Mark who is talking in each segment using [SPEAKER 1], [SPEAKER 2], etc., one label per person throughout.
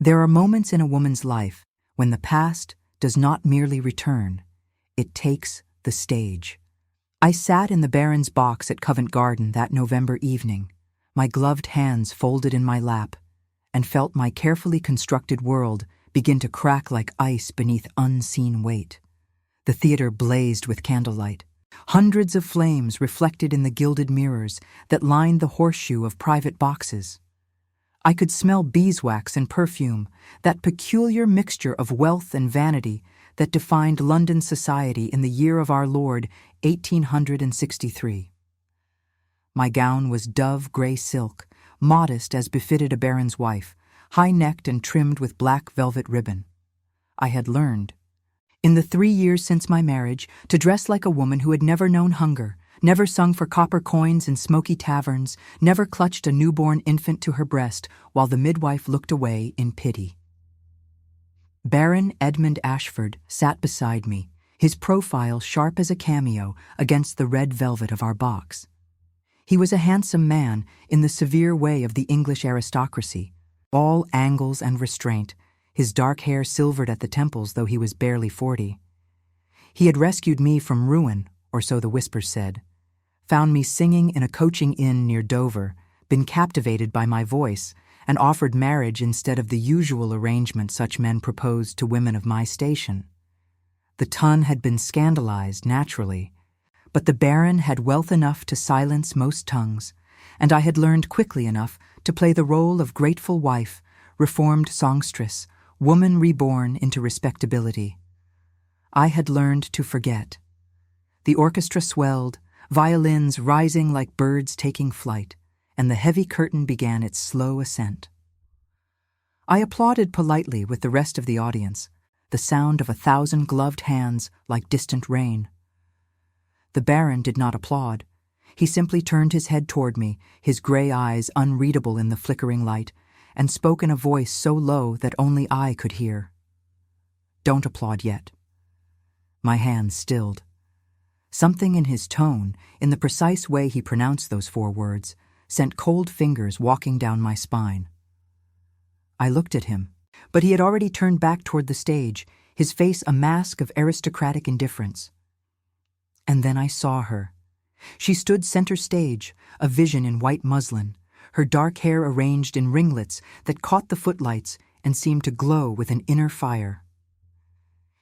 [SPEAKER 1] There are moments in a woman's life when the past does not merely return, it takes the stage. I sat in the Baron's box at Covent Garden that November evening, my gloved hands folded in my lap, and felt my carefully constructed world begin to crack like ice beneath unseen weight. The theater blazed with candlelight. Hundreds of flames reflected in the gilded mirrors that lined the horseshoe of private boxes. I could smell beeswax and perfume, that peculiar mixture of wealth and vanity that defined London society in the year of our Lord, 1863. My gown was dove gray silk, modest as befitted a baron's wife, high-necked and trimmed with black velvet ribbon. I had learned, in the 3 years since my marriage, to dress like a woman who had never known hunger, never sung for copper coins in smoky taverns, never clutched a newborn infant to her breast while the midwife looked away in pity. Baron Edmund Ashford sat beside me, his profile sharp as a cameo against the red velvet of our box. He was a handsome man in the severe way of the English aristocracy, all angles and restraint, his dark hair silvered at the temples though he was barely 40. He had rescued me from ruin, or so the whispers said, found me singing in a coaching inn near Dover, been captivated by my voice, and offered marriage instead of the usual arrangement such men proposed to women of my station. The ton had been scandalized, naturally, but the Baron had wealth enough to silence most tongues, and I had learned quickly enough to play the role of grateful wife, reformed songstress, woman reborn into respectability. I had learned to forget. The orchestra swelled, violins rising like birds taking flight, and the heavy curtain began its slow ascent. I applauded politely with the rest of the audience, the sound of 1,000 gloved hands like distant rain. The Baron did not applaud. He simply turned his head toward me, his gray eyes unreadable in the flickering light, and spoke in a voice so low that only I could hear. "Don't applaud yet." My hands stilled. Something in his tone, in the precise way he pronounced those 4 words, sent cold fingers walking down my spine. I looked at him, but he had already turned back toward the stage, his face a mask of aristocratic indifference. And then I saw her. She stood center stage, a vision in white muslin, her dark hair arranged in ringlets that caught the footlights and seemed to glow with an inner fire.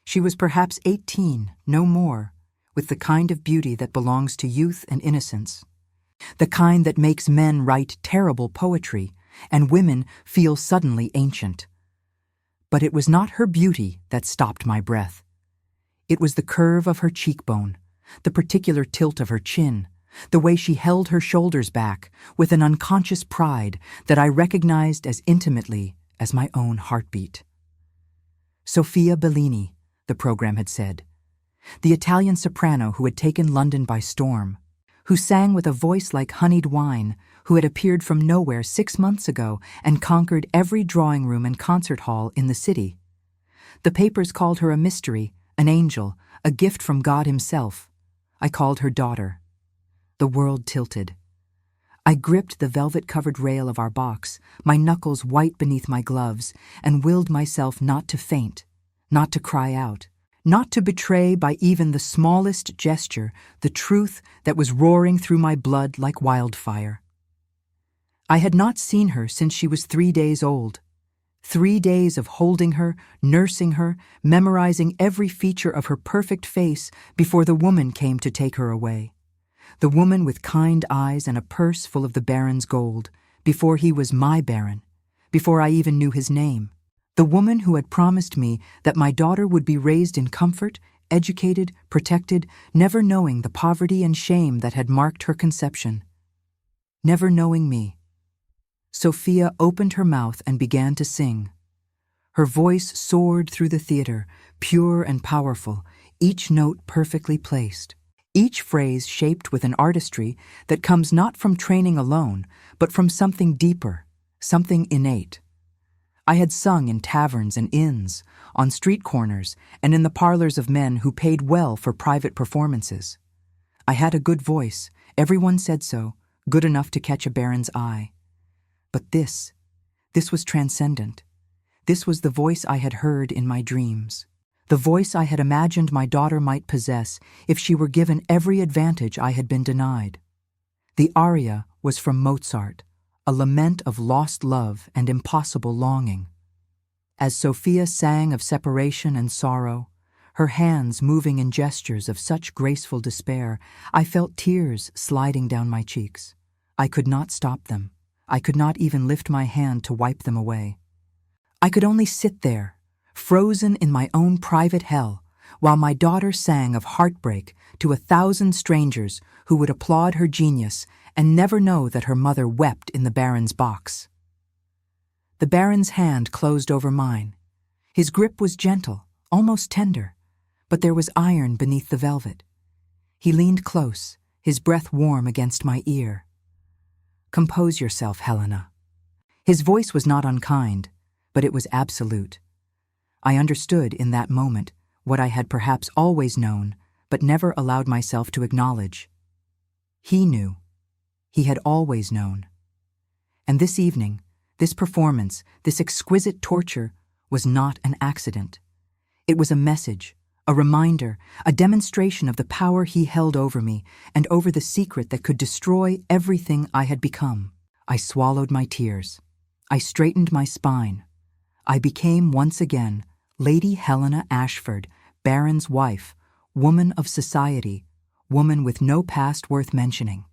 [SPEAKER 1] She was perhaps 18, no more, with the kind of beauty that belongs to youth and innocence, the kind that makes men write terrible poetry and women feel suddenly ancient. But it was not her beauty that stopped my breath. It was the curve of her cheekbone, the particular tilt of her chin, the way she held her shoulders back with an unconscious pride that I recognized as intimately as my own heartbeat. Sofia Bellini, the program had said, the Italian soprano who had taken London by storm, who sang with a voice like honeyed wine, who had appeared from nowhere 6 months ago and conquered every drawing room and concert hall in the city. The papers called her a mystery, an angel, a gift from God himself. I called her daughter. The world tilted. I gripped the velvet-covered rail of our box, my knuckles white beneath my gloves, and willed myself not to faint, not to cry out, not to betray by even the smallest gesture the truth that was roaring through my blood like wildfire. I had not seen her since she was 3 days old. 3 days of holding her, nursing her, memorizing every feature of her perfect face before the woman came to take her away. The woman with kind eyes and a purse full of the Baron's gold, before he was my Baron, before I even knew his name. The woman who had promised me that my daughter would be raised in comfort, educated, protected, never knowing the poverty and shame that had marked her conception. Never knowing me. Sofia opened her mouth and began to sing. Her voice soared through the theater, pure and powerful, each note perfectly placed, each phrase shaped with an artistry that comes not from training alone, but from something deeper, something innate. I had sung in taverns and inns, on street corners, and in the parlors of men who paid well for private performances. I had a good voice, everyone said so, good enough to catch a baron's eye. But this was transcendent. This was the voice I had heard in my dreams, the voice I had imagined my daughter might possess if she were given every advantage I had been denied. The aria was from Mozart, a lament of lost love and impossible longing. As Sophia sang of separation and sorrow, her hands moving in gestures of such graceful despair, I felt tears sliding down my cheeks. I could not stop them. I could not even lift my hand to wipe them away. I could only sit there, frozen in my own private hell, while my daughter sang of heartbreak to 1,000 strangers who would applaud her genius and never know that her mother wept in the Baron's box. The Baron's hand closed over mine. His grip was gentle, almost tender, but there was iron beneath the velvet. He leaned close, his breath warm against my ear. "Compose yourself, Helena." His voice was not unkind, but it was absolute. I understood in that moment what I had perhaps always known, but never allowed myself to acknowledge. He knew. He had always known. And this evening, this performance, this exquisite torture, was not an accident. It was a message, a reminder, a demonstration of the power he held over me and over the secret that could destroy everything I had become. I swallowed my tears. I straightened my spine. I became once again Lady Helena Ashford, Baron's wife, woman of society, woman with no past worth mentioning.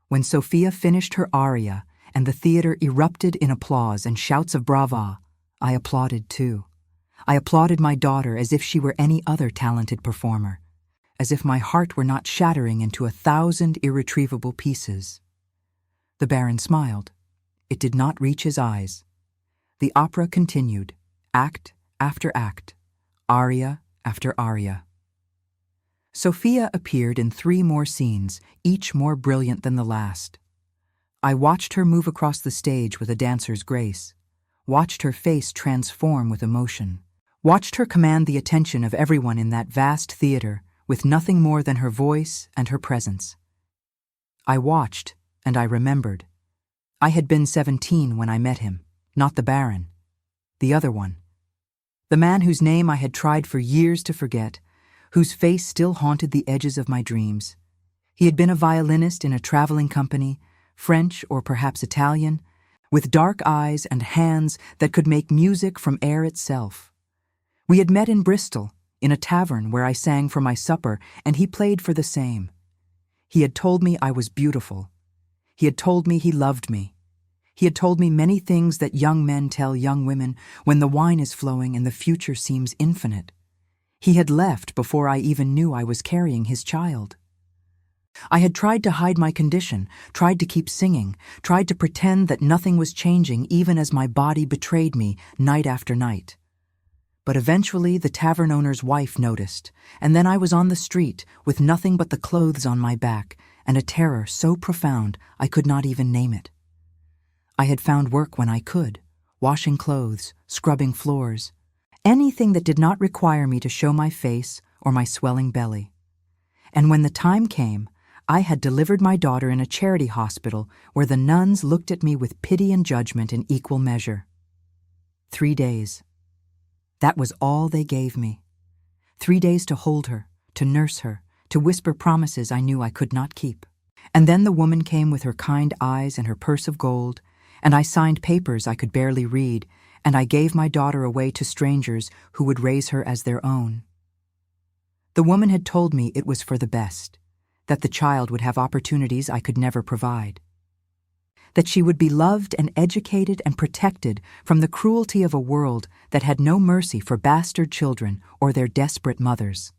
[SPEAKER 1] When Sophia finished her aria and the theater erupted in applause and shouts of brava, I applauded too. I applauded my daughter as if she were any other talented performer, as if my heart were not shattering into 1,000 irretrievable pieces. The Baron smiled. It did not reach his eyes. The opera continued, act after act, aria after aria. Sophia appeared in 3 more scenes, each more brilliant than the last. I watched her move across the stage with a dancer's grace, watched her face transform with emotion, watched her command the attention of everyone in that vast theater with nothing more than her voice and her presence. I watched, and I remembered. I had been 17 when I met him, not the Baron, the other one. The man whose name I had tried for years to forget, whose face still haunted the edges of my dreams. He had been a violinist in a traveling company, French or perhaps Italian, with dark eyes and hands that could make music from air itself. We had met in Bristol, in a tavern where I sang for my supper, and he played for the same. He had told me I was beautiful. He had told me he loved me. He had told me many things that young men tell young women when the wine is flowing and the future seems infinite. He had left before I even knew I was carrying his child. I had tried to hide my condition, tried to keep singing, tried to pretend that nothing was changing even as my body betrayed me night after night. But eventually the tavern owner's wife noticed, and then I was on the street with nothing but the clothes on my back and a terror so profound I could not even name it. I had found work when I could, washing clothes, scrubbing floors, anything that did not require me to show my face or my swelling belly. And when the time came, I had delivered my daughter in a charity hospital where the nuns looked at me with pity and judgment in equal measure. 3 days. That was all they gave me. 3 days to hold her, to nurse her, to whisper promises I knew I could not keep. And then the woman came with her kind eyes and her purse of gold, and I signed papers I could barely read, and I gave my daughter away to strangers who would raise her as their own. The woman had told me it was for the best, that the child would have opportunities I could never provide, that she would be loved and educated and protected from the cruelty of a world that had no mercy for bastard children or their desperate mothers.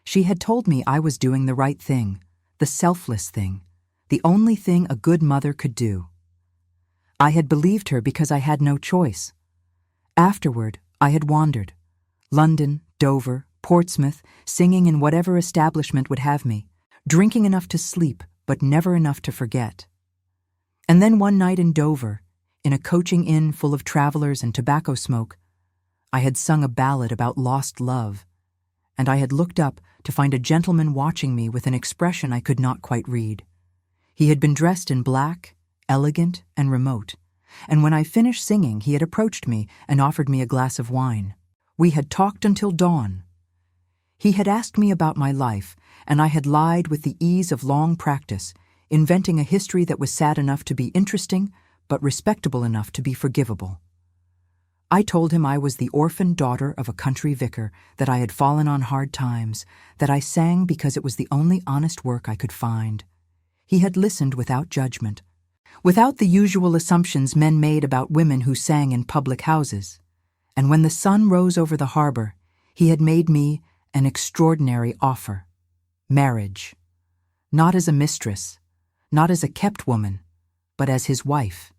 [SPEAKER 1] She had told me I was doing the right thing, the selfless thing, the only thing a good mother could do. I had believed her because I had no choice. Afterward, I had wandered. London, Dover, Portsmouth, singing in whatever establishment would have me, drinking enough to sleep, but never enough to forget. And then one night in Dover, in a coaching inn full of travelers and tobacco smoke, I had sung a ballad about lost love, and I had looked up to find a gentleman watching me with an expression I could not quite read. He had been dressed in black, elegant and remote, and when I finished singing, he had approached me and offered me a glass of wine. We had talked until dawn. He had asked me about my life, and I had lied with the ease of long practice, inventing a history that was sad enough to be interesting, but respectable enough to be forgivable. I told him I was the orphaned daughter of a country vicar, that I had fallen on hard times, that I sang because it was the only honest work I could find. He had listened without judgment, without the usual assumptions men made about women who sang in public houses. And when the sun rose over the harbor, he had made me an extraordinary offer: marriage. Not as a mistress, not as a kept woman, but as his wife.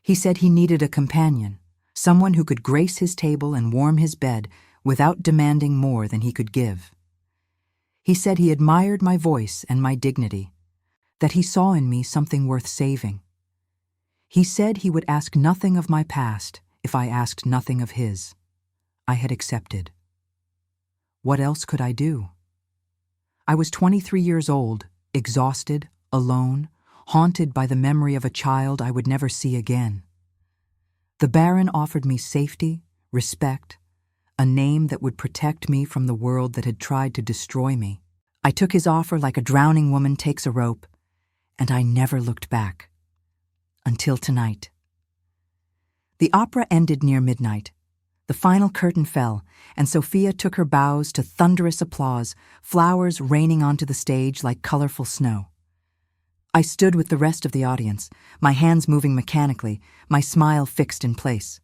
[SPEAKER 1] He said he needed a companion, someone who could grace his table and warm his bed without demanding more than he could give. He said he admired my voice and my dignity, that he saw in me something worth saving. He said he would ask nothing of my past if I asked nothing of his. I had accepted. What else could I do? I was 23 years old, exhausted, alone, haunted by the memory of a child I would never see again. The Baron offered me safety, respect, a name that would protect me from the world that had tried to destroy me. I took his offer like a drowning woman takes a rope, and I never looked back. Until tonight. The opera ended near midnight. The final curtain fell, and Sophia took her bows to thunderous applause, flowers raining onto the stage like colorful snow. I stood with the rest of the audience, my hands moving mechanically, my smile fixed in place.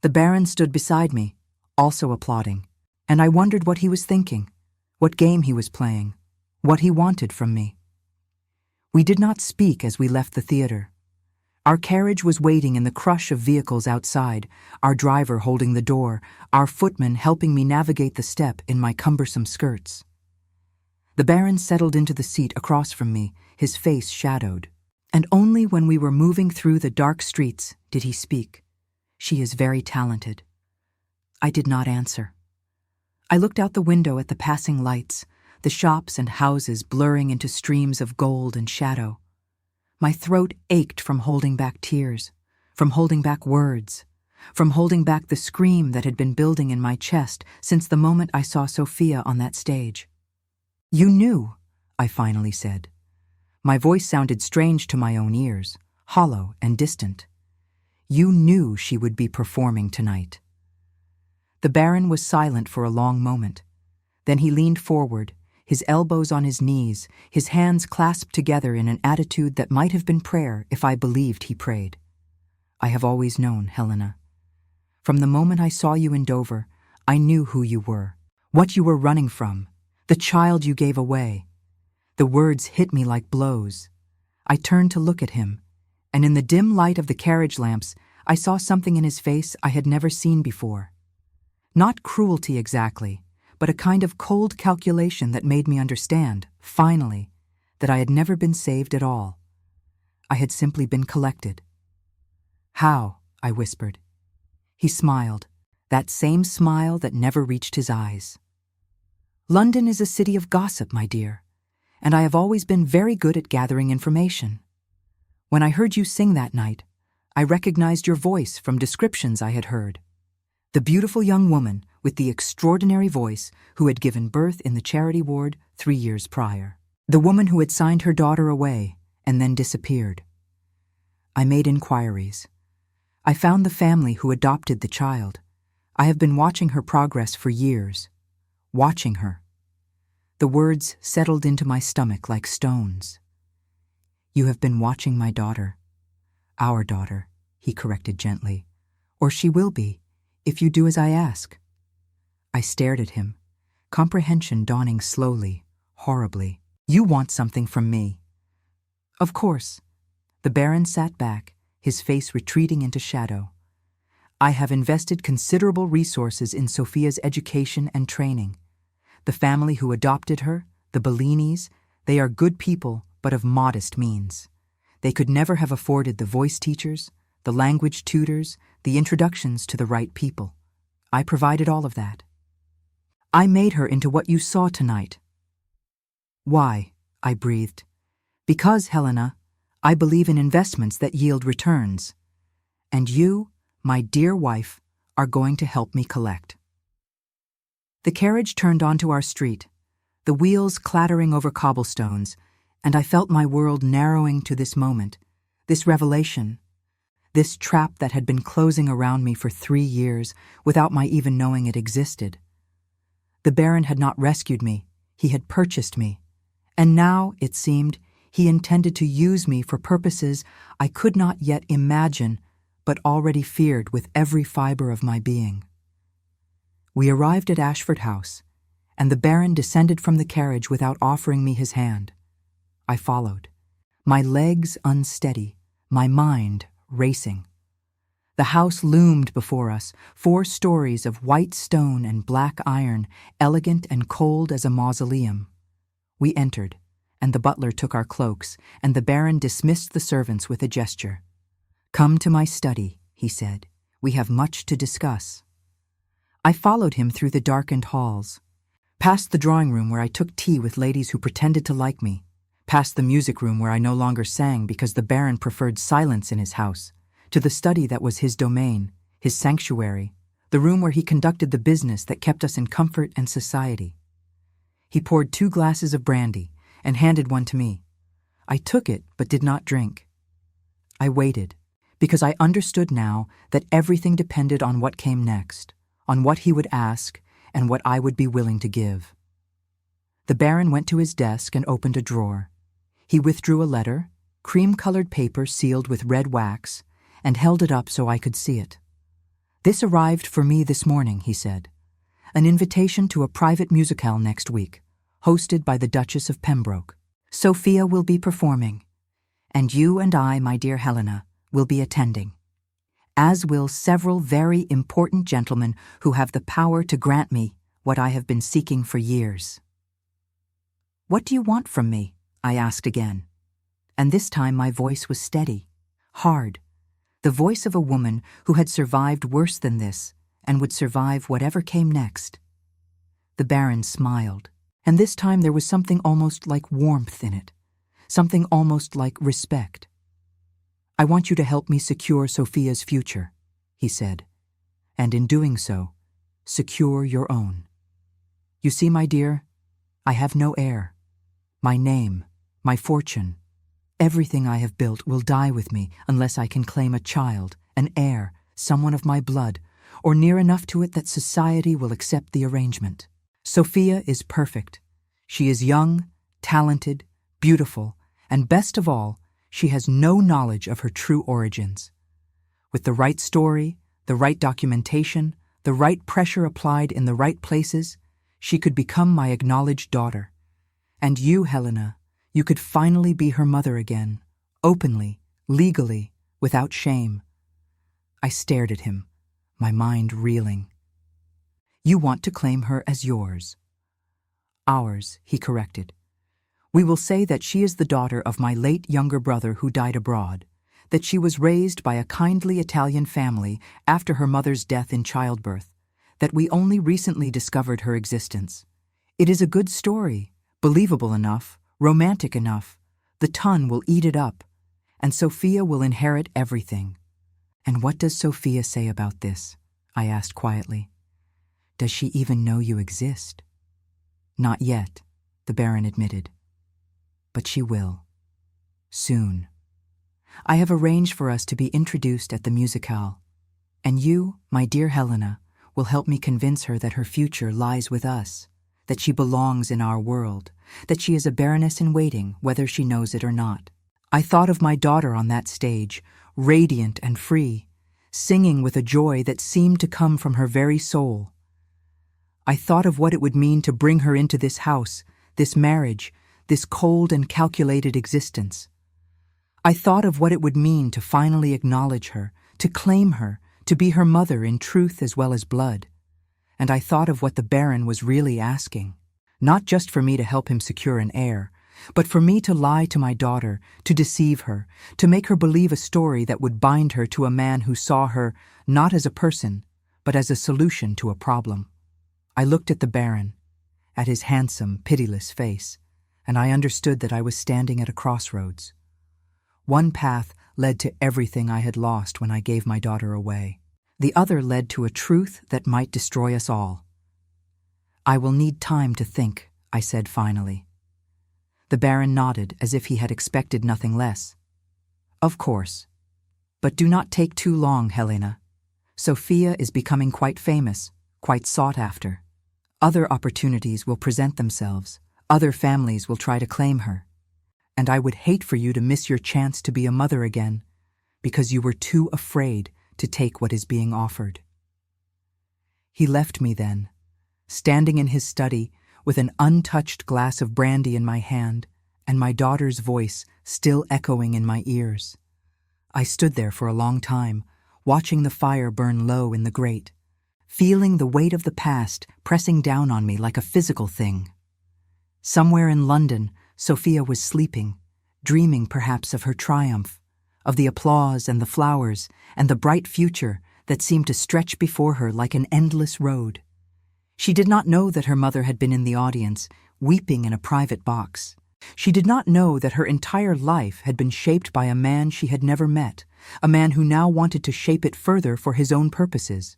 [SPEAKER 1] The Baron stood beside me, also applauding, and I wondered what he was thinking, what game he was playing, what he wanted from me. We did not speak as we left the theater. Our carriage was waiting in the crush of vehicles outside, our driver holding the door, our footman helping me navigate the step in my cumbersome skirts. The Baron settled into the seat across from me, his face shadowed, and only when we were moving through the dark streets did he speak. She is very talented. I did not answer. I looked out the window at the passing lights, the shops and houses blurring into streams of gold and shadow. My throat ached from holding back tears, from holding back words, from holding back the scream that had been building in my chest since the moment I saw Sophia on that stage. "You knew," I finally said. My voice sounded strange to my own ears, hollow and distant. "You knew she would be performing tonight." The Baron was silent for a long moment. Then he leaned forward, his elbows on his knees, his hands clasped together in an attitude that might have been prayer if I believed he prayed. "I have always known, Helena. From the moment I saw you in Dover, I knew who you were, what you were running from, the child you gave away." The words hit me like blows. I turned to look at him, and in the dim light of the carriage lamps, I saw something in his face I had never seen before. Not cruelty exactly, but a kind of cold calculation that made me understand, finally, that I had never been saved at all. I had simply been collected. "How?" I whispered. He smiled, that same smile that never reached his eyes. "London is a city of gossip, my dear, and I have always been very good at gathering information. When I heard you sing that night, I recognized your voice from descriptions I had heard. The beautiful young woman with the extraordinary voice who had given birth in the charity ward 3 years prior. The woman who had signed her daughter away and then disappeared. I made inquiries. I found the family who adopted the child. I have been watching her progress for years. Watching her. The words settled into my stomach like stones. "You have been watching my daughter. Our daughter," he corrected gently. "Or she will be, if you do as I ask." I stared at him, comprehension dawning slowly, horribly. "You want something from me." "Of course." The Baron sat back, his face retreating into shadow. "I have invested considerable resources in Sophia's education and training. The family who adopted her, the Bellinis, they are good people but of modest means. They could never have afforded the voice teachers, the language tutors, the introductions to the right people. I provided all of that. I made her into what you saw tonight." "Why?" I breathed. "Because, Helena, I believe in investments that yield returns. And you, my dear wife, are going to help me collect." The carriage turned onto our street, the wheels clattering over cobblestones, and I felt my world narrowing to this moment, this revelation, this trap that had been closing around me for 3 years without my even knowing it existed. The Baron had not rescued me, he had purchased me, and now, it seemed, he intended to use me for purposes I could not yet imagine but already feared with every fiber of my being. We arrived at Ashford House, and the Baron descended from the carriage without offering me his hand. I followed, my legs unsteady, my mind racing. The house loomed before us, 4 stories of white stone and black iron, elegant and cold as a mausoleum. We entered, and the butler took our cloaks, and the Baron dismissed the servants with a gesture. "Come to my study," he said. "We have much to discuss." I followed him through the darkened halls, past the drawing room where I took tea with ladies who pretended to like me, past the music room where I no longer sang because the Baron preferred silence in his house, to the study that was his domain, his sanctuary, the room where he conducted the business that kept us in comfort and society. He poured 2 glasses of brandy and handed one to me. I took it but did not drink. I waited, because I understood now that everything depended on what came next, on what he would ask and what I would be willing to give. The Baron went to his desk and opened a drawer. He withdrew a letter, cream-colored paper sealed with red wax, and held it up so I could see it. "This arrived for me this morning," he said. "An invitation to a private musicale next week, hosted by the Duchess of Pembroke. Sophia will be performing, and you and I, my dear Helena, will be attending, as will several very important gentlemen who have the power to grant me what I have been seeking for years." "What do you want from me?" I asked again, and this time my voice was steady, hard, the voice of a woman who had survived worse than this and would survive whatever came next. The Baron smiled, and this time there was something almost like warmth in it, something almost like respect. "I want you to help me secure Sophia's future," he said, "and in doing so, secure your own. You see, my dear, I have no heir. My name, my fortune, everything I have built will die with me unless I can claim a child, an heir, someone of my blood, or near enough to it that society will accept the arrangement. Sophia is perfect. She is young, talented, beautiful, and best of all, she has no knowledge of her true origins. With the right story, the right documentation, the right pressure applied in the right places, she could become my acknowledged daughter. And you, Helena, you could finally be her mother again, openly, legally, without shame." I stared at him, my mind reeling. "You want to claim her as yours." "Ours," he corrected. "We will say that she is the daughter of my late younger brother who died abroad, that she was raised by a kindly Italian family after her mother's death in childbirth, that we only recently discovered her existence. It is a good story, believable enough, romantic enough. The ton will eat it up, and Sophia will inherit everything." "And what does Sophia say about this?" I asked quietly. "Does she even know you exist?" "Not yet," the Baron admitted. "But she will. Soon. I have arranged for us to be introduced at the musicale, and you, my dear Helena, will help me convince her that her future lies with us, that she belongs in our world, that she is a baroness in waiting, whether she knows it or not." I thought of my daughter on that stage, radiant and free, singing with a joy that seemed to come from her very soul. I thought of what it would mean to bring her into this house, this marriage, this cold and calculated existence. I thought of what it would mean to finally acknowledge her, to claim her, to be her mother in truth as well as blood. And I thought of what the Baron was really asking, not just for me to help him secure an heir, but for me to lie to my daughter, to deceive her, to make her believe a story that would bind her to a man who saw her not as a person, but as a solution to a problem. I looked at the Baron, at his handsome, pitiless face, and I understood that I was standing at a crossroads. One path led to everything I had lost when I gave my daughter away. The other led to a truth that might destroy us all. "I will need time to think," I said finally. The Baron nodded as if he had expected nothing less. "Of course. But do not take too long, Helena. Sophia is becoming quite famous, quite sought after. Other opportunities will present themselves. Other families will try to claim her. And I would hate for you to miss your chance to be a mother again, because you were too afraid to take what is being offered." He left me then, standing in his study with an untouched glass of brandy in my hand and my daughter's voice still echoing in my ears. I stood there for a long time, watching the fire burn low in the grate, feeling the weight of the past pressing down on me like a physical thing. Somewhere in London, Sophia was sleeping, dreaming perhaps of her triumph, of the applause and the flowers and the bright future that seemed to stretch before her like an endless road. She did not know that her mother had been in the audience, weeping in a private box. She did not know that her entire life had been shaped by a man she had never met, a man who now wanted to shape it further for his own purposes.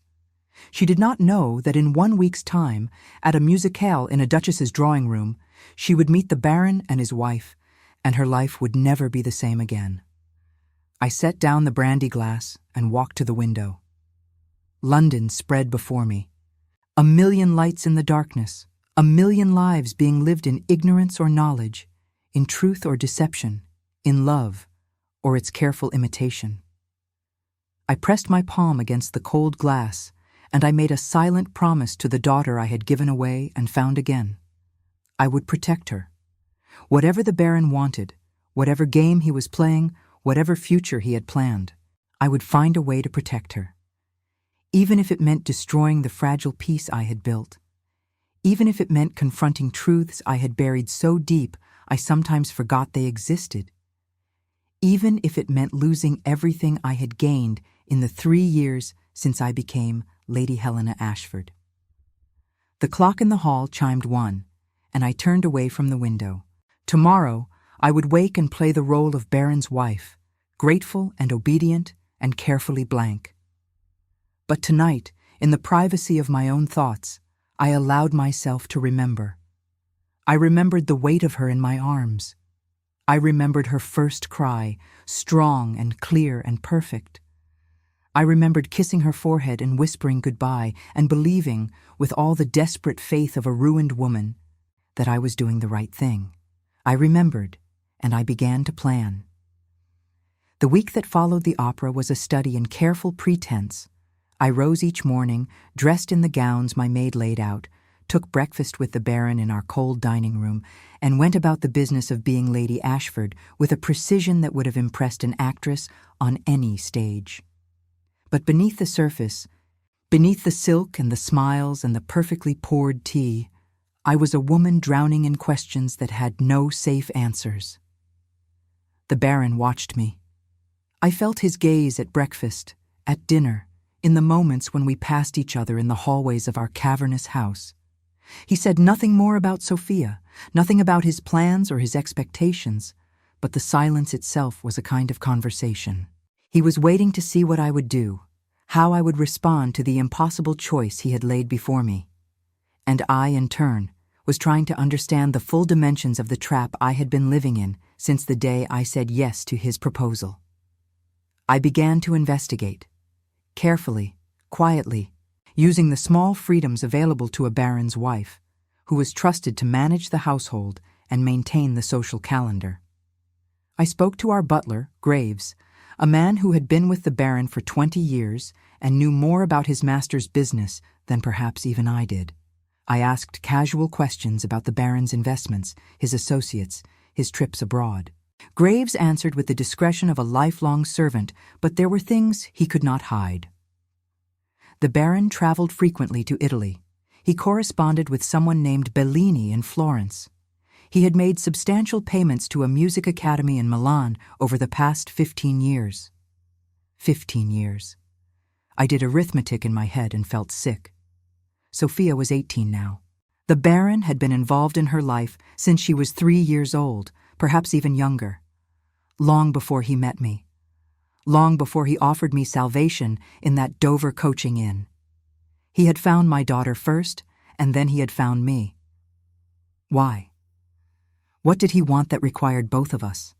[SPEAKER 1] She did not know that in 1 week's time, at a musicale in a duchess's drawing room, she would meet the Baron and his wife, and her life would never be the same again. I set down the brandy glass and walked to the window. London spread before me. 1,000,000 lights in the darkness, 1,000,000 lives being lived in ignorance or knowledge, in truth or deception, in love or its careful imitation. I pressed my palm against the cold glass, and I made a silent promise to the daughter I had given away and found again. I would protect her. Whatever the Baron wanted, whatever game he was playing, whatever future he had planned, I would find a way to protect her. Even if it meant destroying the fragile peace I had built. Even if it meant confronting truths I had buried so deep I sometimes forgot they existed. Even if it meant losing everything I had gained in the 3 years since I became Lady Helena Ashford. The clock in the hall chimed 1, and I turned away from the window. Tomorrow, I would wake and play the role of Baron's wife, grateful and obedient and carefully blank. But tonight, in the privacy of my own thoughts, I allowed myself to remember. I remembered the weight of her in my arms. I remembered her first cry, strong and clear and perfect. I remembered kissing her forehead and whispering goodbye and believing, with all the desperate faith of a ruined woman, that I was doing the right thing. I remembered, and I began to plan. The week that followed the opera was a study in careful pretense. I rose each morning, dressed in the gowns my maid laid out, took breakfast with the Baron in our cold dining room, and went about the business of being Lady Ashford with a precision that would have impressed an actress on any stage. But beneath the surface, beneath the silk and the smiles and the perfectly poured tea, I was a woman drowning in questions that had no safe answers. The Baron watched me. I felt his gaze at breakfast, at dinner, in the moments when we passed each other in the hallways of our cavernous house. He said nothing more about Sophia, nothing about his plans or his expectations, but the silence itself was a kind of conversation. He was waiting to see what I would do, how I would respond to the impossible choice he had laid before me. And I, in turn, was trying to understand the full dimensions of the trap I had been living in since the day I said yes to his proposal. I began to investigate, carefully, quietly, using the small freedoms available to a baron's wife, who was trusted to manage the household and maintain the social calendar. I spoke to our butler, Graves, a man who had been with the Baron for 20 years and knew more about his master's business than perhaps even I did. I asked casual questions about the Baron's investments, his associates, his trips abroad. Graves answered with the discretion of a lifelong servant, but there were things he could not hide. The Baron traveled frequently to Italy. He corresponded with someone named Bellini in Florence. He had made substantial payments to a music academy in Milan over the past 15 years. 15 years. I did arithmetic in my head and felt sick. Sophia was 18 now. The Baron had been involved in her life since she was 3 years old, perhaps even younger. long before he met me, long before he offered me salvation in that Dover coaching inn. He had found my daughter first, and then he had found me. Why? What did he want that required both of us?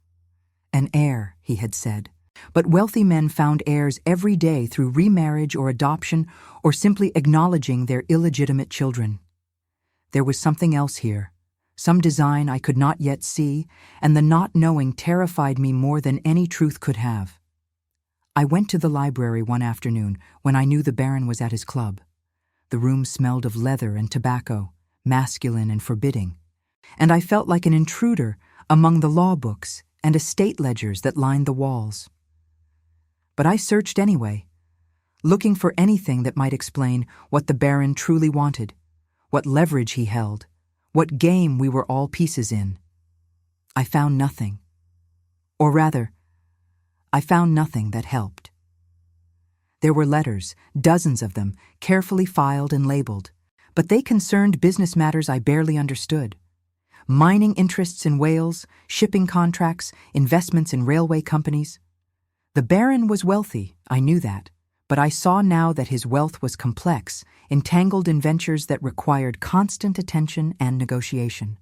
[SPEAKER 1] An heir, he had said. But wealthy men found heirs every day through remarriage or adoption or simply acknowledging their illegitimate children. There was something else here, some design I could not yet see, and the not knowing terrified me more than any truth could have. I went to the library one afternoon when I knew the Baron was at his club. The room smelled of leather and tobacco, masculine and forbidding, and I felt like an intruder among the law books and estate ledgers that lined the walls. But I searched anyway, looking for anything that might explain what the Baron truly wanted, what leverage he held, what game we were all pieces in. I found nothing. Or rather, I found nothing that helped. There were letters, dozens of them, carefully filed and labeled, but they concerned business matters I barely understood. Mining interests in Wales, shipping contracts, investments in railway companies. The Baron was wealthy, I knew that, but I saw now that his wealth was complex, entangled in ventures that required constant attention and negotiation.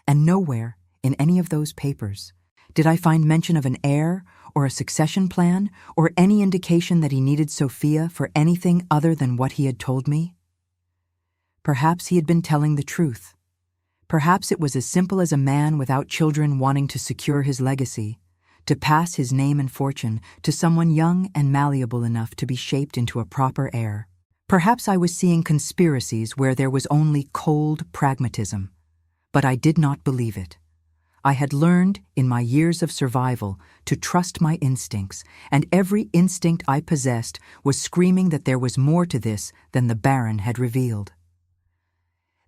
[SPEAKER 1] And nowhere, in any of those papers, did I find mention of an heir or a succession plan or any indication that he needed Sophia for anything other than what he had told me. Perhaps he had been telling the truth. Perhaps it was as simple as a man without children wanting to secure his legacy, to pass his name and fortune to someone young and malleable enough to be shaped into a proper heir. Perhaps I was seeing conspiracies where there was only cold pragmatism, but I did not believe it. I had learned, in my years of survival, to trust my instincts, and every instinct I possessed was screaming that there was more to this than the Baron had revealed.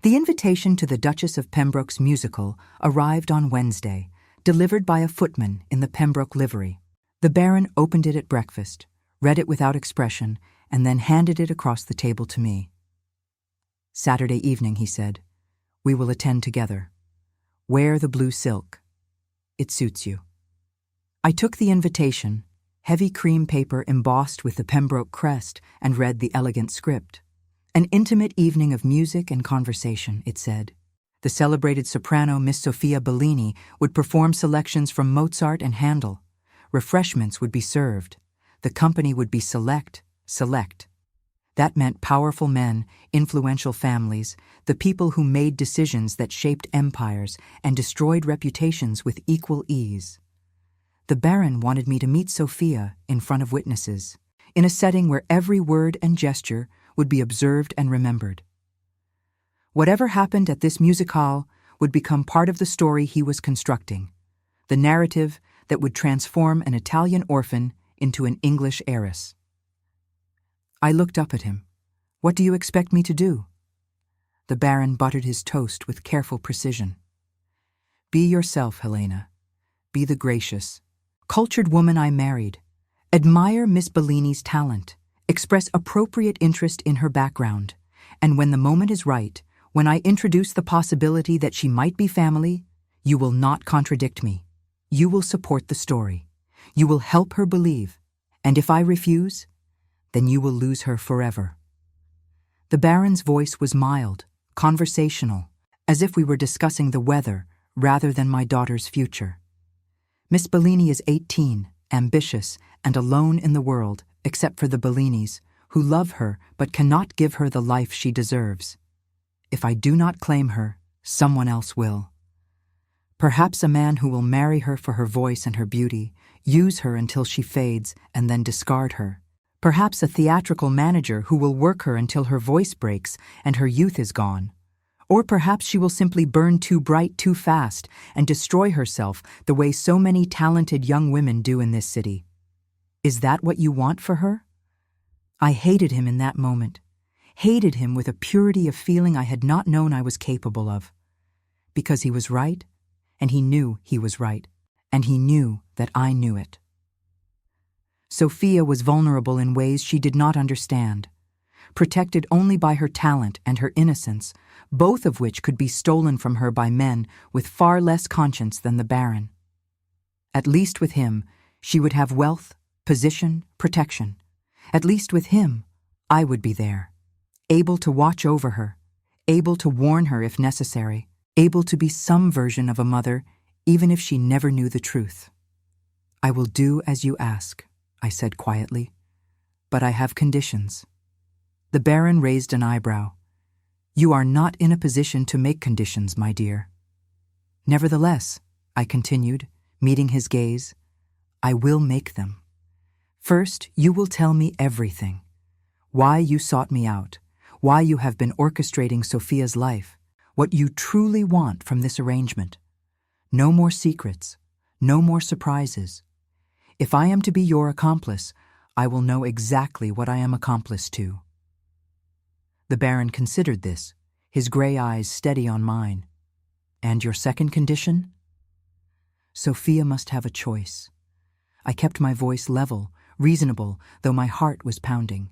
[SPEAKER 1] The invitation to the Duchess of Pembroke's musical arrived on Wednesday, delivered by a footman in the Pembroke livery. The Baron opened it at breakfast, read it without expression, and then handed it across the table to me. "Saturday evening," he said. "We will attend together. Wear the blue silk. It suits you." I took the invitation, heavy cream paper embossed with the Pembroke crest, and read the elegant script. An intimate evening of music and conversation, it said. The celebrated soprano Miss Sophia Bellini would perform selections from Mozart and Handel. Refreshments would be served. The company would be select. That meant powerful men, influential families, the people who made decisions that shaped empires and destroyed reputations with equal ease. The Baron wanted me to meet Sophia in front of witnesses, in a setting where every word and gesture would be observed and remembered. Whatever happened at this musicale would become part of the story he was constructing, the narrative that would transform an Italian orphan into an English heiress. I looked up at him. "What do you expect me to do?" The Baron buttered his toast with careful precision. "Be yourself, Helena. Be the gracious, cultured woman I married. Admire Miss Bellini's talent. Express appropriate interest in her background. And when the moment is right, when I introduce the possibility that she might be family, you will not contradict me. You will support the story. You will help her believe. And if I refuse, then you will lose her forever." The Baron's voice was mild, conversational, as if we were discussing the weather rather than my daughter's future. "Miss Bellini is 18, ambitious, and alone in the world, except for the Bellinis, who love her but cannot give her the life she deserves. If I do not claim her, someone else will. Perhaps a man who will marry her for her voice and her beauty, use her until she fades, and then discard her. Perhaps a theatrical manager who will work her until her voice breaks and her youth is gone. Or perhaps she will simply burn too bright too fast and destroy herself the way so many talented young women do in this city. Is that what you want for her?" I hated him in that moment, hated him with a purity of feeling I had not known I was capable of. Because he was right, and he knew he was right, and he knew that I knew it. Sophia was vulnerable in ways she did not understand, protected only by her talent and her innocence, both of which could be stolen from her by men with far less conscience than the Baron. At least with him, she would have wealth, position, protection. At least with him, I would be there, able to watch over her, able to warn her if necessary, able to be some version of a mother, even if she never knew the truth. I will do as you ask, I said quietly, but I have conditions. The Baron raised an eyebrow. You are not in a position to make conditions, my dear. Nevertheless, I continued, meeting his gaze, I will make them. First, you will tell me everything. Why you sought me out, why you have been orchestrating Sophia's life, what you truly want from this arrangement. No more secrets, no more surprises. If I am to be your accomplice, I will know exactly what I am accomplice to. The Baron considered this, his gray eyes steady on mine. And your second condition? Sophia must have a choice. I kept my voice level, reasonable, though my heart was pounding.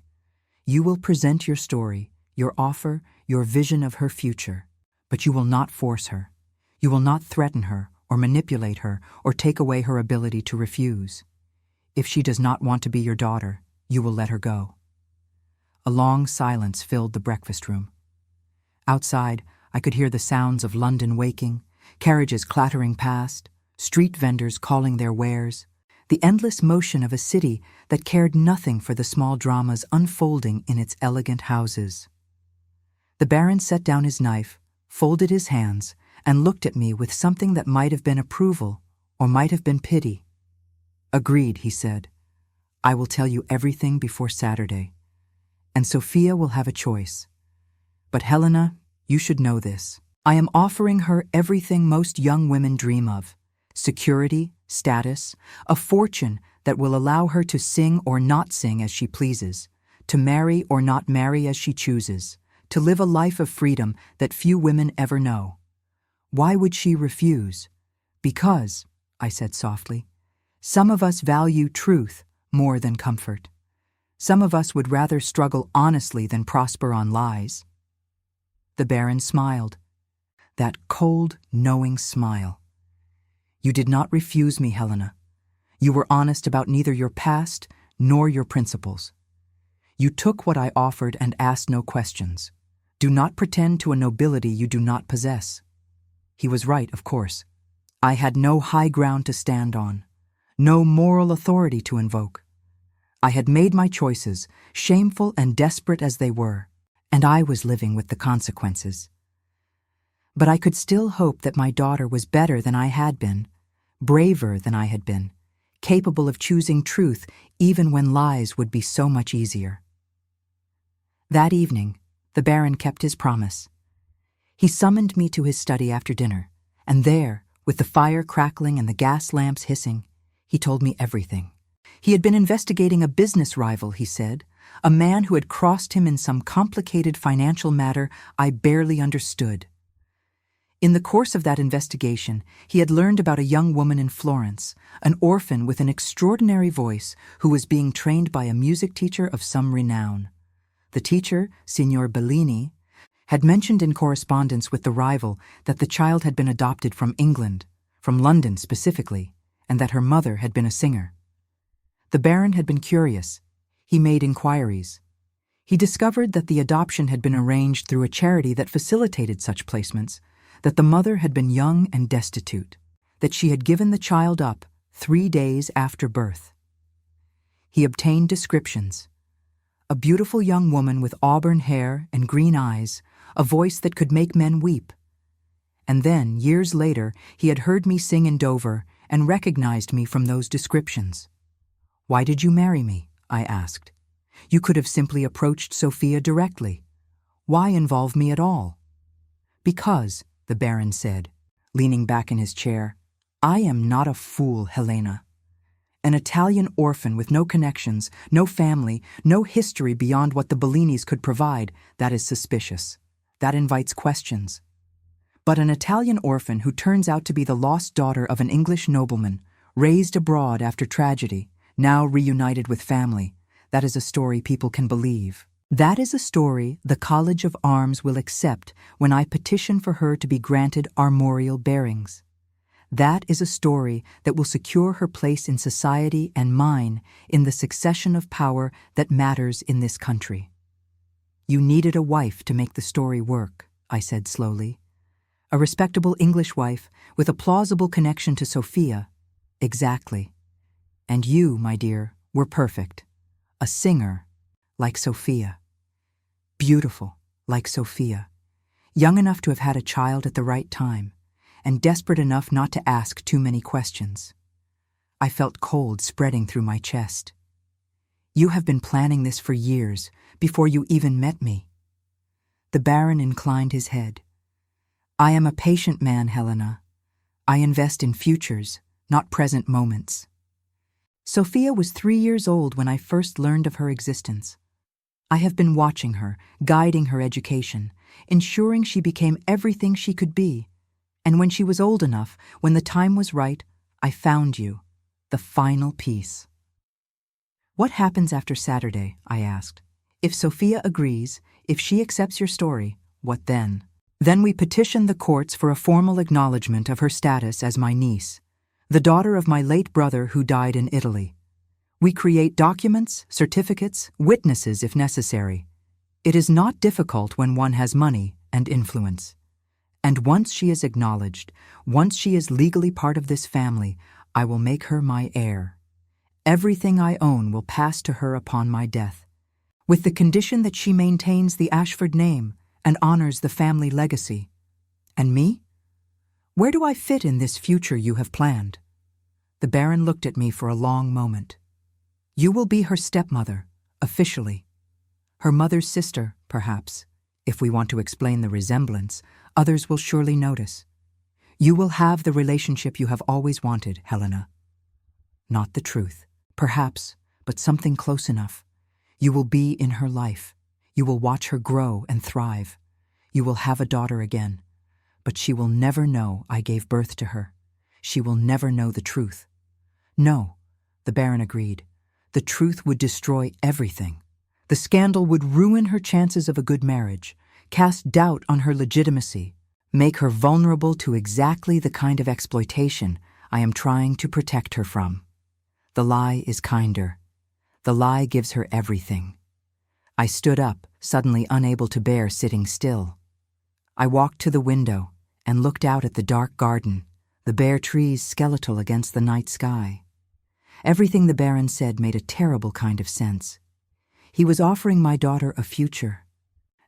[SPEAKER 1] You will present your story, your offer, your vision of her future, but you will not force her. You will not threaten her, or manipulate her, or take away her ability to refuse. If she does not want to be your daughter, you will let her go. A long silence filled the breakfast room. Outside, I could hear the sounds of London waking, carriages clattering past, street vendors calling their wares, the endless motion of a city that cared nothing for the small dramas unfolding in its elegant houses. The Baron set down his knife, folded his hands, and looked at me with something that might have been approval or might have been pity. Agreed, he said. I will tell you everything before Saturday. And Sophia will have a choice. But Helena, you should know this. I am offering her everything most young women dream of. Security, status, a fortune that will allow her to sing or not sing as she pleases, to marry or not marry as she chooses, to live a life of freedom that few women ever know. Why would she refuse? Because, I said softly, some of us value truth more than comfort. Some of us would rather struggle honestly than prosper on lies. The Baron smiled. That cold, knowing smile. You did not refuse me, Helena. You were honest about neither your past nor your principles. You took what I offered and asked no questions. Do not pretend to a nobility you do not possess. He was right, of course. I had no high ground to stand on, no moral authority to invoke. I had made my choices, shameful and desperate as they were, and I was living with the consequences. But I could still hope that my daughter was better than I had been, braver than I had been, capable of choosing truth even when lies would be so much easier. That evening, the Baron kept his promise. He summoned me to his study after dinner, and there, with the fire crackling and the gas lamps hissing, he told me everything. He had been investigating a business rival, he said, a man who had crossed him in some complicated financial matter I barely understood. In the course of that investigation, he had learned about a young woman in Florence, an orphan with an extraordinary voice who was being trained by a music teacher of some renown. The teacher, Signor Bellini, had mentioned in correspondence with the rival that the child had been adopted from England, from London specifically, and that her mother had been a singer. The Baron had been curious. He made inquiries. He discovered that the adoption had been arranged through a charity that facilitated such placements, that the mother had been young and destitute, that she had given the child up 3 days after birth. He obtained descriptions. A beautiful young woman with auburn hair and green eyes, a voice that could make men weep. And then, years later, he had heard me sing in Dover and recognized me from those descriptions. Why did you marry me? I asked. You could have simply approached Sophia directly. Why involve me at all? Because, the Baron said, leaning back in his chair, I am not a fool, Helena. An Italian orphan with no connections, no family, no history beyond what the Bellinis could provide, that is suspicious. That invites questions. But an Italian orphan who turns out to be the lost daughter of an English nobleman, raised abroad after tragedy, now reunited with family, that is a story people can believe. That is a story the College of Arms will accept when I petition for her to be granted armorial bearings. That is a story that will secure her place in society and mine in the succession of power that matters in this country. You needed a wife to make the story work, I said slowly. A respectable English wife with a plausible connection to Sophia. Exactly. And you, my dear, were perfect. A singer, like Sophia. Beautiful, like Sophia. Young enough to have had a child at the right time, and desperate enough not to ask too many questions. I felt cold spreading through my chest. You have been planning this for years, before you even met me. The Baron inclined his head. I am a patient man, Helena. I invest in futures, not present moments. Sophia was 3 years old when I first learned of her existence. I have been watching her, guiding her education, ensuring she became everything she could be. And when she was old enough, when the time was right, I found you, the final piece. What happens after Saturday? I asked. If Sophia agrees, if she accepts your story, what then? Then we petition the courts for a formal acknowledgement of her status as my niece, the daughter of my late brother who died in Italy. We create documents, certificates, witnesses if necessary. It is not difficult when one has money and influence. And once she is acknowledged, once she is legally part of this family, I will make her my heir. Everything I own will pass to her upon my death, with the condition that she maintains the Ashford name and honors the family legacy. And me? Where do I fit in this future you have planned? The Baron looked at me for a long moment. You will be her stepmother, officially. Her mother's sister, perhaps. If we want to explain the resemblance, others will surely notice. You will have the relationship you have always wanted, Helena. Not the truth, perhaps, but something close enough. You will be in her life. You will watch her grow and thrive. You will have a daughter again. But she will never know I gave birth to her. She will never know the truth. No, the Baron agreed. The truth would destroy everything. The scandal would ruin her chances of a good marriage, cast doubt on her legitimacy, make her vulnerable to exactly the kind of exploitation I am trying to protect her from. The lie is kinder. The lie gives her everything. I stood up, suddenly unable to bear sitting still. I walked to the window and looked out at the dark garden, the bare trees skeletal against the night sky. Everything the Baron said made a terrible kind of sense. He was offering my daughter a future,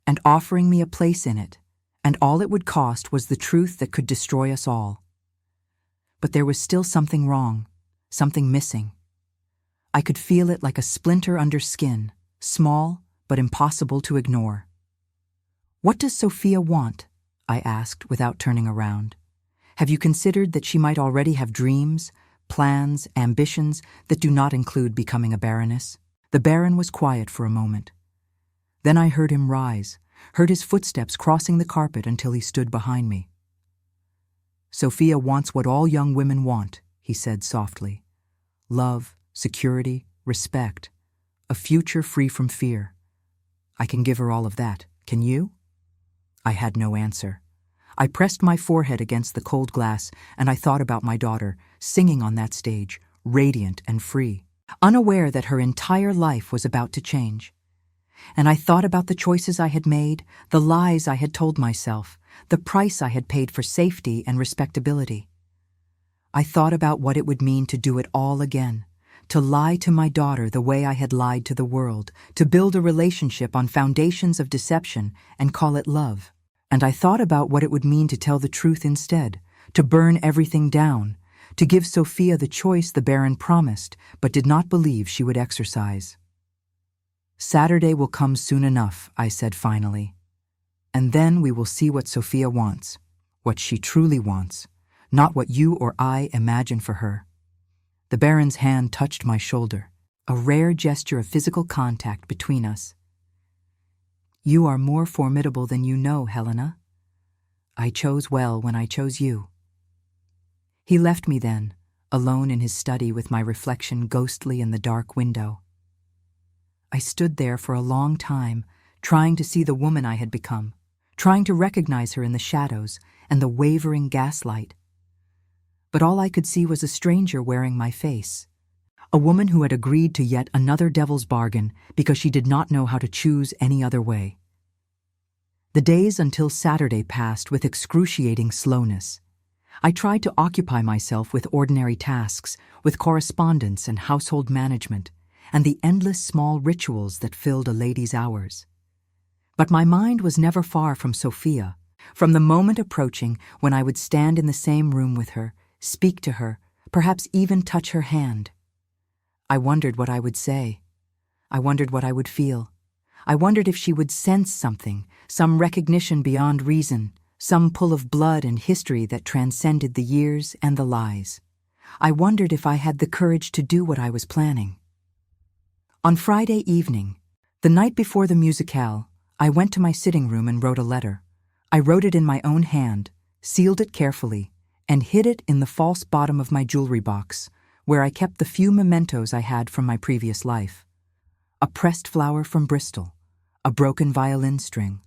[SPEAKER 1] and offering me a place in it, and all it would cost was the truth that could destroy us all. But there was still something wrong, something missing. I could feel it like a splinter under skin, small but impossible to ignore. What does Sophia want? I asked without turning around. Have you considered that she might already have dreams, plans, ambitions that do not include becoming a baroness? The Baron was quiet for a moment. Then I heard him rise, heard his footsteps crossing the carpet until he stood behind me. Sophia wants what all young women want, he said softly. Love, security, respect, a future free from fear. I can give her all of that. Can you? I had no answer. I pressed my forehead against the cold glass, and I thought about my daughter, singing on that stage, radiant and free, unaware that her entire life was about to change. And I thought about the choices I had made, the lies I had told myself, the price I had paid for safety and respectability. I thought about what it would mean to do it all again, to lie to my daughter the way I had lied to the world, to build a relationship on foundations of deception and call it love. And I thought about what it would mean to tell the truth instead, to burn everything down, to give Sophia the choice the Baron promised but did not believe she would exercise. Saturday will come soon enough, I said finally. And then we will see what Sophia wants, what she truly wants, not what you or I imagine for her. The Baron's hand touched my shoulder, a rare gesture of physical contact between us. You are more formidable than you know, Helena. I chose well when I chose you. He left me then, alone in his study with my reflection ghostly in the dark window. I stood there for a long time, trying to see the woman I had become, trying to recognize her in the shadows and the wavering gaslight. but all I could see was a stranger wearing my face. A woman who had agreed to yet another devil's bargain because she did not know how to choose any other way. The days until Saturday passed with excruciating slowness. I tried to occupy myself with ordinary tasks, with correspondence and household management, and the endless small rituals that filled a lady's hours. But my mind was never far from Sophia, from the moment approaching when I would stand in the same room with her, speak to her, perhaps even touch her hand. I wondered what I would say. I wondered what I would feel. I wondered if she would sense something, some recognition beyond reason, some pull of blood and history that transcended the years and the lies. I wondered if I had the courage to do what I was planning. On Friday evening, the night before the musicale, I went to my sitting room and wrote a letter. I wrote it in my own hand, sealed it carefully, and hid it in the false bottom of my jewelry box, where I kept the few mementos I had from my previous life. A pressed flower from Bristol, a broken violin string,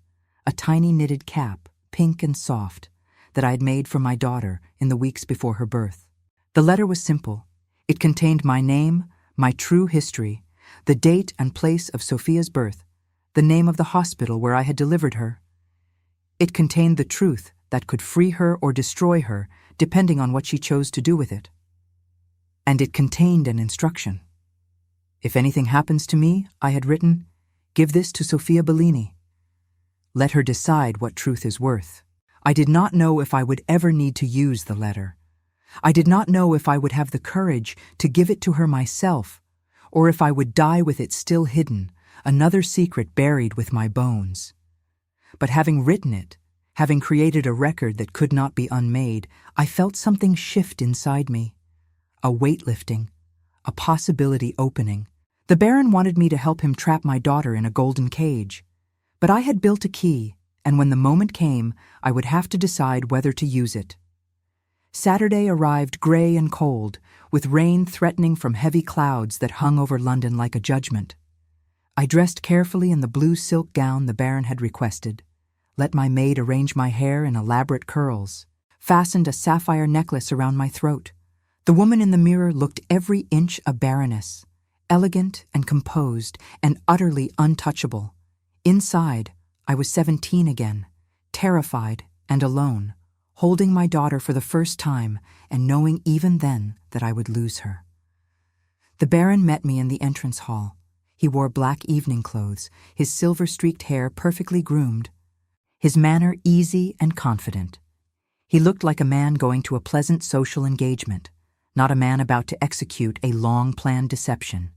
[SPEAKER 1] a tiny knitted cap, pink and soft, that I had made for my daughter in the weeks before her birth. The letter was simple. It contained my name, my true history, the date and place of Sophia's birth, the name of the hospital where I had delivered her. It contained the truth that could free her or destroy her, depending on what she chose to do with it. And it contained an instruction. If anything happens to me, I had written, give this to Sophia Bellini. Let her decide what truth is worth. I did not know if I would ever need to use the letter. I did not know if I would have the courage to give it to her myself, or if I would die with it still hidden, another secret buried with my bones. But having written it, having created a record that could not be unmade, I felt something shift inside me. A weight lifting, a possibility opening. The Baron wanted me to help him trap my daughter in a golden cage. But I had built a key, and when the moment came, I would have to decide whether to use it. Saturday arrived gray and cold, with rain threatening from heavy clouds that hung over London like a judgment. I dressed carefully in the blue silk gown the Baron had requested, let my maid arrange my hair in elaborate curls, fastened a sapphire necklace around my throat. The woman in the mirror looked every inch a baroness, elegant and composed and utterly untouchable. Inside, I was 17 again, terrified and alone, holding my daughter for the first time and knowing even then that I would lose her. The Baron met me in the entrance hall. He wore black evening clothes, his silver-streaked hair perfectly groomed, his manner easy and confident. He looked like a man going to a pleasant social engagement, not a man about to execute a long-planned deception.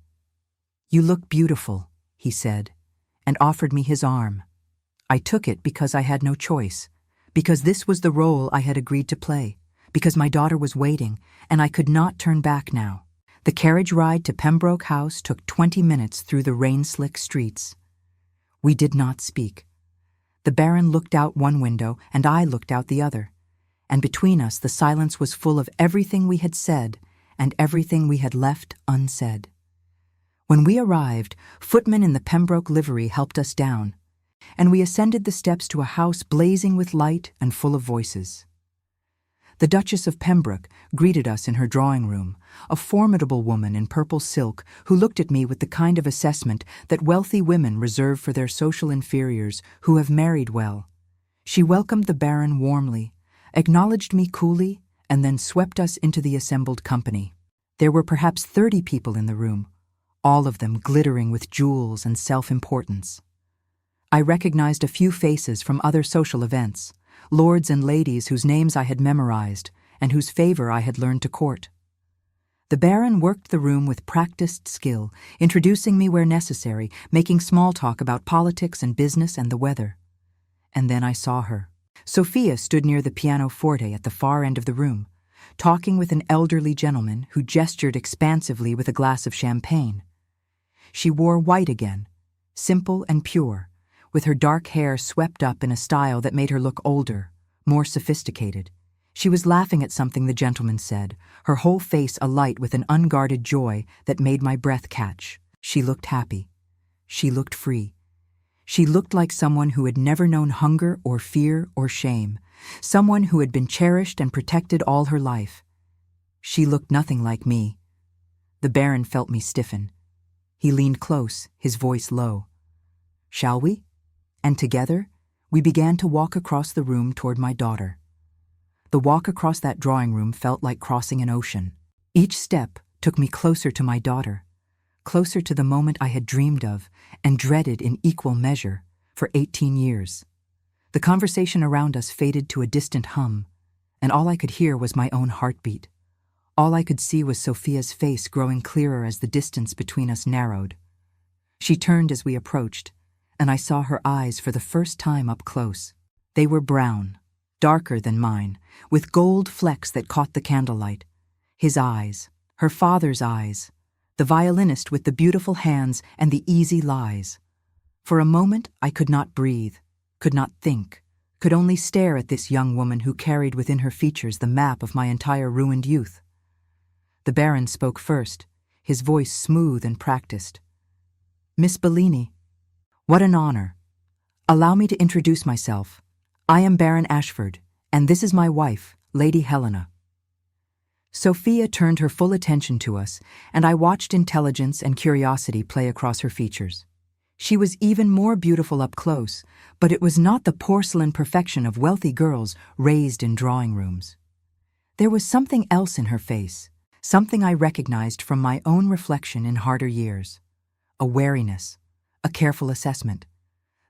[SPEAKER 1] "You look beautiful," he said, and offered me his arm. I took it because I had no choice, because this was the role I had agreed to play, because my daughter was waiting, and I could not turn back now. The carriage ride to Pembroke House took 20 minutes through the rain-slick streets. We did not speak. The Baron looked out one window, and I looked out the other, and between us the silence was full of everything we had said and everything we had left unsaid. When we arrived, footmen in the Pembroke livery helped us down, and we ascended the steps to a house blazing with light and full of voices. The Duchess of Pembroke greeted us in her drawing room, a formidable woman in purple silk who looked at me with the kind of assessment that wealthy women reserve for their social inferiors who have married well. She welcomed the Baron warmly, acknowledged me coolly, and then swept us into the assembled company. There were perhaps 30 people in the room, all of them glittering with jewels and self-importance. I recognized a few faces from other social events, lords and ladies whose names I had memorized and whose favor I had learned to court. The Baron worked the room with practiced skill, introducing me where necessary, making small talk about politics and business and the weather. And then I saw her. Sophia stood near the pianoforte at the far end of the room, talking with an elderly gentleman who gestured expansively with a glass of champagne. She wore white again, simple and pure, with her dark hair swept up in a style that made her look older, more sophisticated. She was laughing at something the gentleman said, her whole face alight with an unguarded joy that made my breath catch. She looked happy. She looked free. She looked like someone who had never known hunger or fear or shame, someone who had been cherished and protected all her life. She looked nothing like me. The Baron felt me stiffen. He leaned close, his voice low. "Shall we?" And together, we began to walk across the room toward my daughter. The walk across that drawing room felt like crossing an ocean. Each step took me closer to my daughter, closer to the moment I had dreamed of and dreaded in equal measure for 18 years. The conversation around us faded to a distant hum, and all I could hear was my own heartbeat. All I could see was Sophia's face growing clearer as the distance between us narrowed. She turned as we approached, and I saw her eyes for the first time up close. They were brown, darker than mine, with gold flecks that caught the candlelight. His eyes, her father's eyes, the violinist with the beautiful hands and the easy lies. For a moment I could not breathe, could not think, could only stare at this young woman who carried within her features the map of my entire ruined youth. The Baron spoke first, his voice smooth and practiced. "Miss Bellini, what an honor. Allow me to introduce myself. I am Baron Ashford, and this is my wife, Lady Helena." Sophia turned her full attention to us, and I watched intelligence and curiosity play across her features. She was even more beautiful up close, but it was not the porcelain perfection of wealthy girls raised in drawing rooms. There was something else in her face, something I recognized from my own reflection in harder years. A wariness, a careful assessment,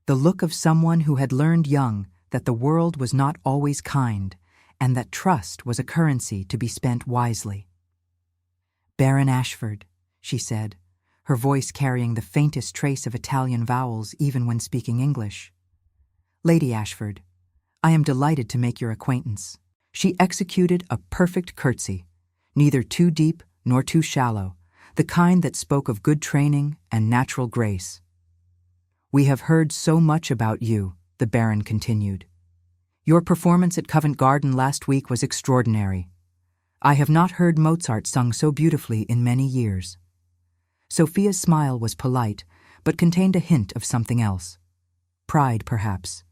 [SPEAKER 1] the look of someone who had learned young that the world was not always kind and that trust was a currency to be spent wisely. "Baron Ashford," she said, her voice carrying the faintest trace of Italian vowels even when speaking English. "Lady Ashford, I am delighted to make your acquaintance." She executed a perfect curtsy, neither too deep nor too shallow, the kind that spoke of good training and natural grace. "We have heard so much about you," the Baron continued. "Your performance at Covent Garden last week was extraordinary. I have not heard Mozart sung so beautifully in many years." Sophia's smile was polite, but contained a hint of something else. Pride, perhaps,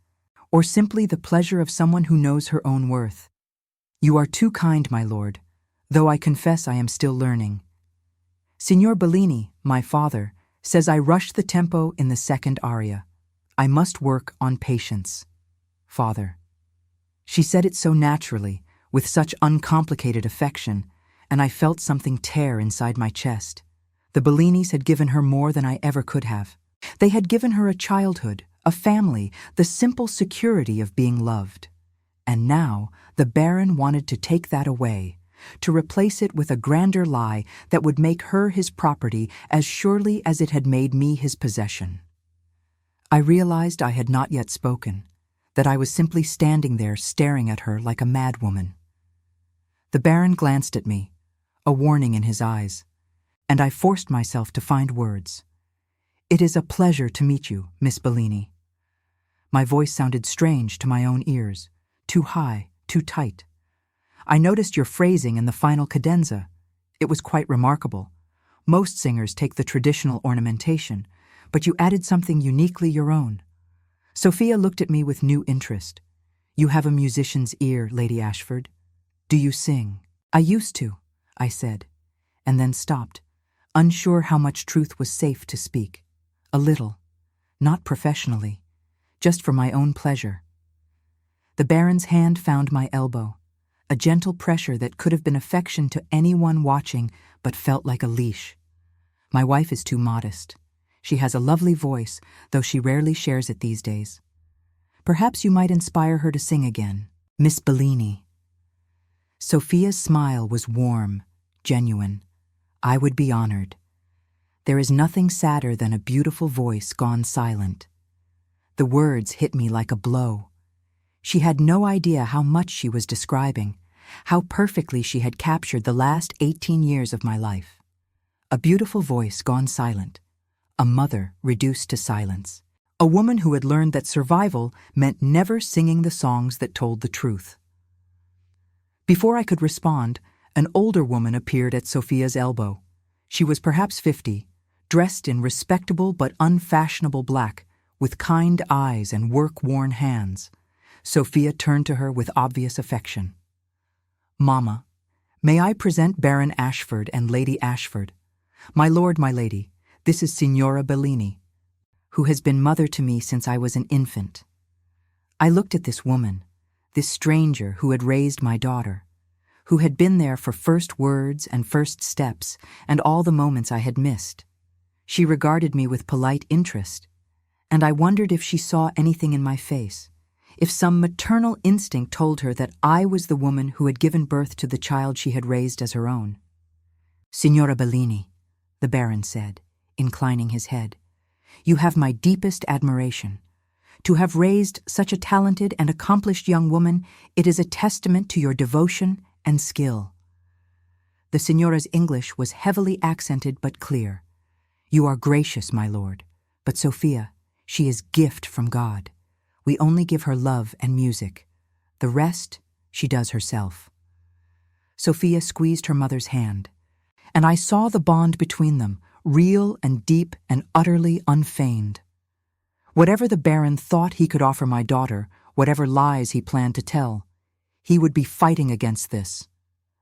[SPEAKER 1] or simply the pleasure of someone who knows her own worth. "You are too kind, my lord, though I confess I am still learning. Signor Bellini, my father, says I rushed the tempo in the second aria. I must work on patience. Father." She said it so naturally, with such uncomplicated affection, and I felt something tear inside my chest. The Bellinis had given her more than I ever could have. They had given her a childhood, a family, the simple security of being loved. And now the Baron wanted to take that away, to replace it with a grander lie that would make her his property as surely as it had made me his possession. I realized I had not yet spoken, that I was simply standing there staring at her like a madwoman. The Baron glanced at me, a warning in his eyes, and I forced myself to find words. "It is a pleasure to meet you, Miss Bellini." My voice sounded strange to my own ears, too high, too tight. I noticed your phrasing in the final cadenza. It was quite remarkable. Most singers take the traditional ornamentation, but you added something uniquely your own. Sophia looked at me with new interest. "You have a musician's ear, Lady Ashford. Do you sing?" "I used to," I said, and then stopped, unsure how much truth was safe to speak. "A little. Not professionally. Just for my own pleasure." The Baron's hand found my elbow, a gentle pressure that could have been affection to anyone watching but felt like a leash. "My wife is too modest. She has a lovely voice, though she rarely shares it these days. Perhaps you might inspire her to sing again, Miss Bellini." Sophia's smile was warm, genuine. I would be honored. There is nothing sadder than a beautiful voice gone silent. The words hit me like a blow. She had no idea how much she was describing, how perfectly she had captured the last 18 years of my life. A beautiful voice gone silent, a mother reduced to silence, a woman who had learned that survival meant never singing the songs that told the truth. Before I could respond, an older woman appeared at Sophia's elbow. She was perhaps 50, dressed in respectable but unfashionable black, with kind eyes and work-worn hands. Sophia turned to her with obvious affection. "Mama, May I present Baron Ashford and Lady Ashford? My lord, my lady, this is Signora Bellini, who has been mother to me since I was an infant. I looked at this woman, this stranger who had raised my daughter, who had been there for first words and first steps and all the moments I had missed. She regarded me with polite interest, and I wondered if she saw anything in my face, if some maternal instinct told her that I was the woman who had given birth to the child she had raised as her own. Signora Bellini, the Baron said, inclining his head, you have my deepest admiration. To have raised such a talented and accomplished young woman, it is a testament to your devotion and skill. The Signora's English was heavily accented but clear. You are gracious, my lord, but Sophia, she is gift from God. We only give her love and music. The rest she does herself. Sophia squeezed her mother's hand, and I saw the bond between them, real and deep and utterly unfeigned. Whatever the Baron thought he could offer my daughter, whatever lies he planned to tell, he would be fighting against this,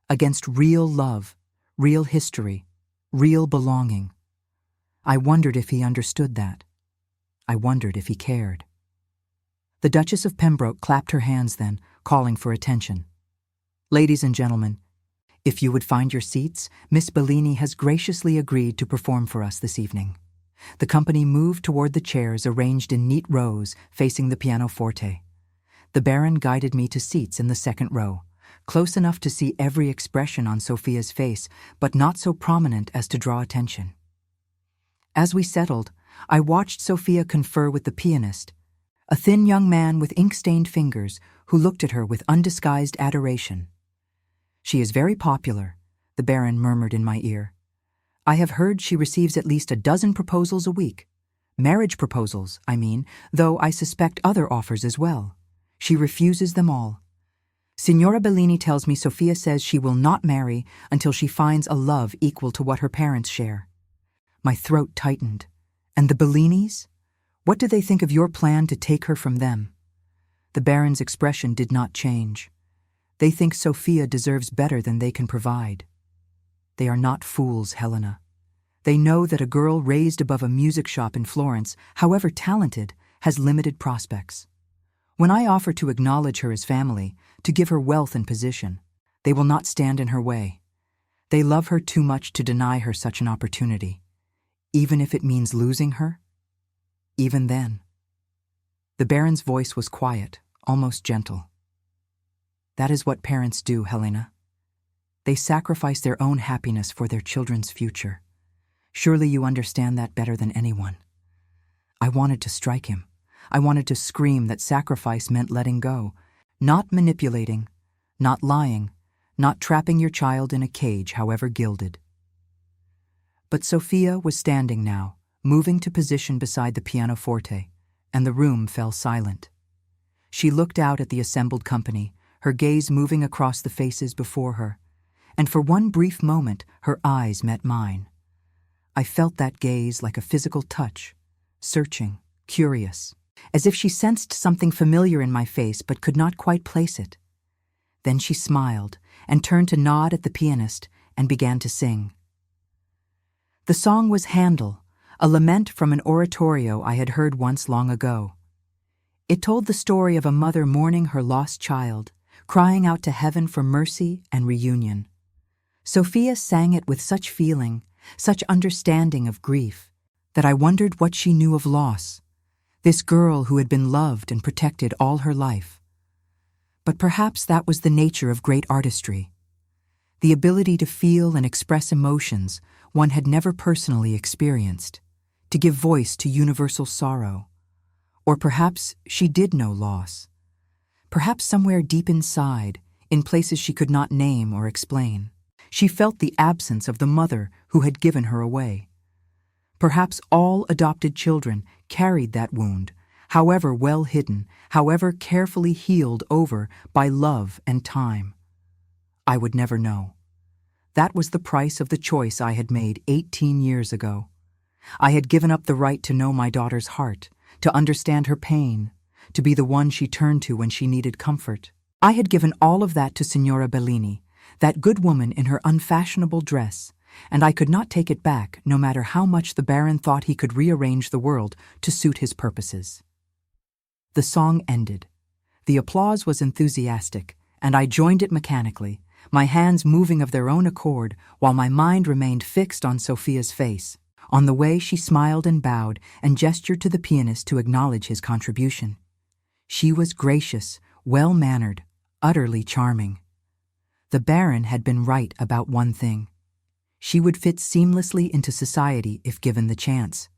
[SPEAKER 1] against real love, real history, real belonging. I wondered if he understood that. I wondered if he cared. The Duchess of Pembroke clapped her hands then, calling for attention. Ladies and gentlemen, if you would find your seats, Miss Bellini has graciously agreed to perform for us this evening. The company moved toward the chairs arranged in neat rows facing the pianoforte. The Baron guided me to seats in the second row, close enough to see every expression on Sophia's face, but not so prominent as to draw attention. As we settled, I watched Sophia confer with the pianist, a thin young man with ink-stained fingers who looked at her with undisguised adoration. She is very popular, the Baron murmured in my ear. I have heard she receives at least a dozen proposals a week. Marriage proposals, I mean, though I suspect other offers as well. She refuses them all. Signora Bellini tells me Sophia says she will not marry until she finds a love equal to what her parents share. My throat tightened. And the Bellinis? What do they think of your plan to take her from them? The Baron's expression did not change. They think Sophia deserves better than they can provide. They are not fools, Helena. They know that a girl raised above a music shop in Florence, however talented, has limited prospects. When I offer to acknowledge her as family, to give her wealth and position, they will not stand in her way. They love her too much to deny her such an opportunity, even if it means losing her. Even then. The Baron's voice was quiet, almost gentle. That is what parents do, Helena. They sacrifice their own happiness for their children's future. Surely you understand that better than anyone. I wanted to strike him. I wanted to scream that sacrifice meant letting go, not manipulating, not lying, not trapping your child in a cage, however gilded. But Sophia was standing now, moving to position beside the pianoforte, and the room fell silent. She looked out at the assembled company, her gaze moving across the faces before her, and for one brief moment her eyes met mine. I felt that gaze like a physical touch, searching, curious, as if she sensed something familiar in my face but could not quite place it. Then she smiled and turned to nod at the pianist and began to sing. The song was Handel, a lament from an oratorio I had heard once long ago. It told the story of a mother mourning her lost child, crying out to heaven for mercy and reunion. Sophia sang it with such feeling, such understanding of grief, that I wondered what she knew of loss, this girl who had been loved and protected all her life. But perhaps that was the nature of great artistry, the ability to feel and express emotions one had never personally experienced, to give voice to universal sorrow. Or perhaps she did know loss. Perhaps somewhere deep inside, in places she could not name or explain, she felt the absence of the mother who had given her away. Perhaps all adopted children carried that wound, however well hidden, however carefully healed over by love and time. I would never know. That was the price of the choice I had made 18 years ago. I had given up the right to know my daughter's heart, to understand her pain, to be the one she turned to when she needed comfort. I had given all of that to Signora Bellini, that good woman in her unfashionable dress, and I could not take it back no matter how much the Baron thought he could rearrange the world to suit his purposes. The song ended. The applause was enthusiastic, and I joined it mechanically, my hands moving of their own accord while my mind remained fixed on Sophia's face. On the way, she smiled and bowed and gestured to the pianist to acknowledge his contribution. She was gracious, well-mannered, utterly charming. The Baron had been right about one thing. She would fit seamlessly into society if given the chance.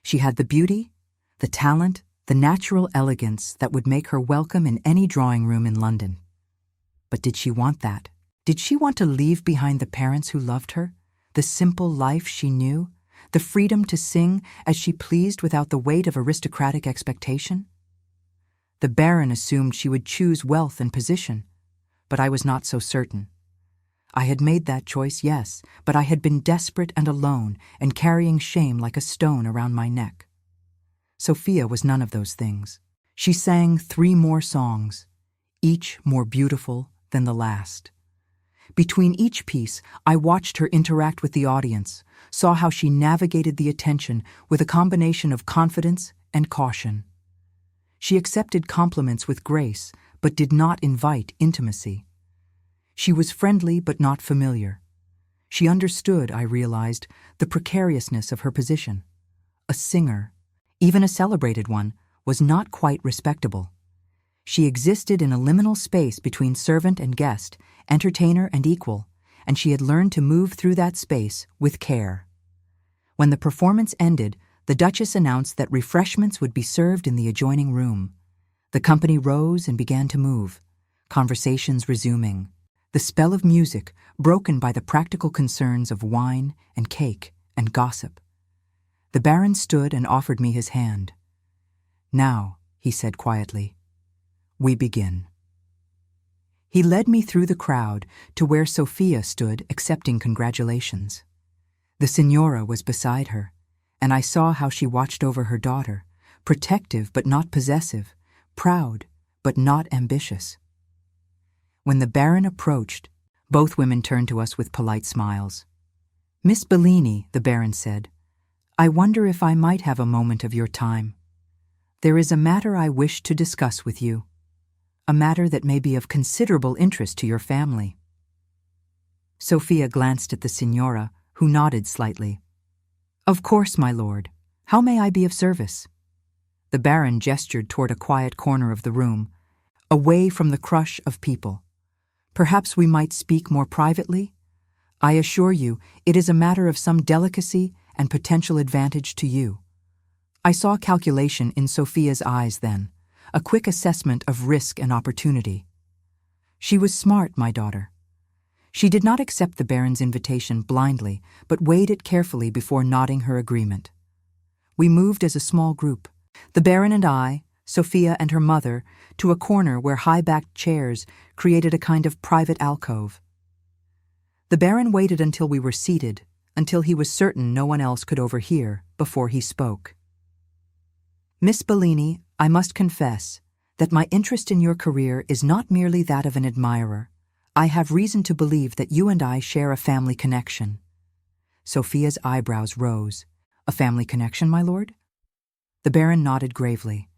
[SPEAKER 1] She had the beauty, the talent, the natural elegance that would make her welcome in any drawing room in London. But did she want that? Did she want to leave behind the parents who loved her, the simple life she knew, the freedom to sing as she pleased without the weight of aristocratic expectation? The Baron assumed she would choose wealth and position, but I was not so certain. I had made that choice, yes, but I had been desperate and alone and carrying shame like a stone around my neck. Sophia was none of those things. She sang 3 more songs, each more beautiful than the last. Between each piece, I watched her interact with the audience, saw how she navigated the attention with a combination of confidence and caution. She accepted compliments with grace, but did not invite intimacy. She was friendly but not familiar. She understood, I realized, the precariousness of her position. A singer, even a celebrated one, was not quite respectable. She existed in a liminal space between servant and guest, entertainer and equal, and she had learned to move through that space with care. When the performance ended, the Duchess announced that refreshments would be served in the adjoining room. The company rose and began to move, conversations resuming, the spell of music broken by the practical concerns of wine and cake and gossip. The Baron stood and offered me his hand. "Now," he said quietly, "we begin." He led me through the crowd to where Sophia stood accepting congratulations. The Signora was beside her, and I saw how she watched over her daughter, protective but not possessive, proud but not ambitious. When the Baron approached, both women turned to us with polite smiles. "Miss Bellini," the Baron said, "I wonder if I might have a moment of your time. There is a matter I wish to discuss with you, a matter that may be of considerable interest to your family." Sophia glanced at the Signora, who nodded slightly. "Of course, my lord. How may I be of service?" The Baron gestured toward a quiet corner of the room, away from the crush of people. "Perhaps we might speak more privately? I assure you, it is a matter of some delicacy and potential advantage to you." I saw calculation in Sophia's eyes then, a quick assessment of risk and opportunity. She was smart, my daughter. She did not accept the Baron's invitation blindly, but weighed it carefully before nodding her agreement. We moved as a small group, the Baron and I, Sophia and her mother, to a corner where high-backed chairs created a kind of private alcove. The Baron waited until we were seated, until he was certain no one else could overhear, before he spoke. "Miss Bellini, I must confess that my interest in your career is not merely that of an admirer. I have reason to believe that you and I share a family connection." Sophia's eyebrows rose. "A family connection, my lord?" The Baron nodded gravely.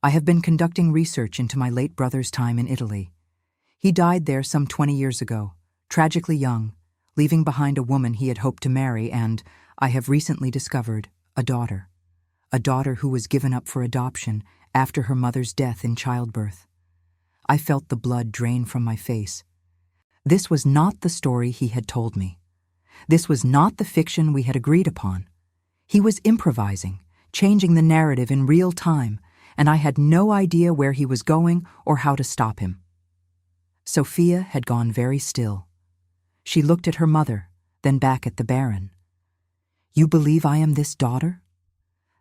[SPEAKER 1] "I have been conducting research into my late brother's time in Italy. He died there some 20 years ago, tragically young, leaving behind a woman he had hoped to marry and, I have recently discovered, a daughter who was given up for adoption after her mother's death in childbirth. I felt the blood drain from my face. This was not the story he had told me. This was not the fiction we had agreed upon. He was improvising, changing the narrative in real time, and I had no idea where he was going or how to stop him. Sophia had gone very still. She looked at her mother, then back at the Baron. "You believe I am this daughter?"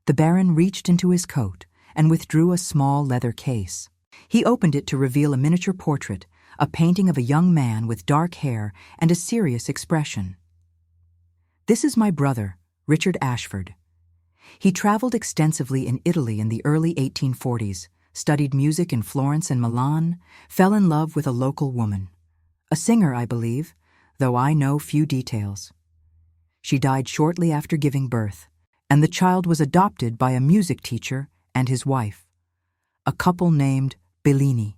[SPEAKER 1] The Baron reached into his coat and withdrew a small leather case. He opened it to reveal a miniature portrait, a painting of a young man with dark hair and a serious expression. "This is my brother, Richard Ashford. He traveled extensively in Italy in the early 1840s, studied music in Florence and Milan, fell in love with a local woman. A singer, I believe, though I know few details. She died shortly after giving birth, and the child was adopted by a music teacher and his wife, a couple named Bellini.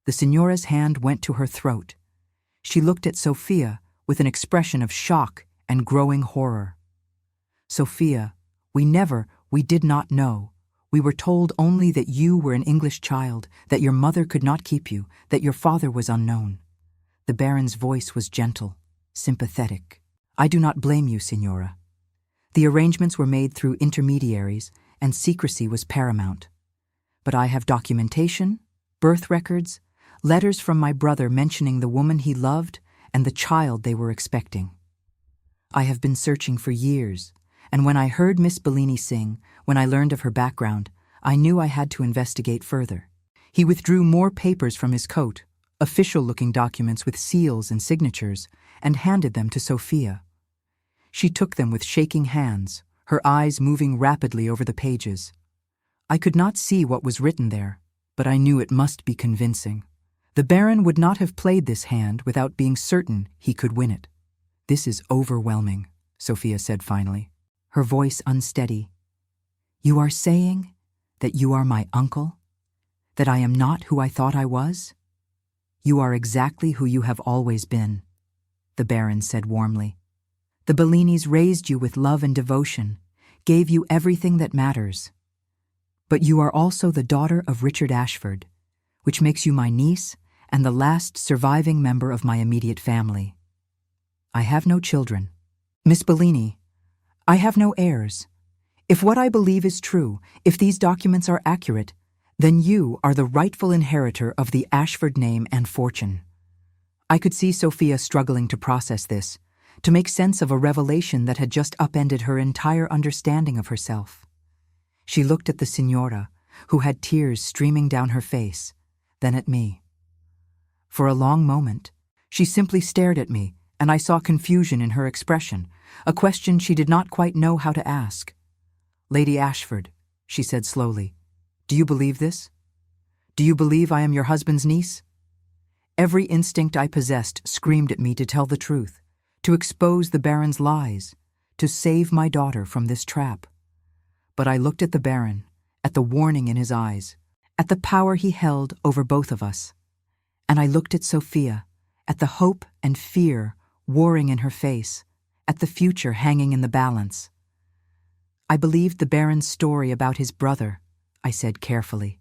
[SPEAKER 1] The signora's hand went to her throat. She looked at Sophia with an expression of shock and growing horror. Sophia, we did not know. We were told only that you were an English child, that your mother could not keep you, that your father was unknown. The Baron's voice was gentle, sympathetic. I do not blame you, Signora. The arrangements were made through intermediaries, and secrecy was paramount. But I have documentation, birth records, letters from my brother mentioning the woman he loved and the child they were expecting. I have been searching for years, and when I heard Miss Bellini sing, when I learned of her background, I knew I had to investigate further. He withdrew more papers from his coat, official-looking documents with seals and signatures, and handed them to Sophia. She took them with shaking hands, her eyes moving rapidly over the pages. I could not see what was written there, but I knew it must be convincing. The Baron would not have played this hand without being certain he could win it. This is overwhelming, Sophia said finally, her voice unsteady. You are saying that you are my uncle? That I am not who I thought I was? You are exactly who you have always been, the Baron said warmly. The Bellinis raised you with love and devotion, gave you everything that matters. But you are also the daughter of Richard Ashford, which makes you my niece and the last surviving member of my immediate family. I have no children. Miss Bellini, I have no heirs. If what I believe is true, if these documents are accurate, then you are the rightful inheritor of the Ashford name and fortune. I could see Sophia struggling to process this, to make sense of a revelation that had just upended her entire understanding of herself. She looked at the Signora, who had tears streaming down her face, then at me. For a long moment, she simply stared at me, and I saw confusion in her expression, a question she did not quite know how to ask. Lady Ashford, she said slowly, do you believe this? Do you believe I am your husband's niece? Every instinct I possessed screamed at me to tell the truth, to expose the Baron's lies, to save my daughter from this trap. But I looked at the Baron, at the warning in his eyes, at the power he held over both of us. And I looked at Sophia, at the hope and fear warring in her face, at the future hanging in the balance. I believed the Baron's story about his brother, I said carefully,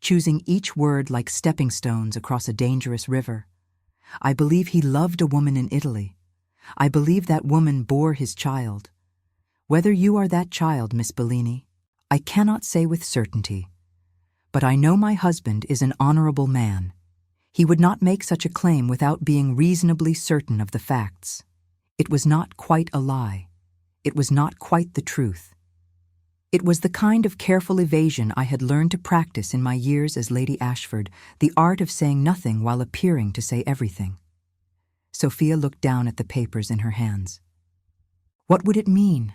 [SPEAKER 1] choosing each word like stepping stones across a dangerous river. I believe he loved a woman in Italy. I believe that woman bore his child. Whether you are that child, Miss Bellini, I cannot say with certainty. But I know my husband is an honorable man. He would not make such a claim without being reasonably certain of the facts. It was not quite a lie. It was not quite the truth. It was the kind of careful evasion I had learned to practice in my years as Lady Ashford, the art of saying nothing while appearing to say everything. Sophia looked down at the papers in her hands. What would it mean?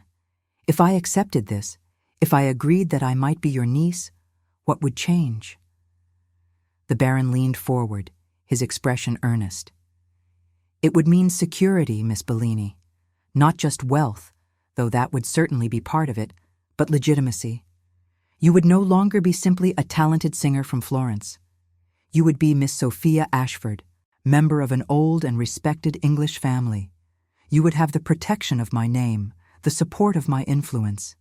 [SPEAKER 1] If I accepted this, if I agreed that I might be your niece, what would change? The Baron leaned forward, his expression earnest. It would mean security, Miss Bellini. Not just wealth, though that would certainly be part of it, but legitimacy. You would no longer be simply a talented singer from Florence. You would be Miss Sophia Ashford, member of an old and respected English family. You would have the protection of my name, the support of my influence.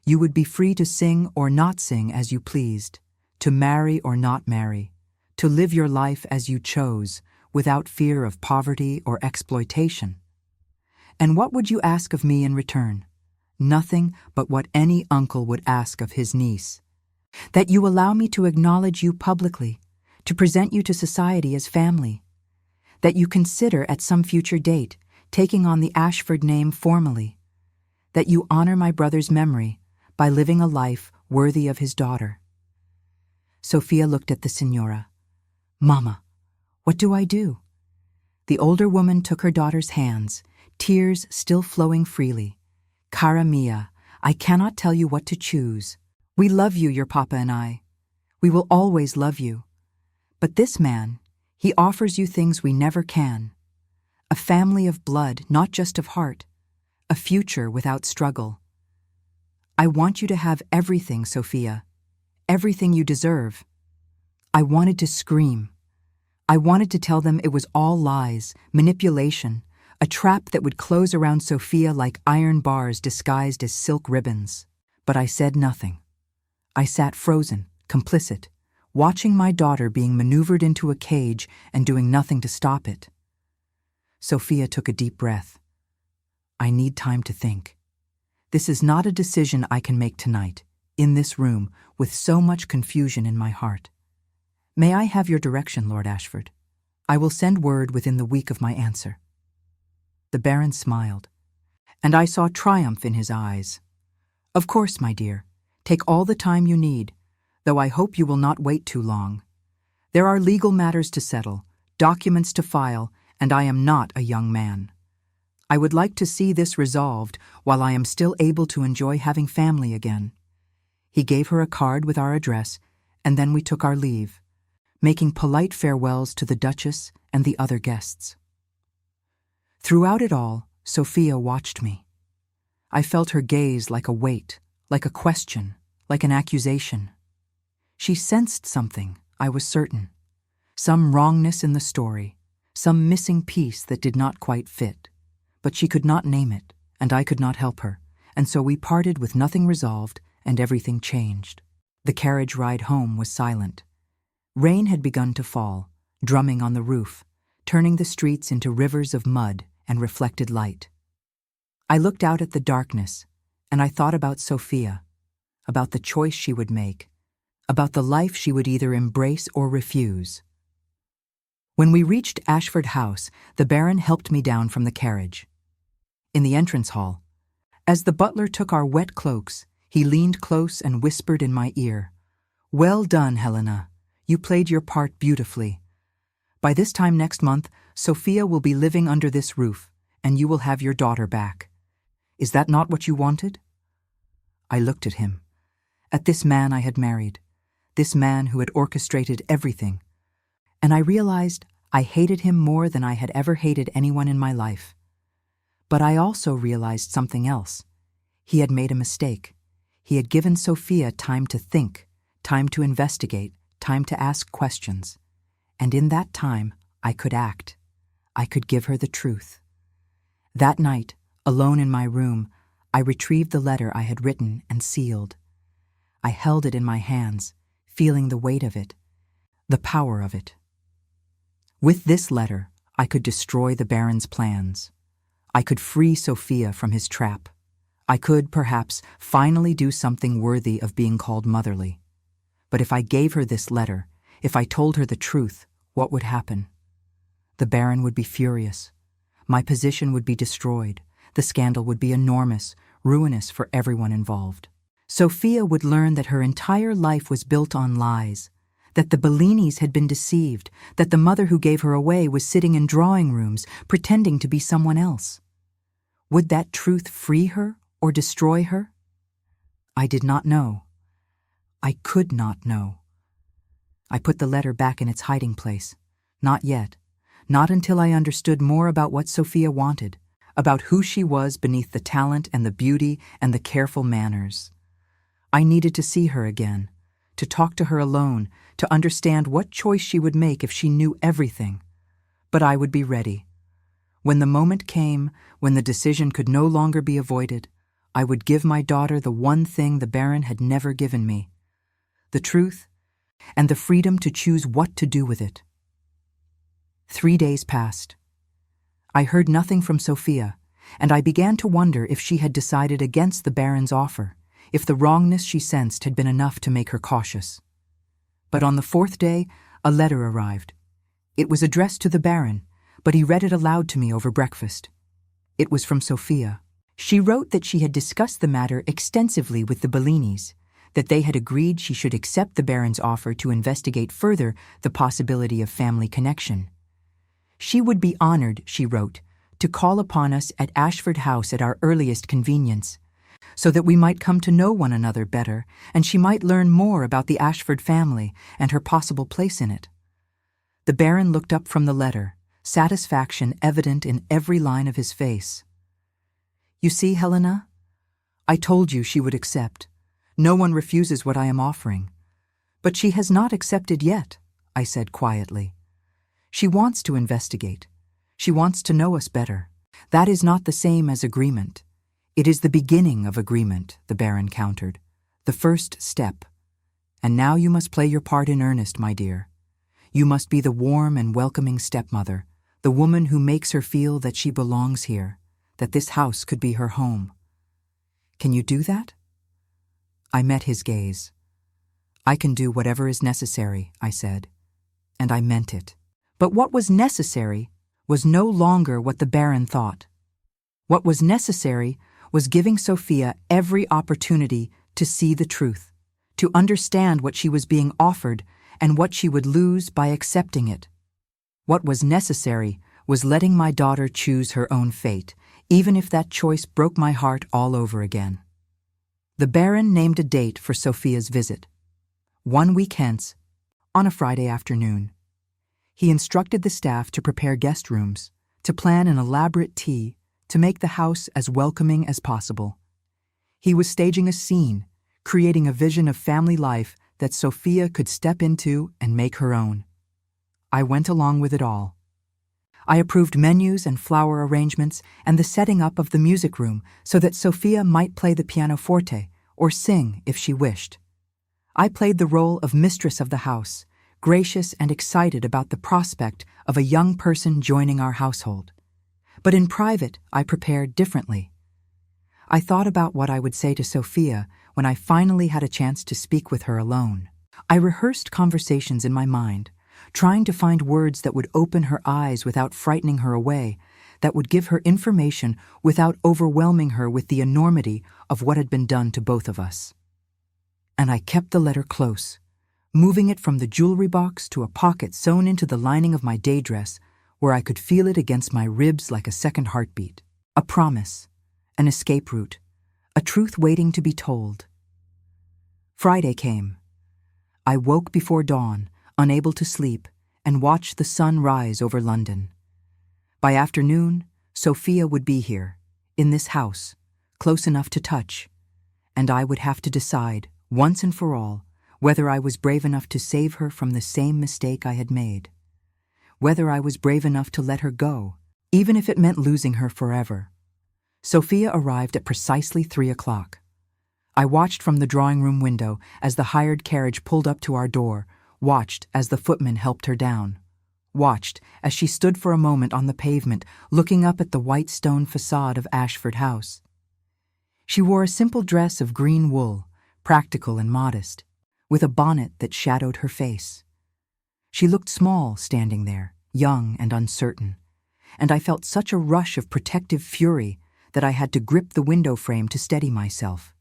[SPEAKER 1] You would be free to sing or not sing as you pleased, to marry or not marry, to live your life as you chose, without fear of poverty or exploitation. And what would you ask of me in return? Nothing but what any uncle would ask of his niece. That you allow me to acknowledge you publicly, to present you to society as family. That you consider at some future date taking on the Ashford name formally. That you honor my brother's memory by living a life worthy of his daughter. Sophia looked at the Signora. Mama, what do I do? The older woman took her daughter's hands, tears still flowing freely. Cara mia, I cannot tell you what to choose. We love you, your papa and I. We will always love you. But this man, He offers you things we never can. A family of blood, not just of heart. A future without struggle. I want you to have everything, Sophia. Everything you deserve. I wanted to scream. I wanted to tell them it was all lies, manipulation, a trap that would close around Sophia like iron bars disguised as silk ribbons. But I said nothing. I sat frozen, complicit, watching my daughter being maneuvered into a cage and doing nothing to stop it. Sophia took a deep breath. I need time to think. This is not a decision I can make tonight, in this room, with so much confusion in my heart. May I have your direction, Lord Ashford? I will send word within the week of my answer. The Baron smiled, and I saw triumph in his eyes. Of course, my dear. Take all the time you need, though I hope you will not wait too long. There are legal matters to settle, documents to file, and I am not a young man. I would like to see this resolved while I am still able to enjoy having family again. He gave her a card with our address, and then we took our leave, making polite farewells to the Duchess and the other guests. Throughout it all, Sophia watched me. I felt her gaze like a weight, like a question, like an accusation. She sensed something, I was certain. Some wrongness in the story, some missing piece that did not quite fit. But she could not name it, and I could not help her, and so we parted with nothing resolved and everything changed. The carriage ride home was silent. Rain had begun to fall, drumming on the roof, turning the streets into rivers of mud and reflected light. I looked out at the darkness, and I thought about Sophia, about the choice she would make, about the life she would either embrace or refuse. When we reached Ashford House, the Baron helped me down from the carriage. In the entrance hall, as the butler took our wet cloaks, he leaned close and whispered in my ear, "Well done, Helena. You played your part beautifully. By this time next month, Sophia will be living under this roof, and you will have your daughter back. Is that not what you wanted?" I looked at him, at this man I had married, this man who had orchestrated everything, and I realized I hated him more than I had ever hated anyone in my life. But I also realized something else. He had made a mistake. He had given Sophia time to think, time to investigate, time to ask questions. And in that time, I could act. I could give her the truth. That night, alone in my room, I retrieved the letter I had written and sealed. I held it in my hands, feeling the weight of it, the power of it. With this letter, I could destroy the Baron's plans. I could free Sophia from his trap. I could, perhaps, finally do something worthy of being called motherly. But if I gave her this letter, if I told her the truth, what would happen? The Baron would be furious. My position would be destroyed. The scandal would be enormous, ruinous for everyone involved. Sophia would learn that her entire life was built on lies, that the Bellinis had been deceived, that the mother who gave her away was sitting in drawing rooms, pretending to be someone else. Would that truth free her or destroy her? I did not know. I could not know. I put the letter back in its hiding place. Not yet. Not until I understood more about what Sophia wanted, about who she was beneath the talent and the beauty and the careful manners. I needed to see her again, to talk to her alone, to understand what choice she would make if she knew everything. But I would be ready. When the moment came, when the decision could no longer be avoided, I would give my daughter the one thing the Baron had never given me, the truth and the freedom to choose what to do with it. 3 days passed. I heard nothing from Sophia, and I began to wonder if she had decided against the Baron's offer, if the wrongness she sensed had been enough to make her cautious. But on the 4th day, a letter arrived. It was addressed to the Baron, but he read it aloud to me over breakfast. It was from Sophia. She wrote that she had discussed the matter extensively with the Bellinis, that they had agreed she should accept the Baron's offer to investigate further the possibility of family connection. She would be honored, she wrote, to call upon us at Ashford House at our earliest convenience, so that we might come to know one another better, and she might learn more about the Ashford family and her possible place in it. The Baron looked up from the letter, satisfaction evident in every line of his face. "You see, Helena? I told you she would accept. No one refuses what I am offering. But she has not accepted yet," I said quietly. "She wants to investigate. She wants to know us better. That is not the same as agreement. It is the beginning of agreement," the Baron countered. "The first step. And now you must play your part in earnest, my dear. You must be the warm and welcoming stepmother, the woman who makes her feel that she belongs here, that this house could be her home. Can you do that?" I met his gaze. "I can do whatever is necessary," I said. And I meant it. But what was necessary was no longer what the Baron thought. What was necessary was giving Sophia every opportunity to see the truth, to understand what she was being offered and what she would lose by accepting it. What was necessary was letting my daughter choose her own fate, even if that choice broke my heart all over again. The Baron named a date for Sophia's visit. 1 week hence, on a Friday afternoon. He instructed the staff to prepare guest rooms, to plan an elaborate tea, to make the house as welcoming as possible. He was staging a scene, creating a vision of family life that Sophia could step into and make her own. I went along with it all. I approved menus and flower arrangements and the setting up of the music room so that Sophia might play the pianoforte or sing if she wished. I played the role of mistress of the house, gracious and excited about the prospect of a young person joining our household. But in private, I prepared differently. I thought about what I would say to Sophia when I finally had a chance to speak with her alone. I rehearsed conversations in my mind, trying to find words that would open her eyes without frightening her away, that would give her information without overwhelming her with the enormity of what had been done to both of us. And I kept the letter close, moving it from the jewelry box to a pocket sewn into the lining of my day dress, where I could feel it against my ribs like a second heartbeat. A promise, an escape route, a truth waiting to be told. Friday came. I woke before dawn, unable to sleep, and watched the sun rise over London. By afternoon, Sophia would be here, in this house, close enough to touch, and I would have to decide, once and for all, whether I was brave enough to save her from the same mistake I had made. Whether I was brave enough to let her go, even if it meant losing her forever. Sophia arrived at precisely 3 o'clock. I watched from the drawing room window as the hired carriage pulled up to our door, watched as the footman helped her down, watched as she stood for a moment on the pavement looking up at the white stone facade of Ashford House. She wore a simple dress of green wool, practical and modest, with a bonnet that shadowed her face. She looked small standing there, young and uncertain, and I felt such a rush of protective fury that I had to grip the window frame to steady myself.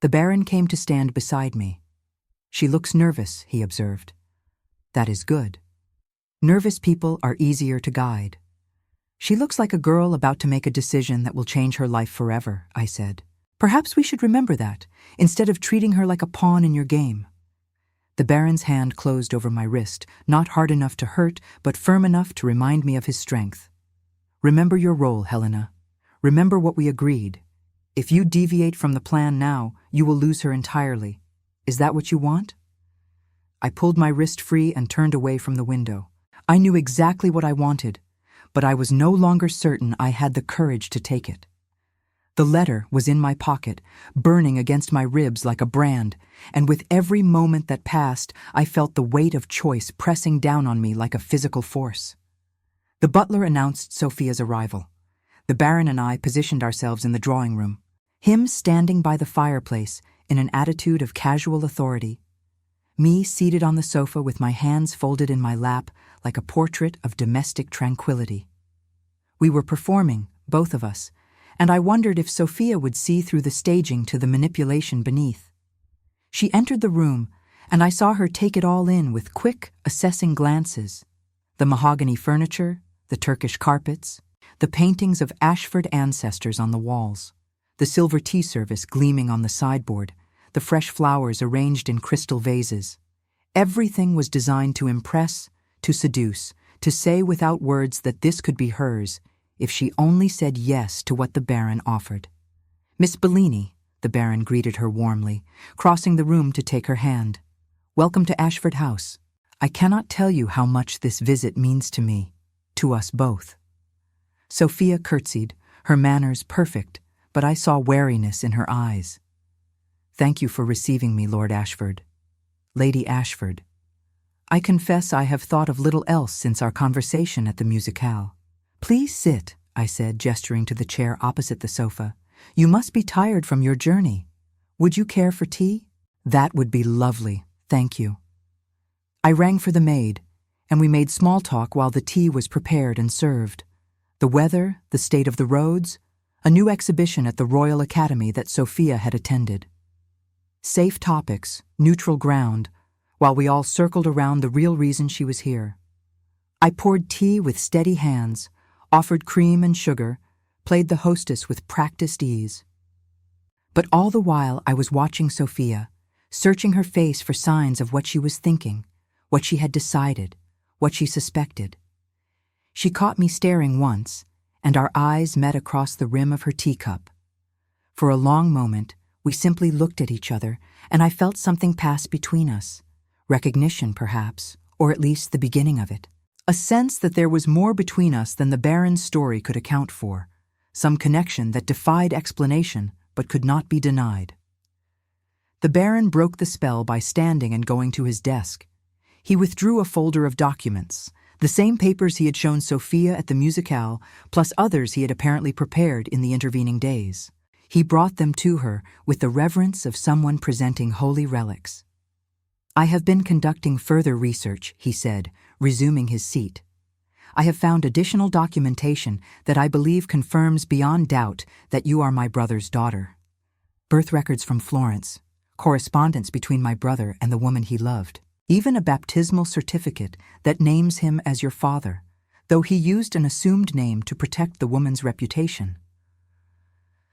[SPEAKER 1] The Baron came to stand beside me. "She looks nervous," he observed. "That is good. Nervous people are easier to guide." "She looks like a girl about to make a decision that will change her life forever," I said. "Perhaps we should remember that, instead of treating her like a pawn in your game." The Baron's hand closed over my wrist, not hard enough to hurt, but firm enough to remind me of his strength. "Remember your role, Helena. Remember what we agreed. If you deviate from the plan now, you will lose her entirely. Is that what you want?" I pulled my wrist free and turned away from the window. I knew exactly what I wanted, but I was no longer certain I had the courage to take it. The letter was in my pocket, burning against my ribs like a brand, and with every moment that passed, I felt the weight of choice pressing down on me like a physical force. The butler announced Sophia's arrival. The Baron and I positioned ourselves in the drawing room, him standing by the fireplace in an attitude of casual authority, me seated on the sofa with my hands folded in my lap like a portrait of domestic tranquility. We were performing, both of us, and I wondered if Sophia would see through the staging to the manipulation beneath. She entered the room, and I saw her take it all in with quick, assessing glances. The mahogany furniture, the Turkish carpets, the paintings of Ashford ancestors on the walls, the silver tea service gleaming on the sideboard, the fresh flowers arranged in crystal vases. Everything was designed to impress, to seduce, to say without words that this could be hers, if she only said yes to what the Baron offered. "Miss Bellini," the Baron greeted her warmly, crossing the room to take her hand. "Welcome to Ashford House. I cannot tell you how much this visit means to me, to us both." Sophia curtsied, her manners perfect, but I saw wariness in her eyes. "Thank you for receiving me, Lord Ashford. Lady Ashford. I confess I have thought of little else since our conversation at the musicale." "Please sit," I said, gesturing to the chair opposite the sofa. "You must be tired from your journey. Would you care for tea?" "That would be lovely, thank you." I rang for the maid, and we made small talk while the tea was prepared and served. The weather, the state of the roads, a new exhibition at the Royal Academy that Sophia had attended. Safe topics, neutral ground, while we all circled around the real reason she was here. I poured tea with steady hands, offered cream and sugar, played the hostess with practiced ease. But all the while I was watching Sophia, searching her face for signs of what she was thinking, what she had decided, what she suspected. She caught me staring once, and our eyes met across the rim of her teacup. For a long moment, we simply looked at each other, and I felt something pass between us. Recognition, perhaps, or at least the beginning of it. A sense that there was more between us than the Baron's story could account for, some connection that defied explanation but could not be denied. The Baron broke the spell by standing and going to his desk. He withdrew a folder of documents, the same papers he had shown Sophia at the musicale, plus others he had apparently prepared in the intervening days. He brought them to her with the reverence of someone presenting holy relics. "I have been conducting further research," he said, resuming his seat. "I have found additional documentation that I believe confirms beyond doubt that you are my brother's daughter. Birth records from Florence, correspondence between my brother and the woman he loved, even a baptismal certificate that names him as your father, though he used an assumed name to protect the woman's reputation."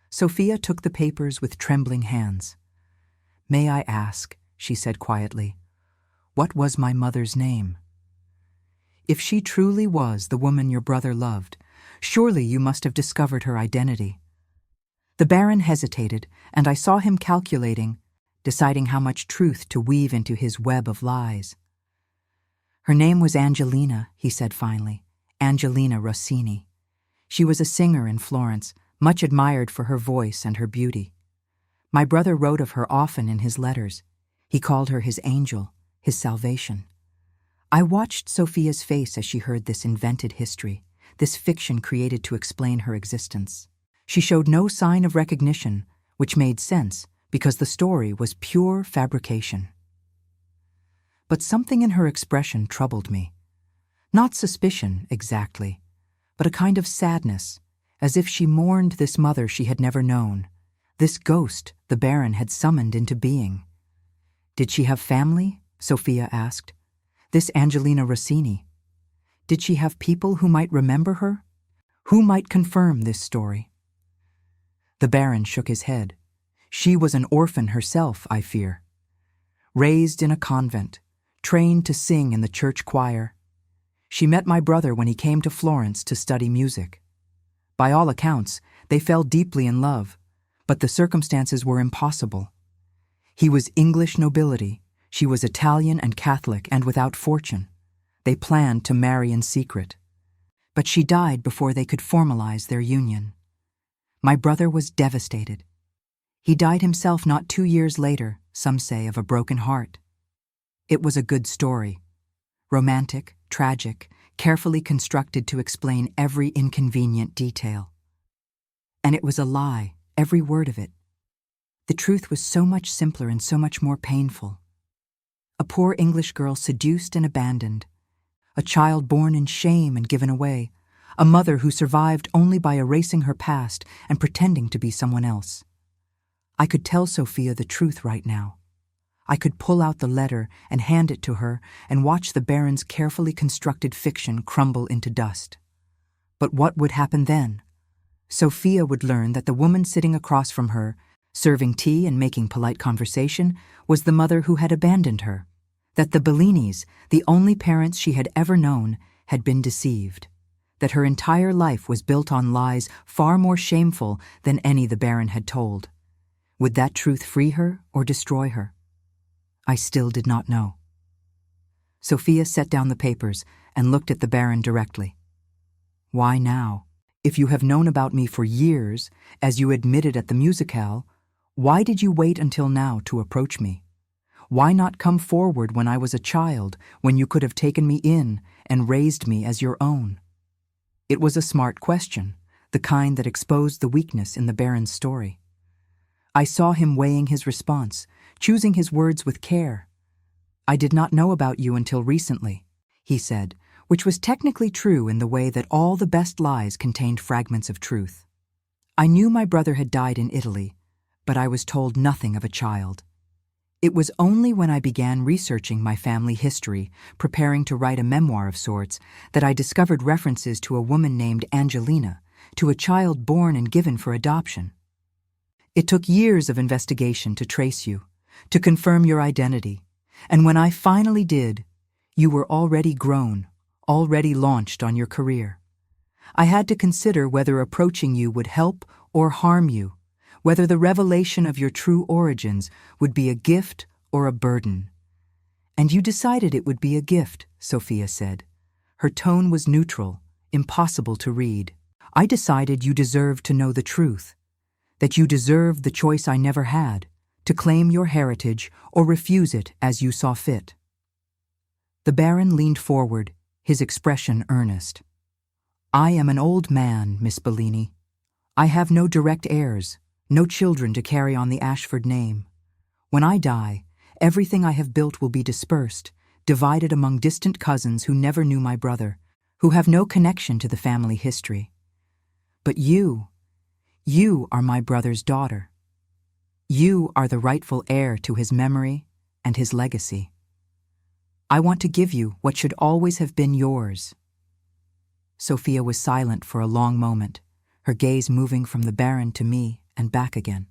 [SPEAKER 1] Sophia took the papers with trembling hands. "May I ask," she said quietly, "what was my mother's name? If she truly was the woman your brother loved, surely you must have discovered her identity." The Baron hesitated, and I saw him calculating, deciding how much truth to weave into his web of lies. "Her name was Angelina," he said finally, "Angelina Rossini. She was a singer in Florence, much admired for her voice and her beauty. My brother wrote of her often in his letters. He called her his angel, his salvation." I watched Sophia's face as she heard this invented history, this fiction created to explain her existence. She showed no sign of recognition, which made sense because the story was pure fabrication. But something in her expression troubled me. Not suspicion, exactly, but a kind of sadness, as if she mourned this mother she had never known, this ghost the Baron had summoned into being. "Did she have family?" Sophia asked. "This Angelina Rossini. Did she have people who might remember her? Who might confirm this story?" The Baron shook his head. "She was an orphan herself, I fear. Raised in a convent, trained to sing in the church choir. She met my brother when he came to Florence to study music. By all accounts, they fell deeply in love, but the circumstances were impossible. He was English nobility, she was Italian and Catholic and without fortune. They planned to marry in secret. But she died before they could formalize their union. My brother was devastated. He died himself not 2 years later, some say, of a broken heart. It was a good story. Romantic, tragic, carefully constructed to explain every inconvenient detail. And it was a lie, every word of it. The truth was so much simpler and so much more painful. A poor English girl seduced and abandoned. A child born in shame and given away. A mother who survived only by erasing her past and pretending to be someone else. I could tell Sophia the truth right now. I could pull out the letter and hand it to her and watch the Baron's carefully constructed fiction crumble into dust. But what would happen then? Sophia would learn that the woman sitting across from her, serving tea and making polite conversation, was the mother who had abandoned her, That the Bellinis, the only parents she had ever known, had been deceived. That her entire life was built on lies far more shameful than any the Baron had told. Would that truth free her or destroy her? I still did not know. Sophia set down the papers and looked at the Baron directly. Why now? If you have known about me for years, as you admitted at the musicale, why did you wait until now to approach me? Why not come forward when I was a child, when you could have taken me in and raised me as your own? It was a smart question, the kind that exposed the weakness in the Baron's story. I saw him weighing his response, choosing his words with care. I did not know about you until recently, he said, which was technically true in the way that all the best lies contained fragments of truth. I knew my brother had died in Italy, but I was told nothing of a child. It was only when I began researching my family history, preparing to write a memoir of sorts, that I discovered references to a woman named Angelina, to a child born and given for adoption. It took years of investigation to trace you, to confirm your identity, and when I finally did, you were already grown, already launched on your career. I had to consider whether approaching you would help or harm you, whether the revelation of your true origins would be a gift or a burden. And you decided it would be a gift, Sophia said. Her tone was neutral, impossible to read. I decided you deserved to know the truth, that you deserved the choice I never had, to claim your heritage or refuse it as you saw fit. The Baron leaned forward, his expression earnest. I am an old man, Miss Bellini. I have no direct heirs, no children to carry on the Ashford name. When I die, everything I have built will be dispersed, divided among distant cousins who never knew my brother, who have no connection to the family history. But you are my brother's daughter. You are the rightful heir to his memory and his legacy. I want to give you what should always have been yours. Sophia was silent for a long moment, her gaze moving from the Baron to me and back again.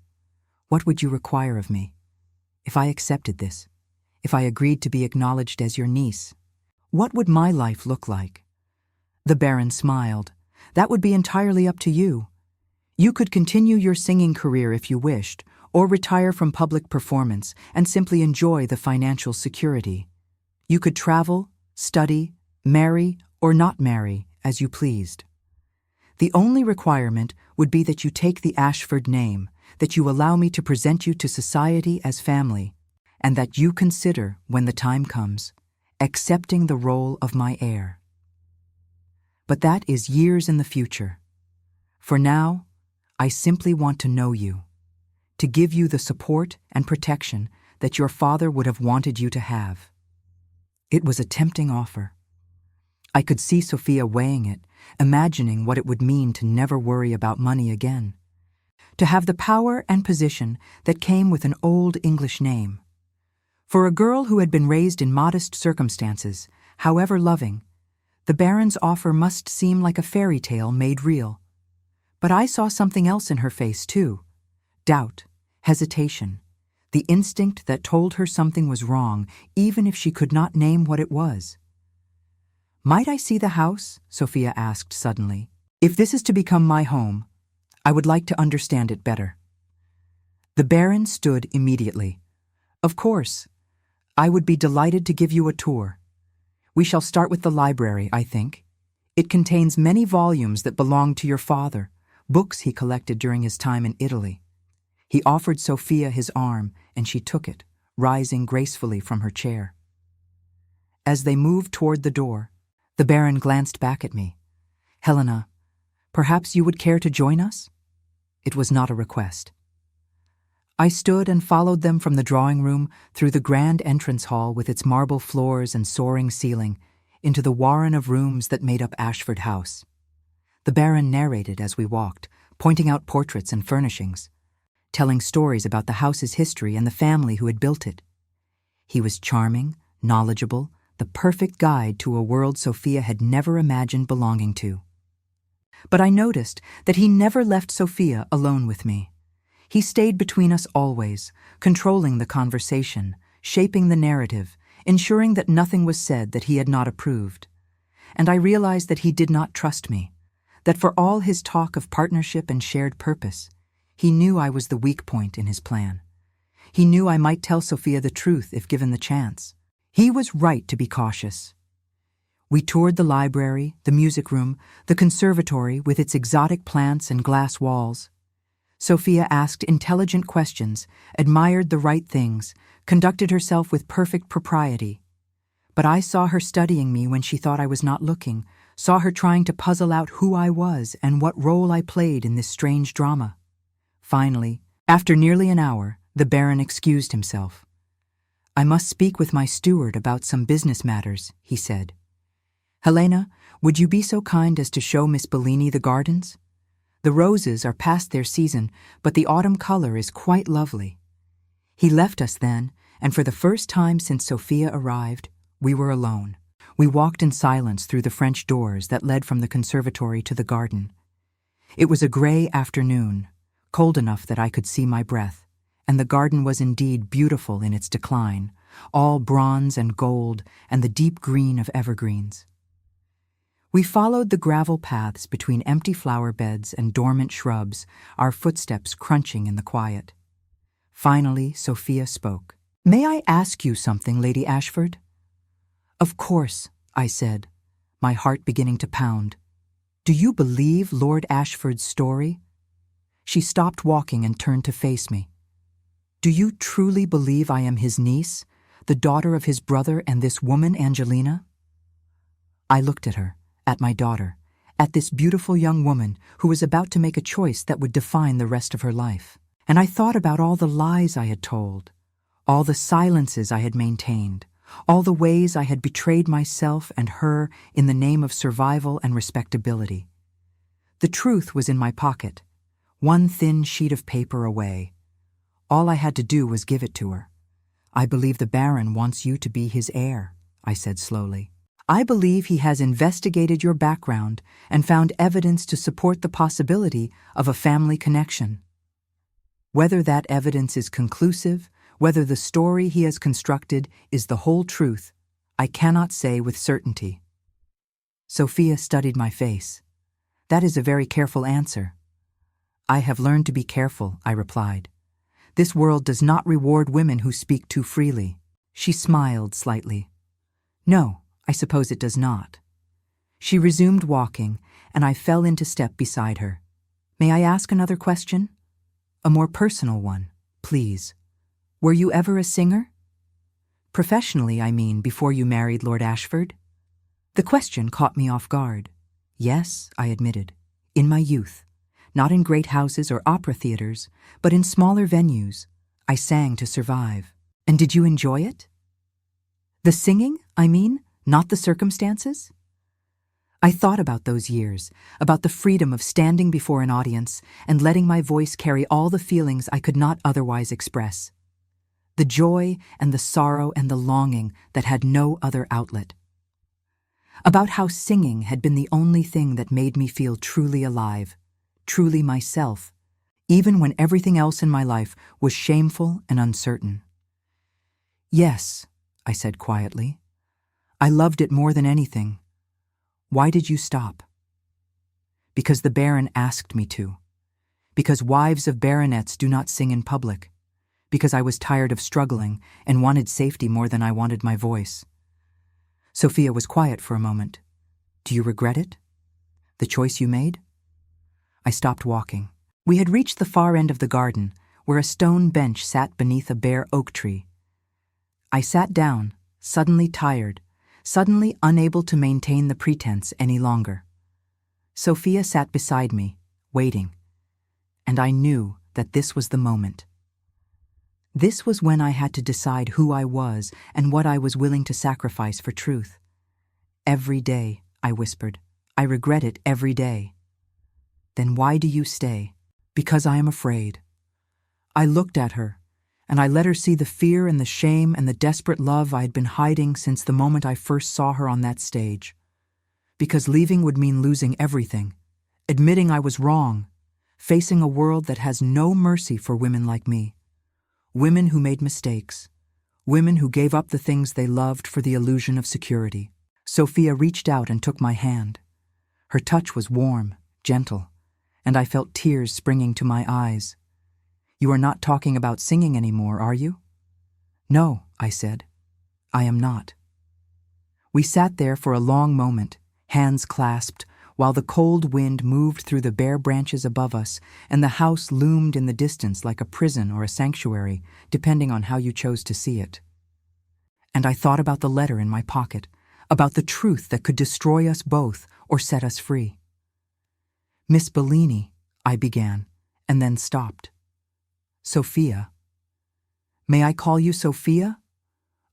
[SPEAKER 1] What would you require of me? If I accepted this, if I agreed to be acknowledged as your niece, what would my life look like? The Baron smiled. That would be entirely up to you. You could continue your singing career if you wished, or retire from public performance and simply enjoy the financial security. You could travel, study, marry, or not marry, as you pleased. The only requirement would be that you take the Ashford name, that you allow me to present you to society as family, and that you consider, when the time comes, accepting the role of my heir. But that is years in the future. For now, I simply want to know you, to give you the support and protection that your father would have wanted you to have. It was a tempting offer. I could see Sophia weighing it, imagining what it would mean to never worry about money again, to have the power and position that came with an old English name. For a girl who had been raised in modest circumstances, however loving, the Baron's offer must seem like a fairy tale made real. But I saw something else in her face, too. Doubt, hesitation, the instinct that told her something was wrong, even if she could not name what it was. Might I see the house? Sophia asked suddenly. If this is to become my home, I would like to understand it better. The Baron stood immediately. Of course. I would be delighted to give you a tour. We shall start with the library, I think. It contains many volumes that belonged to your father, books he collected during his time in Italy. He offered Sophia his arm, and she took it, rising gracefully from her chair. As they moved toward the door, the Baron glanced back at me. Helena, perhaps you would care to join us? It was not a request. I stood and followed them from the drawing room through the grand entrance hall with its marble floors and soaring ceiling into the warren of rooms that made up Ashford House. The Baron narrated as we walked, pointing out portraits and furnishings, telling stories about the house's history and the family who had built it. He was charming, knowledgeable, the perfect guide to a world Sophia had never imagined belonging to. But I noticed that he never left Sophia alone with me. He stayed between us always, controlling the conversation, shaping the narrative, ensuring that nothing was said that he had not approved. And I realized that he did not trust me, that for all his talk of partnership and shared purpose, he knew I was the weak point in his plan. He knew I might tell Sophia the truth if given the chance. He was right to be cautious. We toured the library, the music room, the conservatory with its exotic plants and glass walls. Sophia asked intelligent questions, admired the right things, conducted herself with perfect propriety. But I saw her studying me when she thought I was not looking, saw her trying to puzzle out who I was and what role I played in this strange drama. Finally, after nearly an hour, the Baron excused himself. "I must speak with my steward about some business matters," he said. "Helena, would you be so kind as to show Miss Bellini the gardens? The roses are past their season, but the autumn color is quite lovely." He left us then, and for the first time since Sophia arrived, we were alone. We walked in silence through the French doors that led from the conservatory to the garden. It was a gray afternoon, cold enough that I could see my breath, and the garden was indeed beautiful in its decline, all bronze and gold and the deep green of evergreens. We followed the gravel paths between empty flower beds and dormant shrubs, our footsteps crunching in the quiet. Finally, Sophia spoke. "May I ask you something, Lady Ashford?" "Of course," I said, my heart beginning to pound. "Do you believe Lord Ashford's story?" She stopped walking and turned to face me. "Do you truly believe I am his niece, the daughter of his brother and this woman, Angelina?" I looked at her, at my daughter, at this beautiful young woman who was about to make a choice that would define the rest of her life. And I thought about all the lies I had told, all the silences I had maintained, all the ways I had betrayed myself and her in the name of survival and respectability. The truth was in my pocket, one thin sheet of paper away. All I had to do was give it to her. "I believe the Baron wants you to be his heir," I said slowly. "I believe he has investigated your background and found evidence to support the possibility of a family connection. Whether that evidence is conclusive, whether the story he has constructed is the whole truth, I cannot say with certainty." Sophia studied my face. "That is a very careful answer." "I have learned to be careful," I replied. "This world does not reward women who speak too freely." She smiled slightly. "No, I suppose it does not." She resumed walking, and I fell into step beside her. "May I ask another question? A more personal one, please. Were you ever a singer? Professionally, I mean, before you married Lord Ashford?" The question caught me off guard. "Yes," I admitted, "in my youth. Not in great houses or opera theaters, but in smaller venues. I sang to survive." "And did you enjoy it?" "The singing, I mean, not the circumstances?" I thought about those years, about the freedom of standing before an audience and letting my voice carry all the feelings I could not otherwise express. The joy and the sorrow and the longing that had no other outlet. About how singing had been the only thing that made me feel truly alive, truly myself, even when everything else in my life was shameful and uncertain. "Yes," I said quietly. "I loved it more than anything. Why did you stop?" "Because the Baron asked me to. Because wives of baronets do not sing in public. Because I was tired of struggling and wanted safety more than I wanted my voice." Sophia was quiet for a moment. "Do you regret it? The choice you made?" I stopped walking. We had reached the far end of the garden, where a stone bench sat beneath a bare oak tree. I sat down, suddenly tired, suddenly unable to maintain the pretense any longer. Sophia sat beside me, waiting, and I knew that this was the moment. This was when I had to decide who I was and what I was willing to sacrifice for truth. "Every day," I whispered. "I regret it every day." "Then why do you stay?" "Because I am afraid." I looked at her, and I let her see the fear and the shame and the desperate love I had been hiding since the moment I first saw her on that stage. Because leaving would mean losing everything, admitting I was wrong, facing a world that has no mercy for women like me. Women who made mistakes, Women who gave up the things they loved for the illusion of security. Sophia reached out and took my hand. Her touch was warm, gentle, and I felt tears springing to my eyes. "You are not talking about singing anymore, are you?" "No," I said. "I am not." We sat there for a long moment, hands clasped, while the cold wind moved through the bare branches above us and the house loomed in the distance like a prison or a sanctuary, depending on how you chose to see it. And I thought about the letter in my pocket, about the truth that could destroy us both or set us free. "Miss Bellini," I began, and then stopped. "Sophia." "May I call you Sophia?"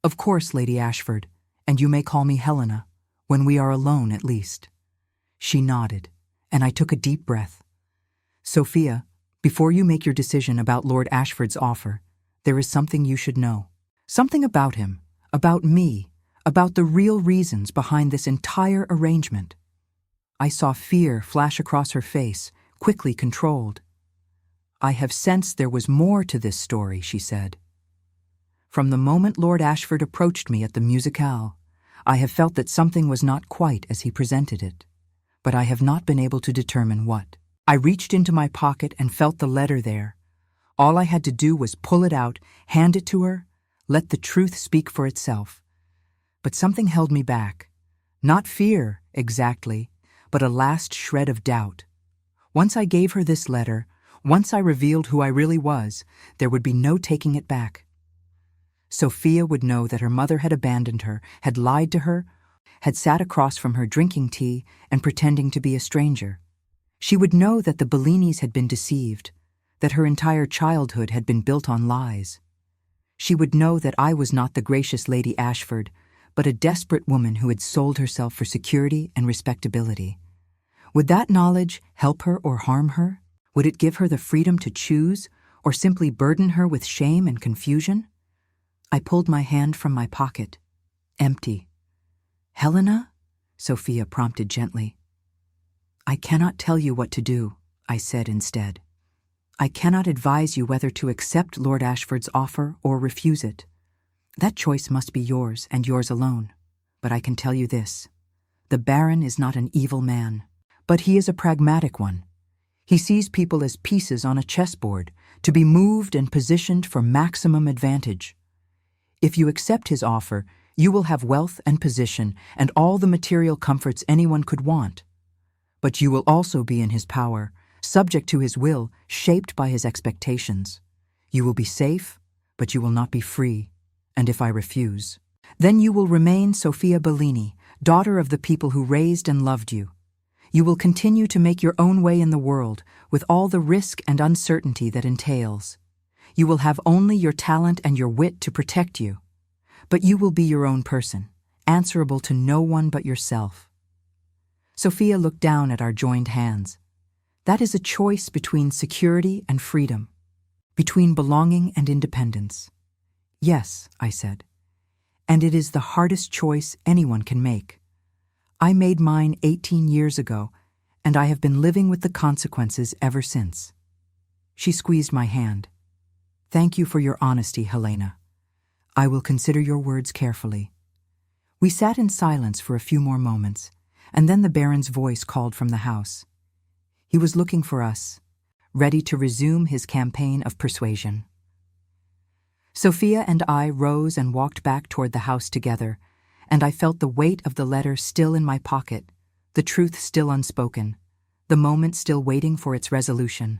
[SPEAKER 1] "Of course, Lady Ashford, and you may call me Helena, when we are alone at least." She nodded, and I took a deep breath. "Sophia, before you make your decision about Lord Ashford's offer, there is something you should know. Something about him, about me, about the real reasons behind this entire arrangement." I saw fear flash across her face, quickly controlled. "I have sensed there was more to this story," she said. "From the moment Lord Ashford approached me at the musicale, I have felt that something was not quite as he presented it, but I have not been able to determine what. I reached into my pocket and felt the letter there. All I had to do was pull it out, hand it to her, let the truth speak for itself. But something held me back. Not fear, exactly, but a last shred of doubt. Once I gave her this letter, once I revealed who I really was, there would be no taking it back. Sophia would know that her mother had abandoned her, had lied to her, had sat across from her drinking tea and pretending to be a stranger. She would know that the Bellinis had been deceived, that her entire childhood had been built on lies. She would know that I was not the gracious Lady Ashford, but a desperate woman who had sold herself for security and respectability. Would that knowledge help her or harm her? Would it give her the freedom to choose, or simply burden her with shame and confusion? I pulled my hand from my pocket. Empty. "Helena?" Sophia prompted gently. "I cannot tell you what to do," I said instead. "I cannot advise you whether to accept Lord Ashford's offer or refuse it. That choice must be yours and yours alone. But I can tell you this. The Baron is not an evil man, but he is a pragmatic one. He sees people as pieces on a chessboard, to be moved and positioned for maximum advantage. If you accept his offer, you will have wealth and position and all the material comforts anyone could want. But you will also be in his power, subject to his will, shaped by his expectations. You will be safe, but you will not be free. And if I refuse, then you will remain Sophia Bellini, daughter of the people who raised and loved you. You will continue to make your own way in the world, with all the risk and uncertainty that entails. You will have only your talent and your wit to protect you. But you will be your own person, answerable to no one but yourself." Sophia looked down at our joined hands. "That is a choice between security and freedom, between belonging and independence." "Yes," I said, "and it is the hardest choice anyone can make. I made mine 18 years ago, and I have been living with the consequences ever since." She squeezed my hand. "Thank you for your honesty, Helena. I will consider your words carefully." We sat in silence for a few more moments, and then the Baron's voice called from the house. He was looking for us, ready to resume his campaign of persuasion. Sophia and I rose and walked back toward the house together, and I felt the weight of the letter still in my pocket, the truth still unspoken, the moment still waiting for its resolution.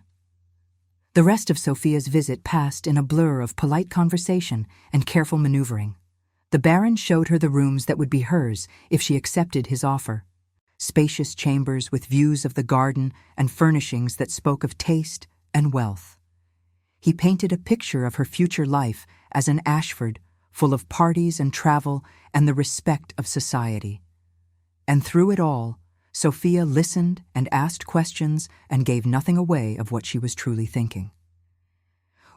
[SPEAKER 1] The rest of Sophia's visit passed in a blur of polite conversation and careful maneuvering. The Baron showed her the rooms that would be hers if she accepted his offer. Spacious chambers with views of the garden and furnishings that spoke of taste and wealth. He painted a picture of her future life as an Ashford, full of parties and travel and the respect of society. And through it all, Sophia listened and asked questions and gave nothing away of what she was truly thinking.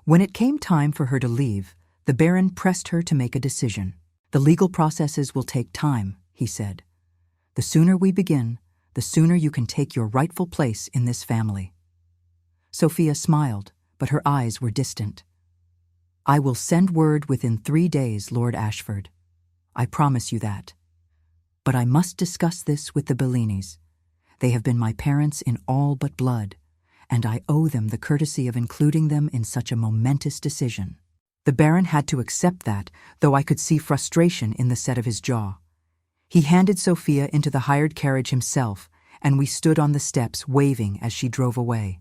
[SPEAKER 1] When it came time for her to leave, the Baron pressed her to make a decision. "The legal processes will take time," he said. "The sooner we begin, the sooner you can take your rightful place in this family." Sophia smiled, but her eyes were distant. I will send word within 3 days, Lord Ashford. I promise you that. But I must discuss this with the Bellinis. They have been my parents in all but blood, and I owe them the courtesy of including them in such a momentous decision. The Baron had to accept that, though I could see frustration in the set of his jaw. He handed Sophia into the hired carriage himself, and we stood on the steps waving as she drove away.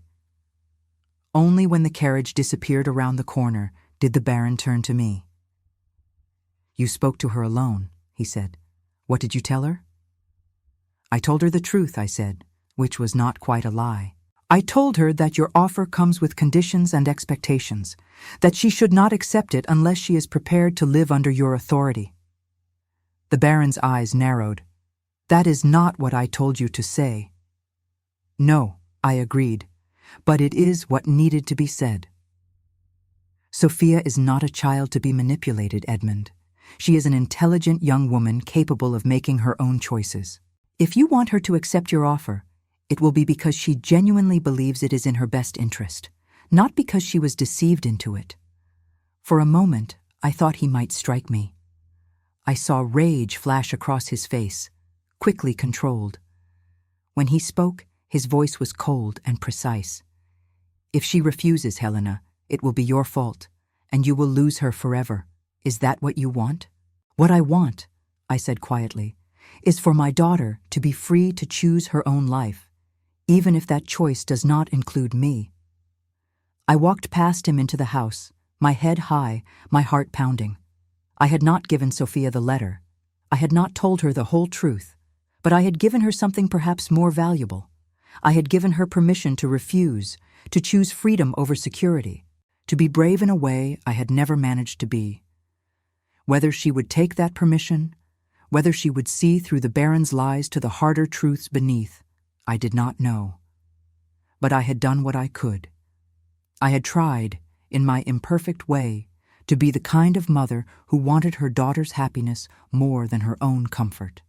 [SPEAKER 1] Only when the carriage disappeared around the corner did the Baron turn to me. "You spoke to her alone," he said. "What did you tell her?" "I told her the truth," I said, which was not quite a lie. "I told her that your offer comes with conditions and expectations, that she should not accept it unless she is prepared to live under your authority." The Baron's eyes narrowed. "That is not what I told you to say." "No," I agreed, "but it is what needed to be said." Sophia is not a child to be manipulated, Edmund. She is an intelligent young woman capable of making her own choices. If you want her to accept your offer, it will be because she genuinely believes it is in her best interest, not because she was deceived into it. For a moment, I thought he might strike me. I saw rage flash across his face, quickly controlled. When he spoke, his voice was cold and precise. "If she refuses, Helena, it will be your fault, and you will lose her forever. Is that what you want?" "What I want," I said quietly, "is for my daughter to be free to choose her own life, even if that choice does not include me." I walked past him into the house, my head high, my heart pounding. I had not given Sophia the letter. I had not told her the whole truth, but I had given her something perhaps more valuable. I had given her permission to refuse, to choose freedom over security, to be brave in a way I had never managed to be. Whether she would take that permission, whether she would see through the Baron's lies to the harder truths beneath, I did not know. But I had done what I could. I had tried, in my imperfect way, to be the kind of mother who wanted her daughter's happiness more than her own comfort.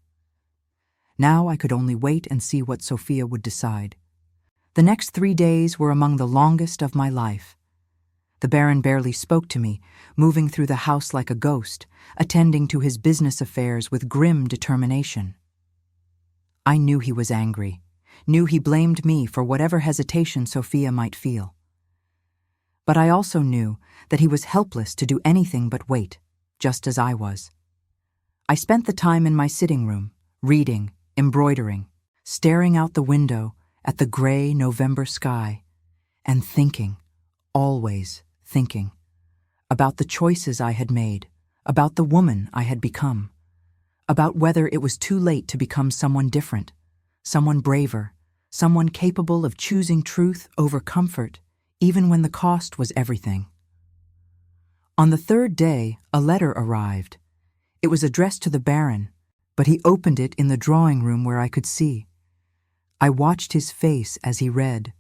[SPEAKER 1] Now I could only wait and see what Sophia would decide. The next 3 days were among the longest of my life. The Baron barely spoke to me, moving through the house like a ghost, attending to his business affairs with grim determination. I knew he was angry, knew he blamed me for whatever hesitation Sophia might feel. But I also knew that he was helpless to do anything but wait, just as I was. I spent the time in my sitting room, reading, embroidering, staring out the window at the gray November sky, and thinking, always thinking, about the choices I had made, about the woman I had become, about whether it was too late to become someone different, someone braver, someone capable of choosing truth over comfort, even when the cost was everything. On the 3rd day, a letter arrived. It was addressed to the Baron, but he opened it in the drawing room where I could see. I watched his face as he read,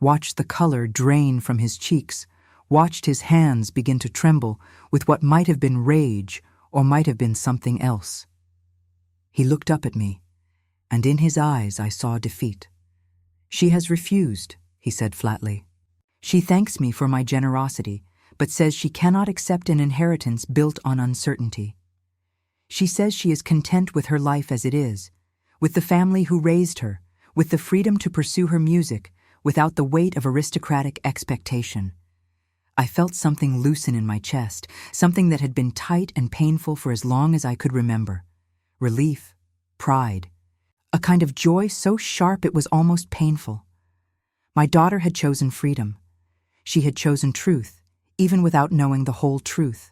[SPEAKER 1] watched the color drain from his cheeks, watched his hands begin to tremble with what might have been rage or might have been something else. He looked up at me, and in his eyes I saw defeat. "She has refused," he said flatly. "She thanks me for my generosity, but says she cannot accept an inheritance built on uncertainty. She says she is content with her life as it is, with the family who raised her, with the freedom to pursue her music, without the weight of aristocratic expectation." I felt something loosen in my chest, something that had been tight and painful for as long as I could remember. Relief, pride, a kind of joy so sharp it was almost painful. My daughter had chosen freedom. She had chosen truth, even without knowing the whole truth.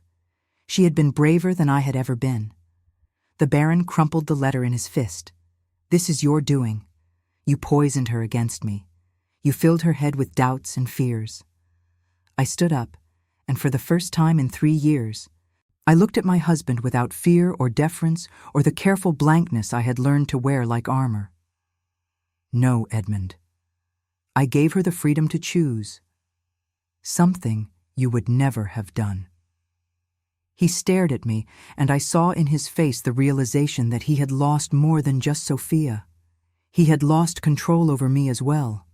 [SPEAKER 1] She had been braver than I had ever been. The Baron crumpled the letter in his fist. "This is your doing. You poisoned her against me. You filled her head with doubts and fears." I stood up, and for the first time in 3 years, I looked at my husband without fear or deference or the careful blankness I had learned to wear like armor. "No, Edmund. I gave her the freedom to choose. Something you would never have done." He stared at me, and I saw in his face the realization that he had lost more than just Sophia. He had lost control over me as well.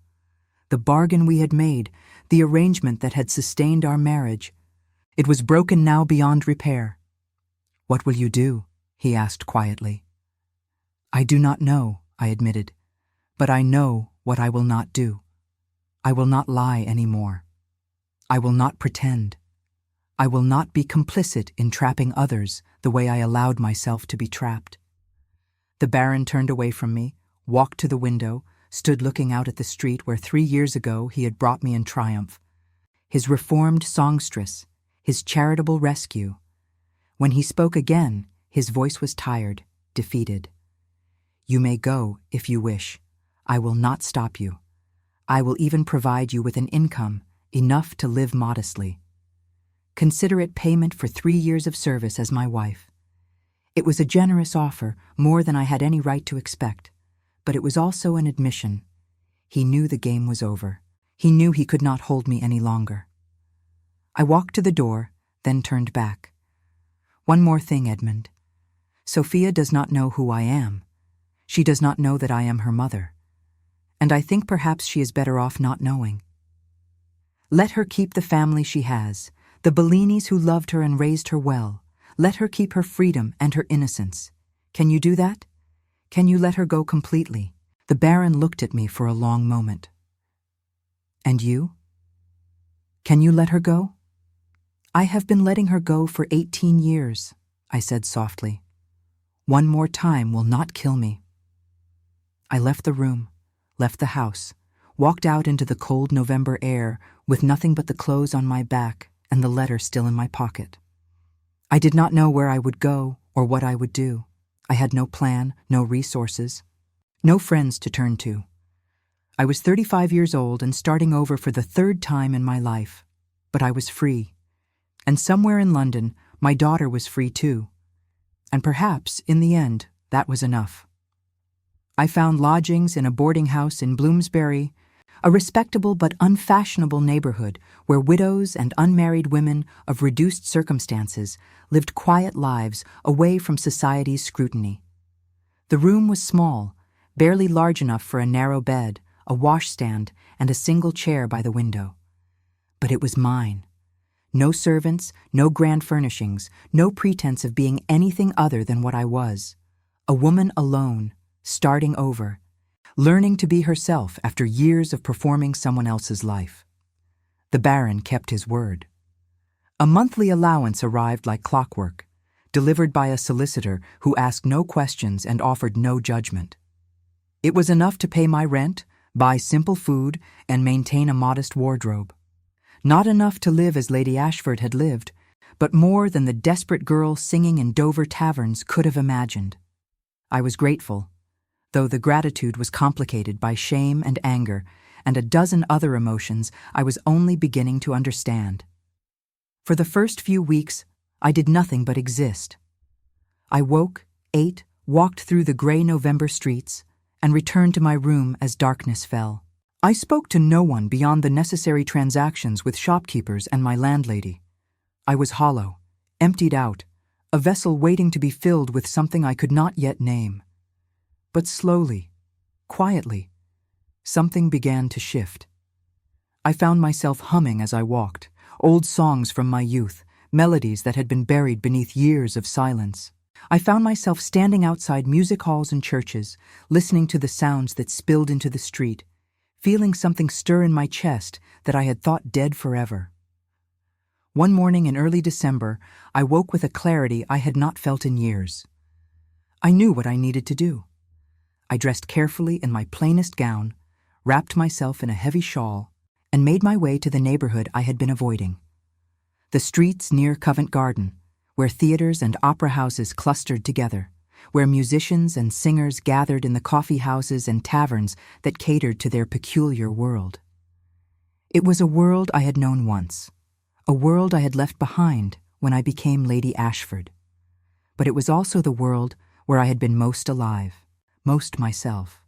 [SPEAKER 1] The bargain we had made, the arrangement that had sustained our marriage, It was broken now beyond repair. "What will you do?" he asked quietly. "I do not know," I admitted, "but I know what I will not do. I will not lie anymore. I will not pretend. I will not be complicit in trapping others the way I allowed myself to be trapped." The Baron turned away from me, walked to the window, stood looking out at the street where 3 years ago he had brought me in triumph. His reformed songstress, his charitable rescue. When he spoke again, his voice was tired, defeated. "You may go if you wish. I will not stop you. I will even provide you with an income, enough to live modestly. Consider it payment for 3 years of service as my wife." It was a generous offer, more than I had any right to expect, but it was also an admission. He knew the game was over. He knew he could not hold me any longer. I walked to the door, then turned back. "One more thing, Edmund. Sophia does not know who I am. She does not know that I am her mother. And I think perhaps she is better off not knowing. Let her keep the family she has, the Bellinis who loved her and raised her well. Let her keep her freedom and her innocence. Can you do that? Can you let her go completely?" The Baron looked at me for a long moment. "And you? Can you let her go?" "I have been letting her go for 18 years, I said softly. "One more time will not kill me." I left the room, left the house, walked out into the cold November air with nothing but the clothes on my back and the letter still in my pocket. I did not know where I would go or what I would do. I had no plan, no resources, no friends to turn to. I was 35 years old and starting over for the 3rd time in my life, but I was free. And somewhere in London, my daughter was free too. And perhaps, in the end, that was enough. I found lodgings in a boarding house in Bloomsbury, a respectable but unfashionable neighborhood where widows and unmarried women of reduced circumstances lived quiet lives away from society's scrutiny. The room was small, barely large enough for a narrow bed, a washstand, and a single chair by the window. But it was mine. No servants, no grand furnishings, no pretense of being anything other than what I was. A woman alone, starting over, learning to be herself after years of performing someone else's life. The Baron kept his word. A monthly allowance arrived like clockwork, delivered by a solicitor who asked no questions and offered no judgment. It was enough to pay my rent, buy simple food, and maintain a modest wardrobe. Not enough to live as Lady Ashford had lived, but more than the desperate girl singing in Dover taverns could have imagined. I was grateful, though the gratitude was complicated by shame and anger and a dozen other emotions I was only beginning to understand. For the first few weeks, I did nothing but exist. I woke, ate, walked through the gray November streets, and returned to my room as darkness fell. I spoke to no one beyond the necessary transactions with shopkeepers and my landlady. I was hollow, emptied out, a vessel waiting to be filled with something I could not yet name. But slowly, quietly, something began to shift. I found myself humming as I walked, old songs from my youth, melodies that had been buried beneath years of silence. I found myself standing outside music halls and churches, listening to the sounds that spilled into the street, feeling something stir in my chest that I had thought dead forever. One morning in early December, I woke with a clarity I had not felt in years. I knew what I needed to do. I dressed carefully in my plainest gown, wrapped myself in a heavy shawl, and made my way to the neighborhood I had been avoiding. The streets near Covent Garden, where theaters and opera houses clustered together, where musicians and singers gathered in the coffee houses and taverns that catered to their peculiar world. It was a world I had known once, a world I had left behind when I became Lady Ashford. But it was also the world where I had been most alive, most myself.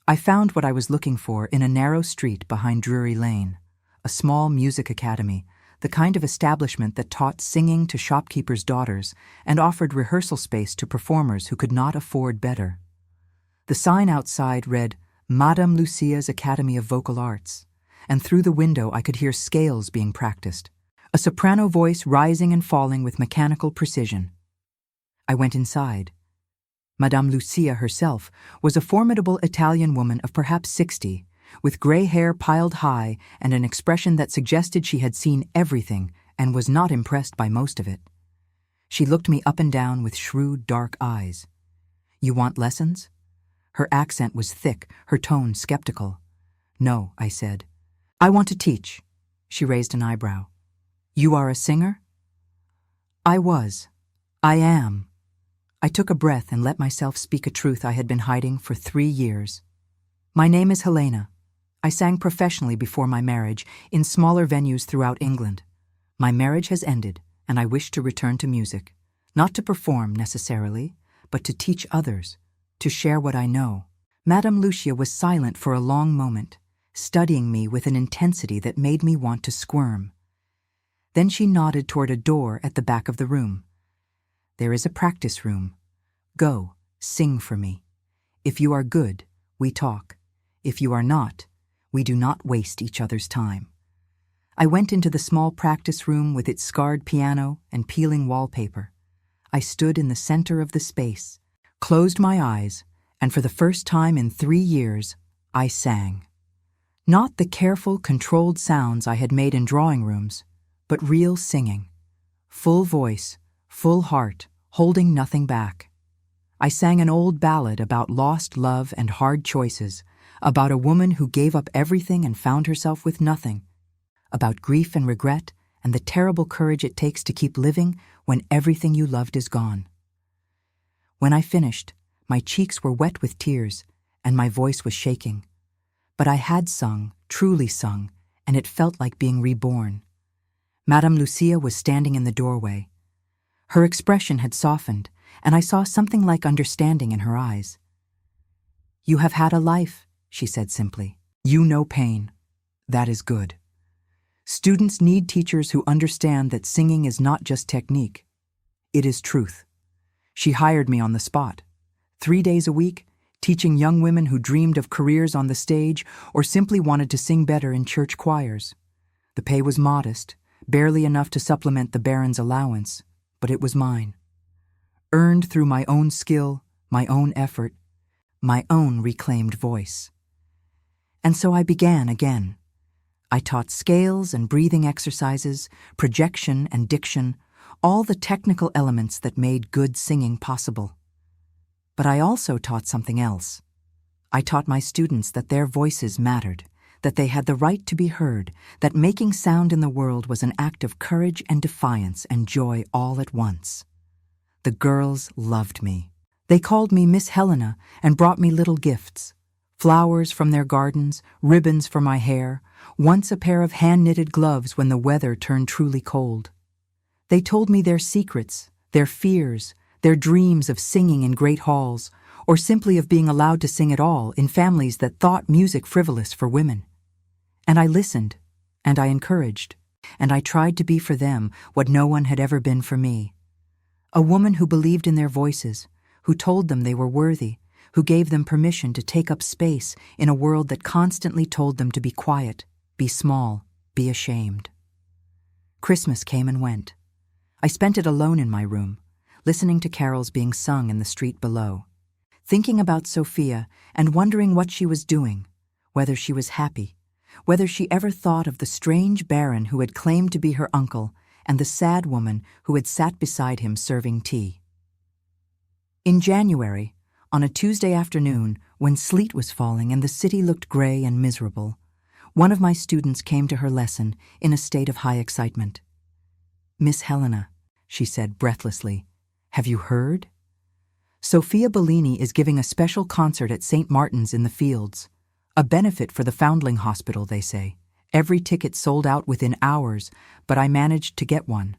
[SPEAKER 1] I found what I was looking for in a narrow street behind Drury Lane, a small music academy, the kind of establishment that taught singing to shopkeepers' daughters and offered rehearsal space to performers who could not afford better. The sign outside read, Madame Lucia's Academy of Vocal Arts, and through the window I could hear scales being practiced, a soprano voice rising and falling with mechanical precision. I went inside. Madame Lucia herself was a formidable Italian woman of perhaps 60, with gray hair piled high and an expression that suggested she had seen everything and was not impressed by most of it. She looked me up and down with shrewd, dark eyes. "You want lessons?" Her accent was thick, her tone skeptical. "No," I said. "I want to teach." She raised an eyebrow. "You are a singer?" I was. I am. I took a breath and let myself speak a truth I had been hiding for 3 years. My name is Helena. I sang professionally before my marriage in smaller venues throughout England. My marriage has ended, and I wish to return to music, not to perform necessarily, but to teach others, to share what I know. Madame Lucia was silent for a long moment, studying me with an intensity that made me want to squirm. Then she nodded toward a door at the back of the room. "There is a practice room. Go, sing for me. If you are good, we talk. If you are not, we do not waste each other's time." I went into the small practice room with its scarred piano and peeling wallpaper. I stood in the center of the space, closed my eyes, and for the first time in 3 years, I sang. Not the careful, controlled sounds I had made in drawing rooms, but real singing. Full voice, full heart, holding nothing back. I sang an old ballad about lost love and hard choices, about a woman who gave up everything and found herself with nothing, about grief and regret and the terrible courage it takes to keep living when everything you loved is gone. When I finished, my cheeks were wet with tears and my voice was shaking. But I had sung, truly sung, and it felt like being reborn. Madame Lucia was standing in the doorway. Her expression had softened, and I saw something like understanding in her eyes. "You have had a life," she said simply. "You know pain. That is good. Students need teachers who understand that singing is not just technique. It is truth." She hired me on the spot. 3 days a week, teaching young women who dreamed of careers on the stage or simply wanted to sing better in church choirs. The pay was modest, barely enough to supplement the Baron's allowance, but it was mine. Earned through my own skill, my own effort, my own reclaimed voice. And so I began again. I taught scales and breathing exercises, projection and diction, all the technical elements that made good singing possible. But I also taught something else. I taught my students that their voices mattered, that they had the right to be heard, that making sound in the world was an act of courage and defiance and joy all at once. The girls loved me. They called me Miss Helena and brought me little gifts. Flowers from their gardens, ribbons for my hair, once a pair of hand-knitted gloves when the weather turned truly cold. They told me their secrets, their fears, their dreams of singing in great halls, or simply of being allowed to sing at all in families that thought music frivolous for women. And I listened, and I encouraged, and I tried to be for them what no one had ever been for me. A woman who believed in their voices, who told them they were worthy, who gave them permission to take up space in a world that constantly told them to be quiet, be small, be ashamed. Christmas came and went. I spent it alone in my room, listening to carols being sung in the street below, thinking about Sophia and wondering what she was doing, whether she was happy, whether she ever thought of the strange baron who had claimed to be her uncle and the sad woman who had sat beside him serving tea. In January, on a Tuesday afternoon, when sleet was falling and the city looked gray and miserable, one of my students came to her lesson in a state of high excitement. "Miss Helena," she said breathlessly, "have you heard? Sophia Bellini is giving a special concert at St. Martin's in the Fields. A benefit for the Foundling Hospital, they say. Every ticket sold out within hours, but I managed to get one.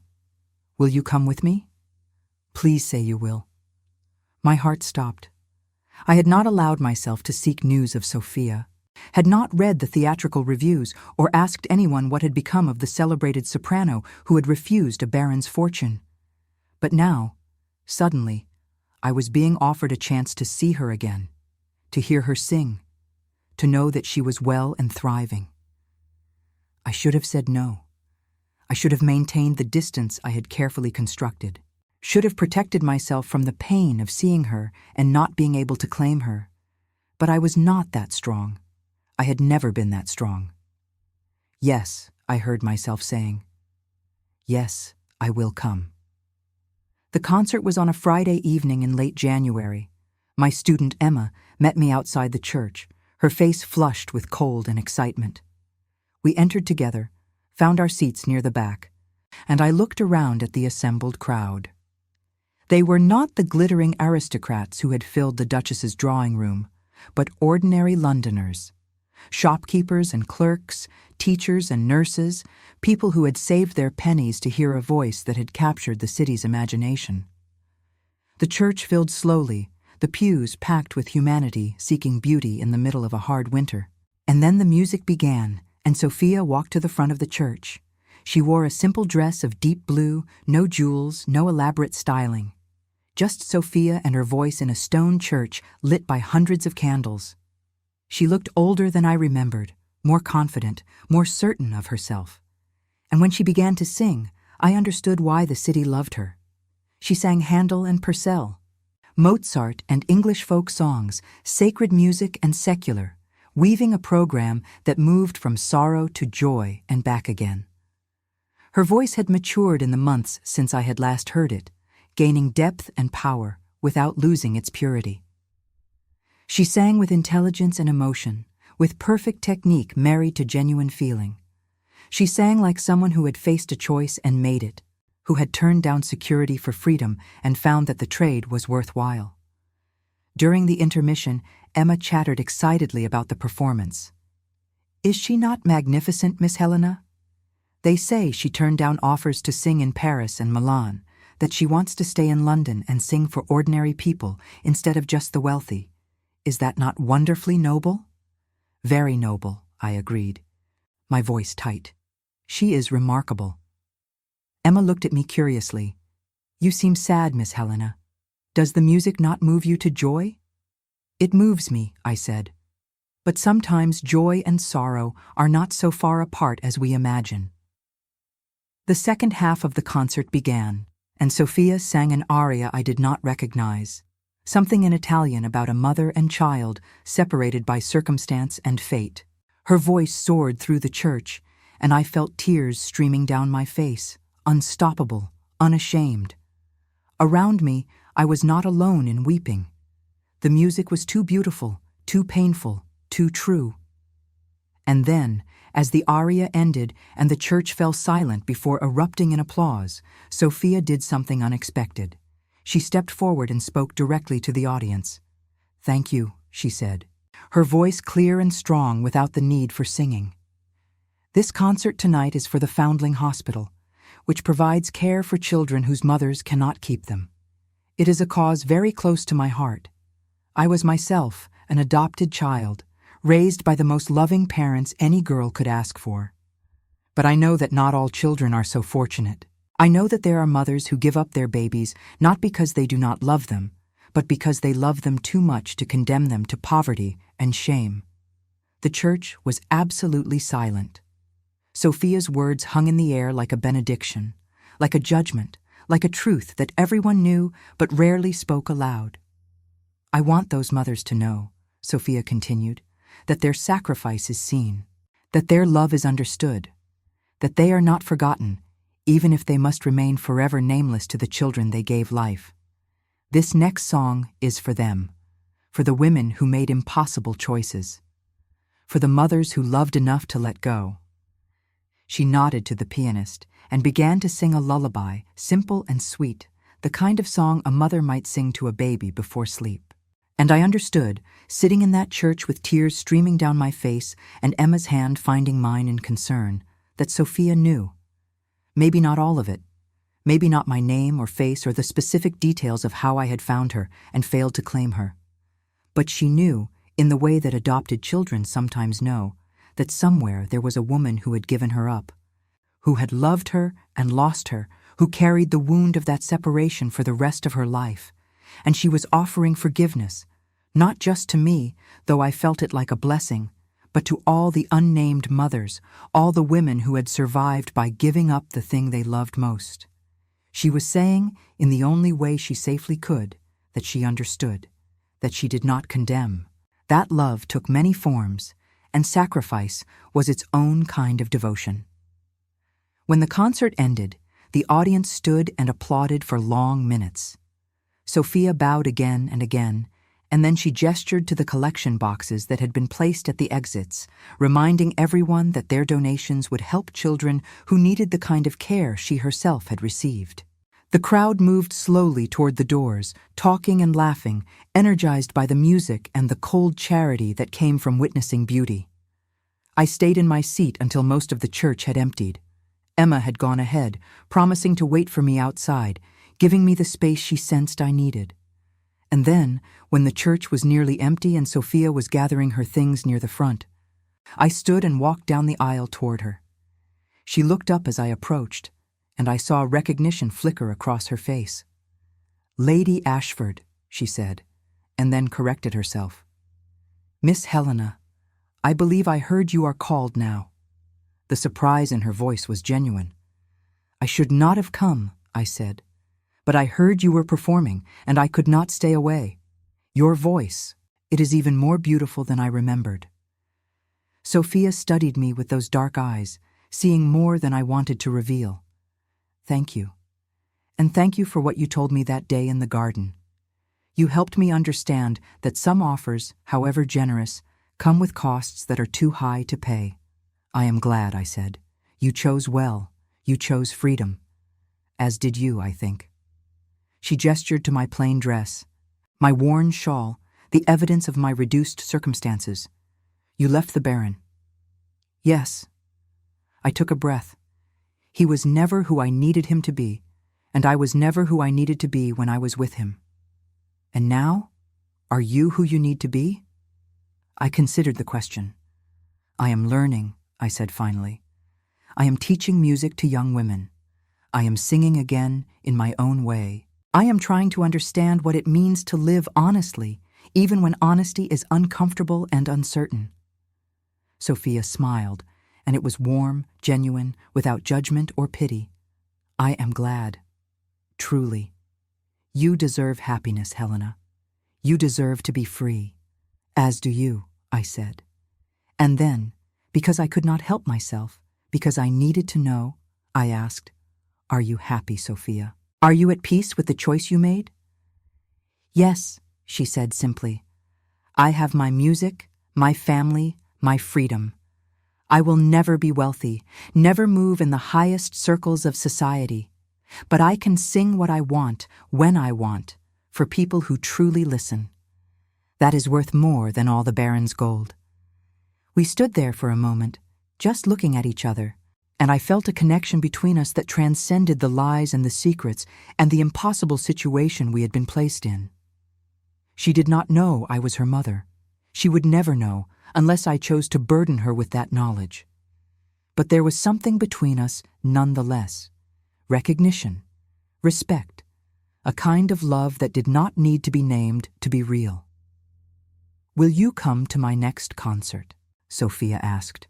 [SPEAKER 1] Will you come with me? Please say you will." My heart stopped. I had not allowed myself to seek news of Sophia, had not read the theatrical reviews or asked anyone what had become of the celebrated soprano who had refused a baron's fortune. But now, suddenly, I was being offered a chance to see her again, to hear her sing, to know that she was well and thriving. I should have said no. I should have maintained the distance I had carefully constructed, should have protected myself from the pain of seeing her and not being able to claim her. But I was not that strong. I had never been that strong. Yes, I heard myself saying. Yes, I will come. The concert was on a Friday evening in late January. My student Emma met me outside the church, her face flushed with cold and excitement. We entered together, found our seats near the back, and I looked around at the assembled crowd. They were not the glittering aristocrats who had filled the Duchess's drawing room, but ordinary Londoners. Shopkeepers and clerks, teachers and nurses, people who had saved their pennies to hear a voice that had captured the city's imagination. The church filled slowly, the pews packed with humanity seeking beauty in the middle of a hard winter. And then the music began, and Sophia walked to the front of the church. She wore a simple dress of deep blue, no jewels, no elaborate styling. Just Sophia and her voice in a stone church lit by hundreds of candles. She looked older than I remembered, more confident, more certain of herself. And when she began to sing, I understood why the city loved her. She sang Handel and Purcell, Mozart and English folk songs, sacred music and secular, weaving a program that moved from sorrow to joy and back again. Her voice had matured in the months since I had last heard it, gaining depth and power without losing its purity. She sang with intelligence and emotion, with perfect technique married to genuine feeling. She sang like someone who had faced a choice and made it, who had turned down security for freedom and found that the trade was worthwhile. During the intermission, Emma chattered excitedly about the performance. "Is she not magnificent, Miss Helena? They say she turned down offers to sing in Paris and Milan, that she wants to stay in London and sing for ordinary people instead of just the wealthy. Is that not wonderfully noble?" "Very noble," I agreed, my voice tight. "She is remarkable." Emma looked at me curiously. "You seem sad, Miss Helena. Does the music not move you to joy?" "It moves me," I said. "But sometimes joy and sorrow are not so far apart as we imagine." The second half of the concert began, and Sophia sang an aria I did not recognize, something in Italian about a mother and child separated by circumstance and fate. Her voice soared through the church, and I felt tears streaming down my face, unstoppable, unashamed. Around me, I was not alone in weeping. The music was too beautiful, too painful, too true. And then, as the aria ended and the church fell silent before erupting in applause, Sophia did something unexpected. She stepped forward and spoke directly to the audience. "Thank you," she said, her voice clear and strong without the need for singing. "This concert tonight is for the Foundling Hospital, which provides care for children whose mothers cannot keep them. It is a cause very close to my heart. I was myself an adopted child, raised by the most loving parents any girl could ask for. But I know that not all children are so fortunate. I know that there are mothers who give up their babies not because they do not love them, but because they love them too much to condemn them to poverty and shame." The church was absolutely silent. Sophia's words hung in the air like a benediction, like a judgment, like a truth that everyone knew but rarely spoke aloud. "I want those mothers to know," Sophia continued, "that their sacrifice is seen, that their love is understood, that they are not forgotten, even if they must remain forever nameless to the children they gave life. This next song is for them, for the women who made impossible choices, for the mothers who loved enough to let go." She nodded to the pianist and began to sing a lullaby, simple and sweet, the kind of song a mother might sing to a baby before sleep. And I understood, sitting in that church with tears streaming down my face and Emma's hand finding mine in concern, that Sophia knew. Maybe not all of it. Maybe not my name or face or the specific details of how I had found her and failed to claim her. But she knew, in the way that adopted children sometimes know, that somewhere there was a woman who had given her up, who had loved her and lost her, who carried the wound of that separation for the rest of her life. And she was offering forgiveness, not just to me, though I felt it like a blessing, but to all the unnamed mothers, all the women who had survived by giving up the thing they loved most. She was saying, in the only way she safely could, that she understood, that she did not condemn. That love took many forms, and sacrifice was its own kind of devotion. When the concert ended, the audience stood and applauded for long minutes. Sophia bowed again and again, and then she gestured to the collection boxes that had been placed at the exits, reminding everyone that their donations would help children who needed the kind of care she herself had received. The crowd moved slowly toward the doors, talking and laughing, energized by the music and the cold charity that came from witnessing beauty. I stayed in my seat until most of the church had emptied. Emma had gone ahead, promising to wait for me outside, giving me the space she sensed I needed. And then, when the church was nearly empty and Sophia was gathering her things near the front, I stood and walked down the aisle toward her. She looked up as I approached, and I saw recognition flicker across her face. "Lady Ashford," she said, and then corrected herself. "Miss Helena, I believe I heard you are called now." The surprise in her voice was genuine. "I should not have come," I said, "but I heard you were performing, and I could not stay away. Your voice, it is even more beautiful than I remembered." Sophia studied me with those dark eyes, seeing more than I wanted to reveal. "Thank you. And thank you for what you told me that day in the garden. You helped me understand that some offers, however generous, come with costs that are too high to pay." "I am glad," I said. "You chose well. You chose freedom. As did you, I think." She gestured to my plain dress, my worn shawl, the evidence of my reduced circumstances. "You left the Baron." "Yes." I took a breath. He was never who I needed him to be, and I was never who I needed to be when I was with him. "And now? Are you who you need to be?" I considered the question. "I am learning," I said finally. "I am teaching music to young women. I am singing again in my own way. I am trying to understand what it means to live honestly, even when honesty is uncomfortable and uncertain." Sophia smiled, and it was warm, genuine, without judgment or pity. "I am glad. Truly. You deserve happiness, Helena. You deserve to be free. As do you," I said. And then, because I could not help myself, because I needed to know, I asked, "Are you happy, Sophia? Are you at peace with the choice you made?" "Yes," she said simply. "I have my music, my family, my freedom. I will never be wealthy, never move in the highest circles of society, but I can sing what I want, when I want, for people who truly listen. That is worth more than all the Baron's gold." We stood there for a moment, just looking at each other, and I felt a connection between us that transcended the lies and the secrets and the impossible situation we had been placed in. She did not know I was her mother. She would never know, unless I chose to burden her with that knowledge. But there was something between us nonetheless. Recognition, respect, a kind of love that did not need to be named to be real. "Will you come to my next concert?" Sophia asked.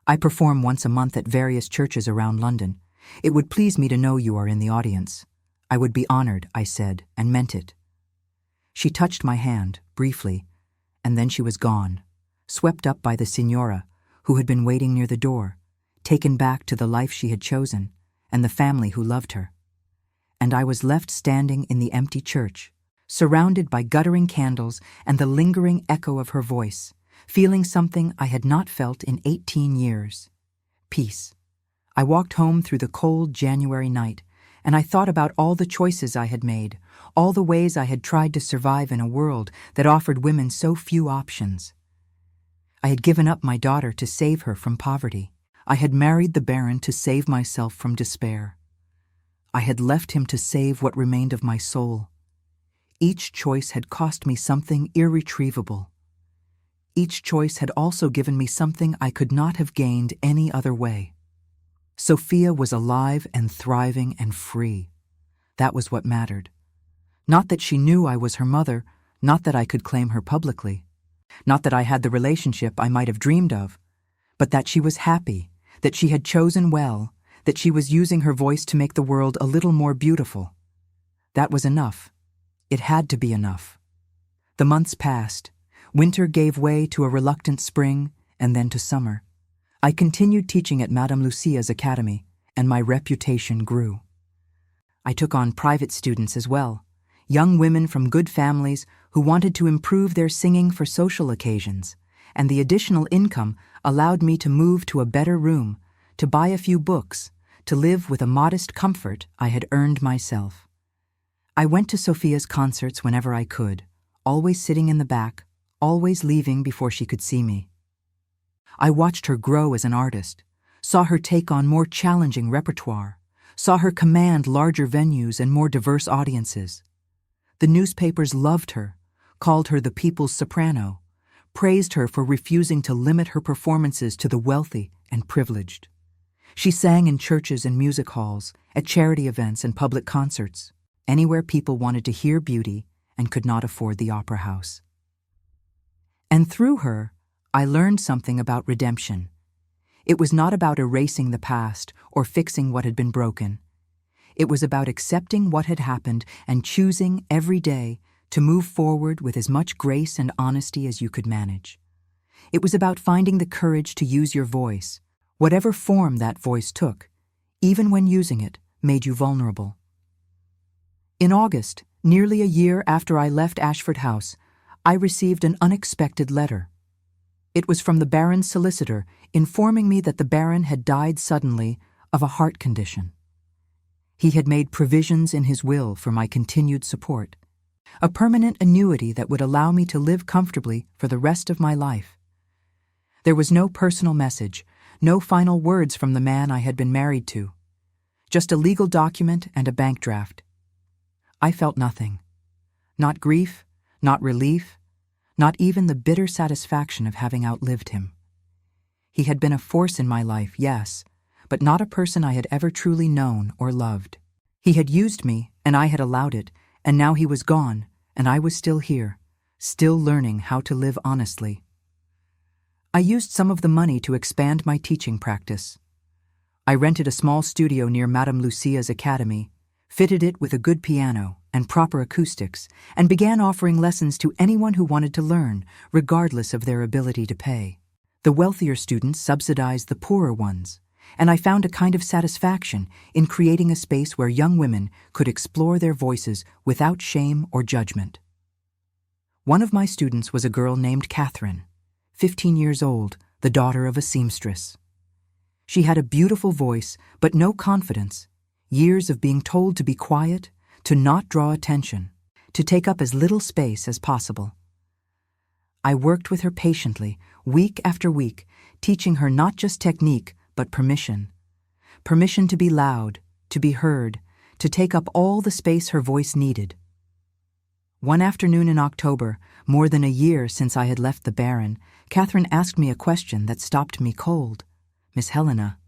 [SPEAKER 1] "I perform once a month at various churches around London. It would please me to know you are in the audience." "I would be honored," I said, and meant it. She touched my hand, briefly, and then she was gone, swept up by the Signora, who had been waiting near the door, taken back to the life she had chosen, and the family who loved her. And I was left standing in the empty church, surrounded by guttering candles and the lingering echo of her voice, feeling something I had not felt in 18 years. Peace. I walked home through the cold January night, and I thought about all the choices I had made, all the ways I had tried to survive in a world that offered women so few options. I had given up my daughter to save her from poverty. I had married the Baron to save myself from despair. I had left him to save what remained of my soul. Each choice had cost me something irretrievable. Each choice had also given me something I could not have gained any other way. Sophia was alive and thriving and free. That was what mattered. Not that she knew I was her mother, not that I could claim her publicly. Not that I had the relationship I might have dreamed of, but that she was happy, that she had chosen well, that she was using her voice to make the world a little more beautiful. That was enough. It had to be enough. The months passed. Winter gave way to a reluctant spring, and then to summer. I continued teaching at Madame Lucia's academy, and my reputation grew. I took on private students as well, young women from good families who wanted to improve their singing for social occasions, and the additional income allowed me to move to a better room, to buy a few books, to live with a modest comfort I had earned myself. I went to Sophia's concerts whenever I could, always sitting in the back, always leaving before she could see me. I watched her grow as an artist, saw her take on more challenging repertoire, saw her command larger venues and more diverse audiences. The newspapers loved her, called her the people's soprano, praised her for refusing to limit her performances to the wealthy and privileged. She sang in churches and music halls, at charity events and public concerts, anywhere people wanted to hear beauty and could not afford the opera house. And through her, I learned something about redemption. It was not about erasing the past or fixing what had been broken. It was about accepting what had happened and choosing every day to move forward with as much grace and honesty as you could manage. It was about finding the courage to use your voice, whatever form that voice took, even when using it made you vulnerable. In August, nearly a year after I left Ashford House, I received an unexpected letter. It was from the Baron's solicitor, informing me that the Baron had died suddenly of a heart condition. He had made provisions in his will for my continued support, a permanent annuity that would allow me to live comfortably for the rest of my life. There was no personal message, no final words from the man I had been married to, just a legal document and a bank draft. I felt nothing. Not grief, not relief, not even the bitter satisfaction of having outlived him. He had been a force in my life, yes, but not a person I had ever truly known or loved. He had used me, and I had allowed it, and now he was gone, and I was still here, still learning how to live honestly. I used some of the money to expand my teaching practice. I rented a small studio near Madame Lucia's academy, fitted it with a good piano and proper acoustics, and began offering lessons to anyone who wanted to learn, regardless of their ability to pay. The wealthier students subsidized the poorer ones, and I found a kind of satisfaction in creating a space where young women could explore their voices without shame or judgment. One of my students was a girl named Catherine, 15 years old, the daughter of a seamstress. She had a beautiful voice, but no confidence, years of being told to be quiet, to not draw attention, to take up as little space as possible. I worked with her patiently, week after week, teaching her not just technique, but permission. Permission to be loud, to be heard, to take up all the space her voice needed. One afternoon in October, more than a year since I had left the Baron, Catherine asked me a question that stopped me cold. "Miss Helena,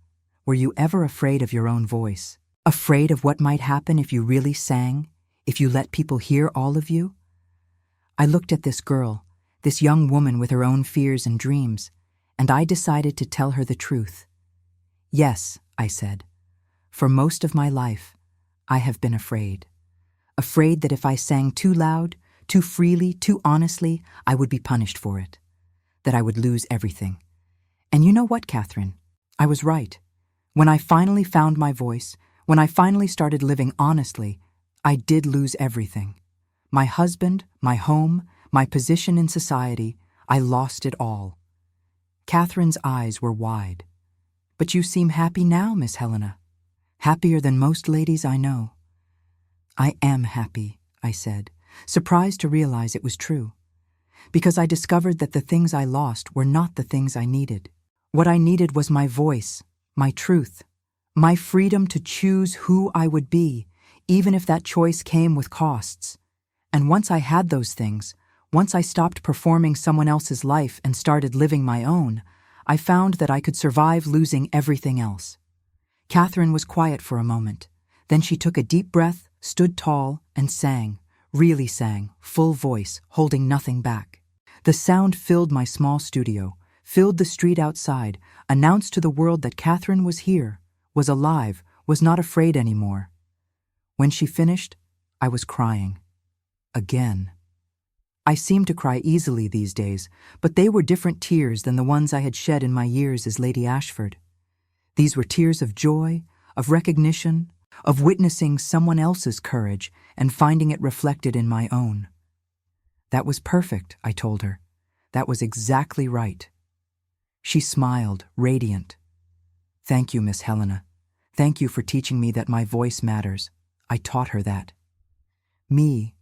[SPEAKER 1] were you ever afraid of your own voice? Afraid of what might happen if you really sang, if you let people hear all of you?" I looked at this girl, this young woman with her own fears and dreams, and I decided to tell her the truth. "Yes," I said, "for most of my life, I have been afraid. Afraid that if I sang too loud, too freely, too honestly, I would be punished for it, that I would lose everything. And you know what, Catherine? I was right. When I finally found my voice, when I finally started living honestly, I did lose everything. My husband, my home, my position in society, I lost it all." Catherine's eyes were wide. "But you seem happy now, Miss Helena. Happier than most ladies I know." "I am happy," I said, surprised to realize it was true. Because I discovered that the things I lost were not the things I needed. What I needed was my voice, my truth, my freedom to choose who I would be, even if that choice came with costs. And once I had those things, once I stopped performing someone else's life and started living my own, I found that I could survive losing everything else. Catherine was quiet for a moment. Then she took a deep breath, stood tall, and sang, really sang, full voice, holding nothing back. The sound filled my small studio, filled the street outside, announced to the world that Catherine was here, was alive, was not afraid anymore. When she finished, I was crying. Again. I seemed to cry easily these days, but they were different tears than the ones I had shed in my years as Lady Ashford. These were tears of joy, of recognition, of witnessing someone else's courage and finding it reflected in my own. That was perfect, I told her. That was exactly right. She smiled, radiant. Thank you, Miss Helena. Thank you for teaching me that my voice matters. I taught her that. Me,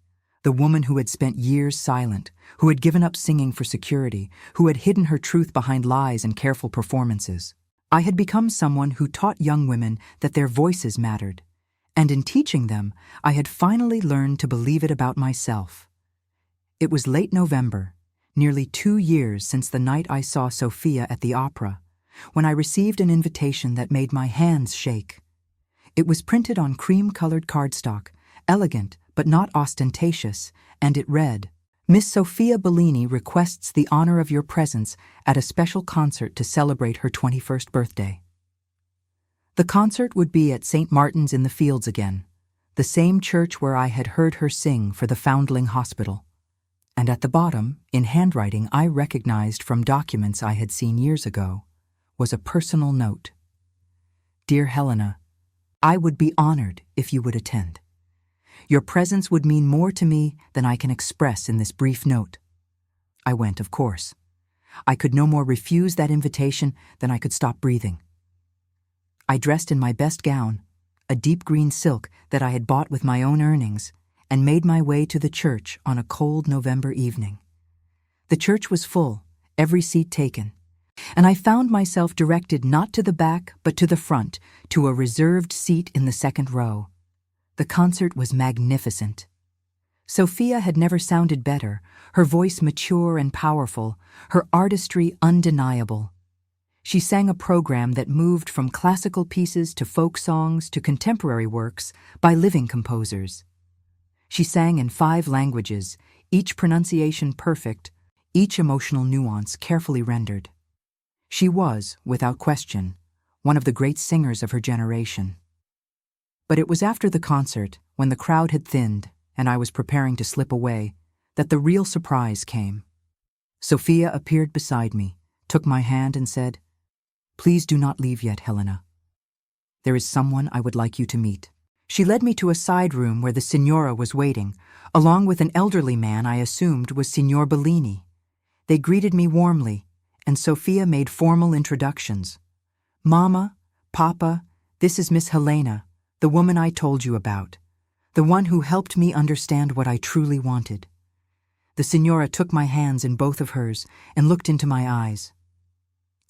[SPEAKER 1] the woman who had spent years silent, who had given up singing for security, who had hidden her truth behind lies and careful performances. I had become someone who taught young women that their voices mattered. And in teaching them, I had finally learned to believe it about myself. It was late November, nearly 2 years since the night I saw Sophia at the opera, when I received an invitation that made my hands shake. It was printed on cream-colored cardstock, elegant but not ostentatious, and it read, "Miss Sophia Bellini requests the honor of your presence at a special concert to celebrate her 21st birthday." The concert would be at St. Martin's in the Fields again, the same church where I had heard her sing for the Foundling Hospital. And at the bottom, in handwriting I recognized from documents I had seen years ago, was a personal note. "Dear Helena, I would be honored if you would attend. Your presence would mean more to me than I can express in this brief note." I went, of course. I could no more refuse that invitation than I could stop breathing. I dressed in my best gown, a deep green silk that I had bought with my own earnings, and made my way to the church on a cold November evening. The church was full, every seat taken, and I found myself directed not to the back but to the front, to a reserved seat in the second row. The concert was magnificent. Sophia had never sounded better, her voice mature and powerful, her artistry undeniable. She sang a program that moved from classical pieces to folk songs to contemporary works by living composers. She sang in 5 languages, each pronunciation perfect, each emotional nuance carefully rendered. She was, without question, one of the great singers of her generation. But it was after the concert, when the crowd had thinned and I was preparing to slip away, that the real surprise came. Sophia appeared beside me, took my hand and said, "Please do not leave yet, Helena. There is someone I would like you to meet." She led me to a side room where the Signora was waiting, along with an elderly man I assumed was Signor Bellini. They greeted me warmly, and Sophia made formal introductions. "Mama, Papa, this is Miss Helena, the woman I told you about, the one who helped me understand what I truly wanted." The Signora took my hands in both of hers and looked into my eyes.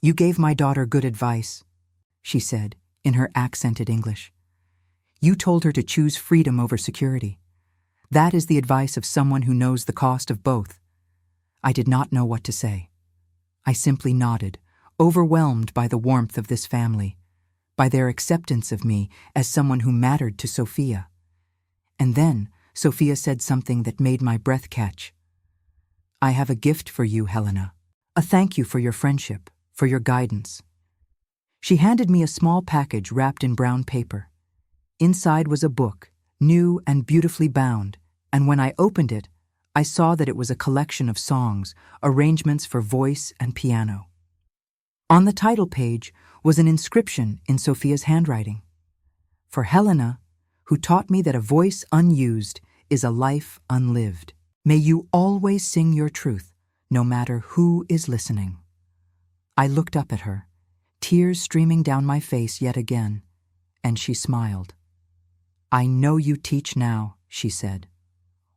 [SPEAKER 1] "You gave my daughter good advice," she said, in her accented English. "You told her to choose freedom over security. That is the advice of someone who knows the cost of both." I did not know what to say. I simply nodded, overwhelmed by the warmth of this family, by their acceptance of me as someone who mattered to Sophia. And then Sophia said something that made my breath catch. "I have a gift for you, Helena. A thank you for your friendship, for your guidance." She handed me a small package wrapped in brown paper. Inside was a book, new and beautifully bound, and when I opened it, I saw that it was a collection of songs, arrangements for voice and piano. On the title page was an inscription in Sophia's handwriting. "For Helena, who taught me that a voice unused is a life unlived. May you always sing your truth, no matter who is listening." I looked up at her, tears streaming down my face yet again, and she smiled. "I know you teach now," she said.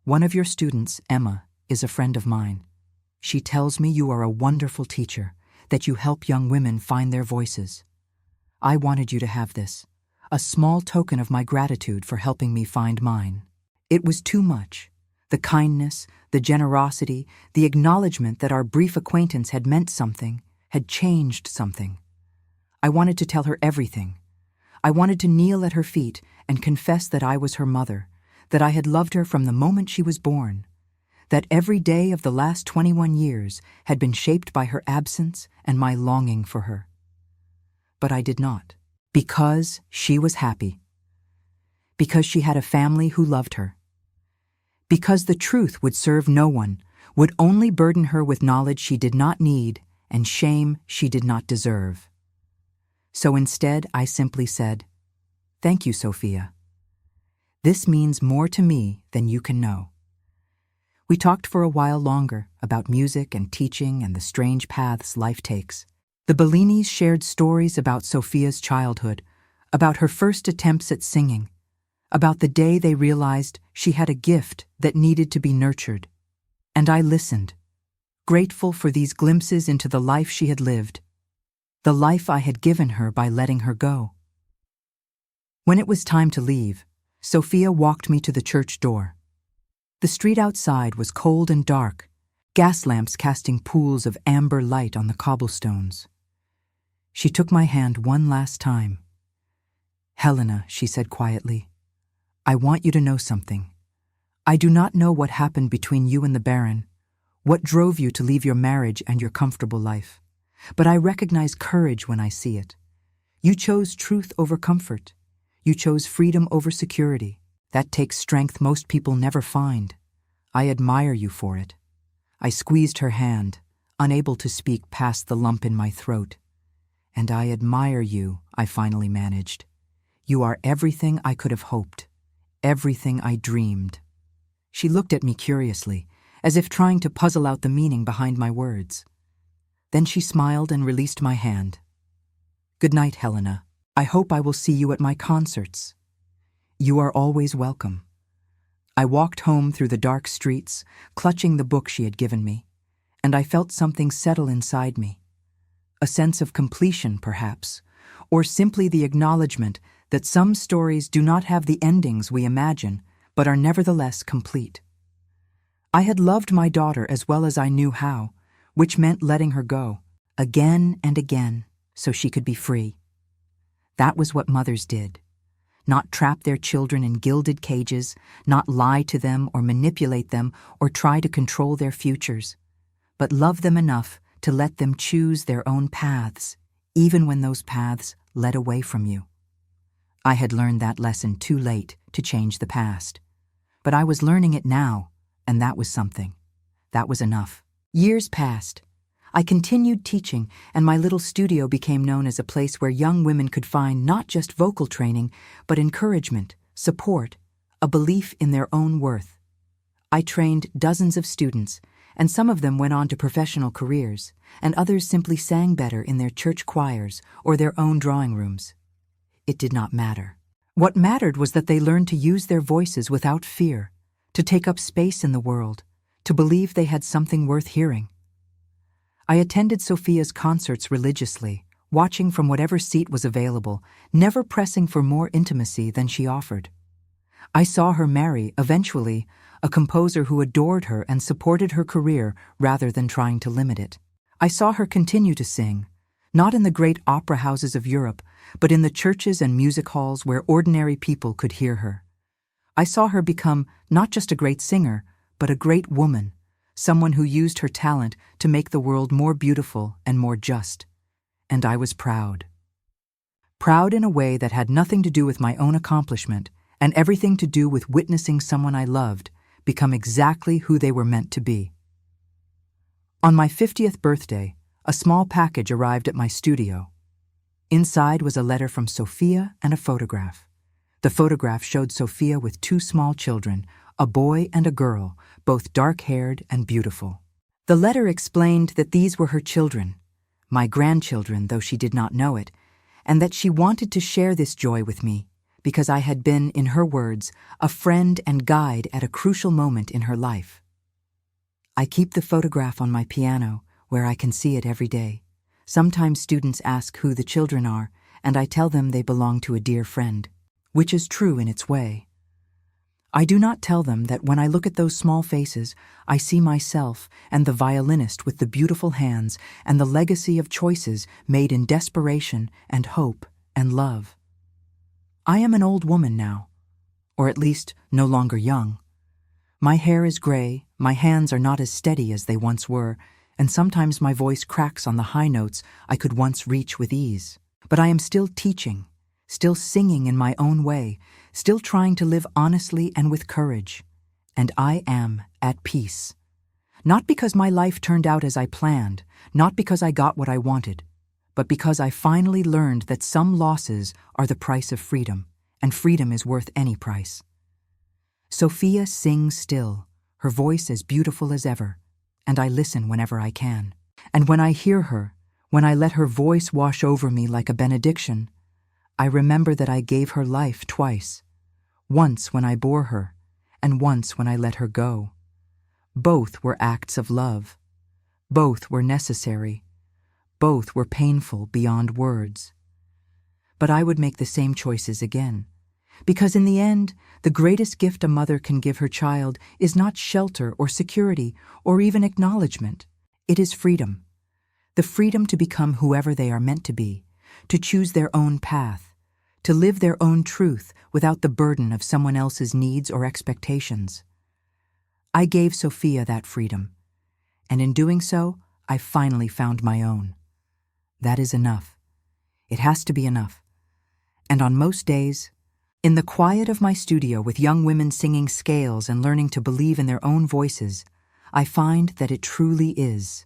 [SPEAKER 1] "One of your students, Emma, is a friend of mine. She tells me you are a wonderful teacher, that you help young women find their voices. I wanted you to have this, a small token of my gratitude for helping me find mine." It was too much. The kindness, the generosity, the acknowledgement that our brief acquaintance had meant something, had changed something. I wanted to tell her everything. I wanted to kneel at her feet and confess that I was her mother, that I had loved her from the moment she was born, that every day of the last 21 years had been shaped by her absence and my longing for her. But I did not, because she was happy, because she had a family who loved her, because the truth would serve no one, would only burden her with knowledge she did not need and shame she did not deserve. So instead, I simply said, "Thank you, Sophia. This means more to me than you can know." We talked for a while longer about music and teaching and the strange paths life takes. The Bellinis shared stories about Sophia's childhood, about her first attempts at singing, about the day they realized she had a gift that needed to be nurtured. And I listened, grateful for these glimpses into the life she had lived, the life I had given her by letting her go. When it was time to leave, Sophia walked me to the church door. The street outside was cold and dark, gas lamps casting pools of amber light on the cobblestones. She took my hand one last time. "Helena," she said quietly, "I want you to know something. I do not know what happened between you and the Baron, what drove you to leave your marriage and your comfortable life. But I recognize courage when I see it. You chose truth over comfort. You chose freedom over security. That takes strength most people never find. I admire you for it." I squeezed her hand, unable to speak past the lump in my throat. "And I admire you," I finally managed. "You are everything I could have hoped, everything I dreamed." She looked at me curiously, as if trying to puzzle out the meaning behind my words. Then she smiled and released my hand. "Good night, Helena. I hope I will see you at my concerts." "You are always welcome." I walked home through the dark streets, clutching the book she had given me, and I felt something settle inside me. A sense of completion, perhaps, or simply the acknowledgement that some stories do not have the endings we imagine, but are nevertheless complete. I had loved my daughter as well as I knew how, which meant letting her go, again and again, so she could be free. That was what mothers did. Not trap their children in gilded cages, not lie to them or manipulate them or try to control their futures, but love them enough to let them choose their own paths, even when those paths led away from you. I had learned that lesson too late to change the past, but I was learning it now, and that was something. That was enough. Years passed. I continued teaching, and my little studio became known as a place where young women could find not just vocal training, but encouragement, support, a belief in their own worth. I trained dozens of students, and some of them went on to professional careers, and others simply sang better in their church choirs or their own drawing rooms. It did not matter. What mattered was that they learned to use their voices without fear, to take up space in the world, to believe they had something worth hearing. I attended Sophia's concerts religiously, watching from whatever seat was available, never pressing for more intimacy than she offered. I saw her marry, eventually, a composer who adored her and supported her career rather than trying to limit it. I saw her continue to sing, not in the great opera houses of Europe, but in the churches and music halls where ordinary people could hear her. I saw her become not just a great singer, but a great woman, someone who used her talent to make the world more beautiful and more just. And I was proud. Proud in a way that had nothing to do with my own accomplishment and everything to do with witnessing someone I loved become exactly who they were meant to be. On my 50th birthday, a small package arrived at my studio. Inside was a letter from Sophia and a photograph. The photograph showed Sophia with two small children, a boy and a girl, both dark-haired and beautiful. The letter explained that these were her children, my grandchildren, though she did not know it, and that she wanted to share this joy with me, because I had been, in her words, a friend and guide at a crucial moment in her life. I keep the photograph on my piano, where I can see it every day. Sometimes students ask who the children are, and I tell them they belong to a dear friend, which is true in its way. I do not tell them that when I look at those small faces, I see myself and the violinist with the beautiful hands and the legacy of choices made in desperation and hope and love. I am an old woman now, or at least no longer young. My hair is gray, my hands are not as steady as they once were, and sometimes my voice cracks on the high notes I could once reach with ease. But I am still teaching, still singing in my own way, still trying to live honestly and with courage. And I am at peace. Not because my life turned out as I planned, not because I got what I wanted, but because I finally learned that some losses are the price of freedom, and freedom is worth any price. Sophia sings still, her voice as beautiful as ever, and I listen whenever I can. And when I hear her, when I let her voice wash over me like a benediction, I remember that I gave her life twice, once when I bore her, and once when I let her go. Both were acts of love. Both were necessary. Both were painful beyond words. But I would make the same choices again, because in the end, the greatest gift a mother can give her child is not shelter or security or even acknowledgement. It is freedom. The freedom to become whoever they are meant to be, to choose their own path, to live their own truth without the burden of someone else's needs or expectations. I gave Sophia that freedom, and in doing so, I finally found my own. That is enough. It has to be enough. And on most days, in the quiet of my studio with young women singing scales and learning to believe in their own voices, I find that it truly is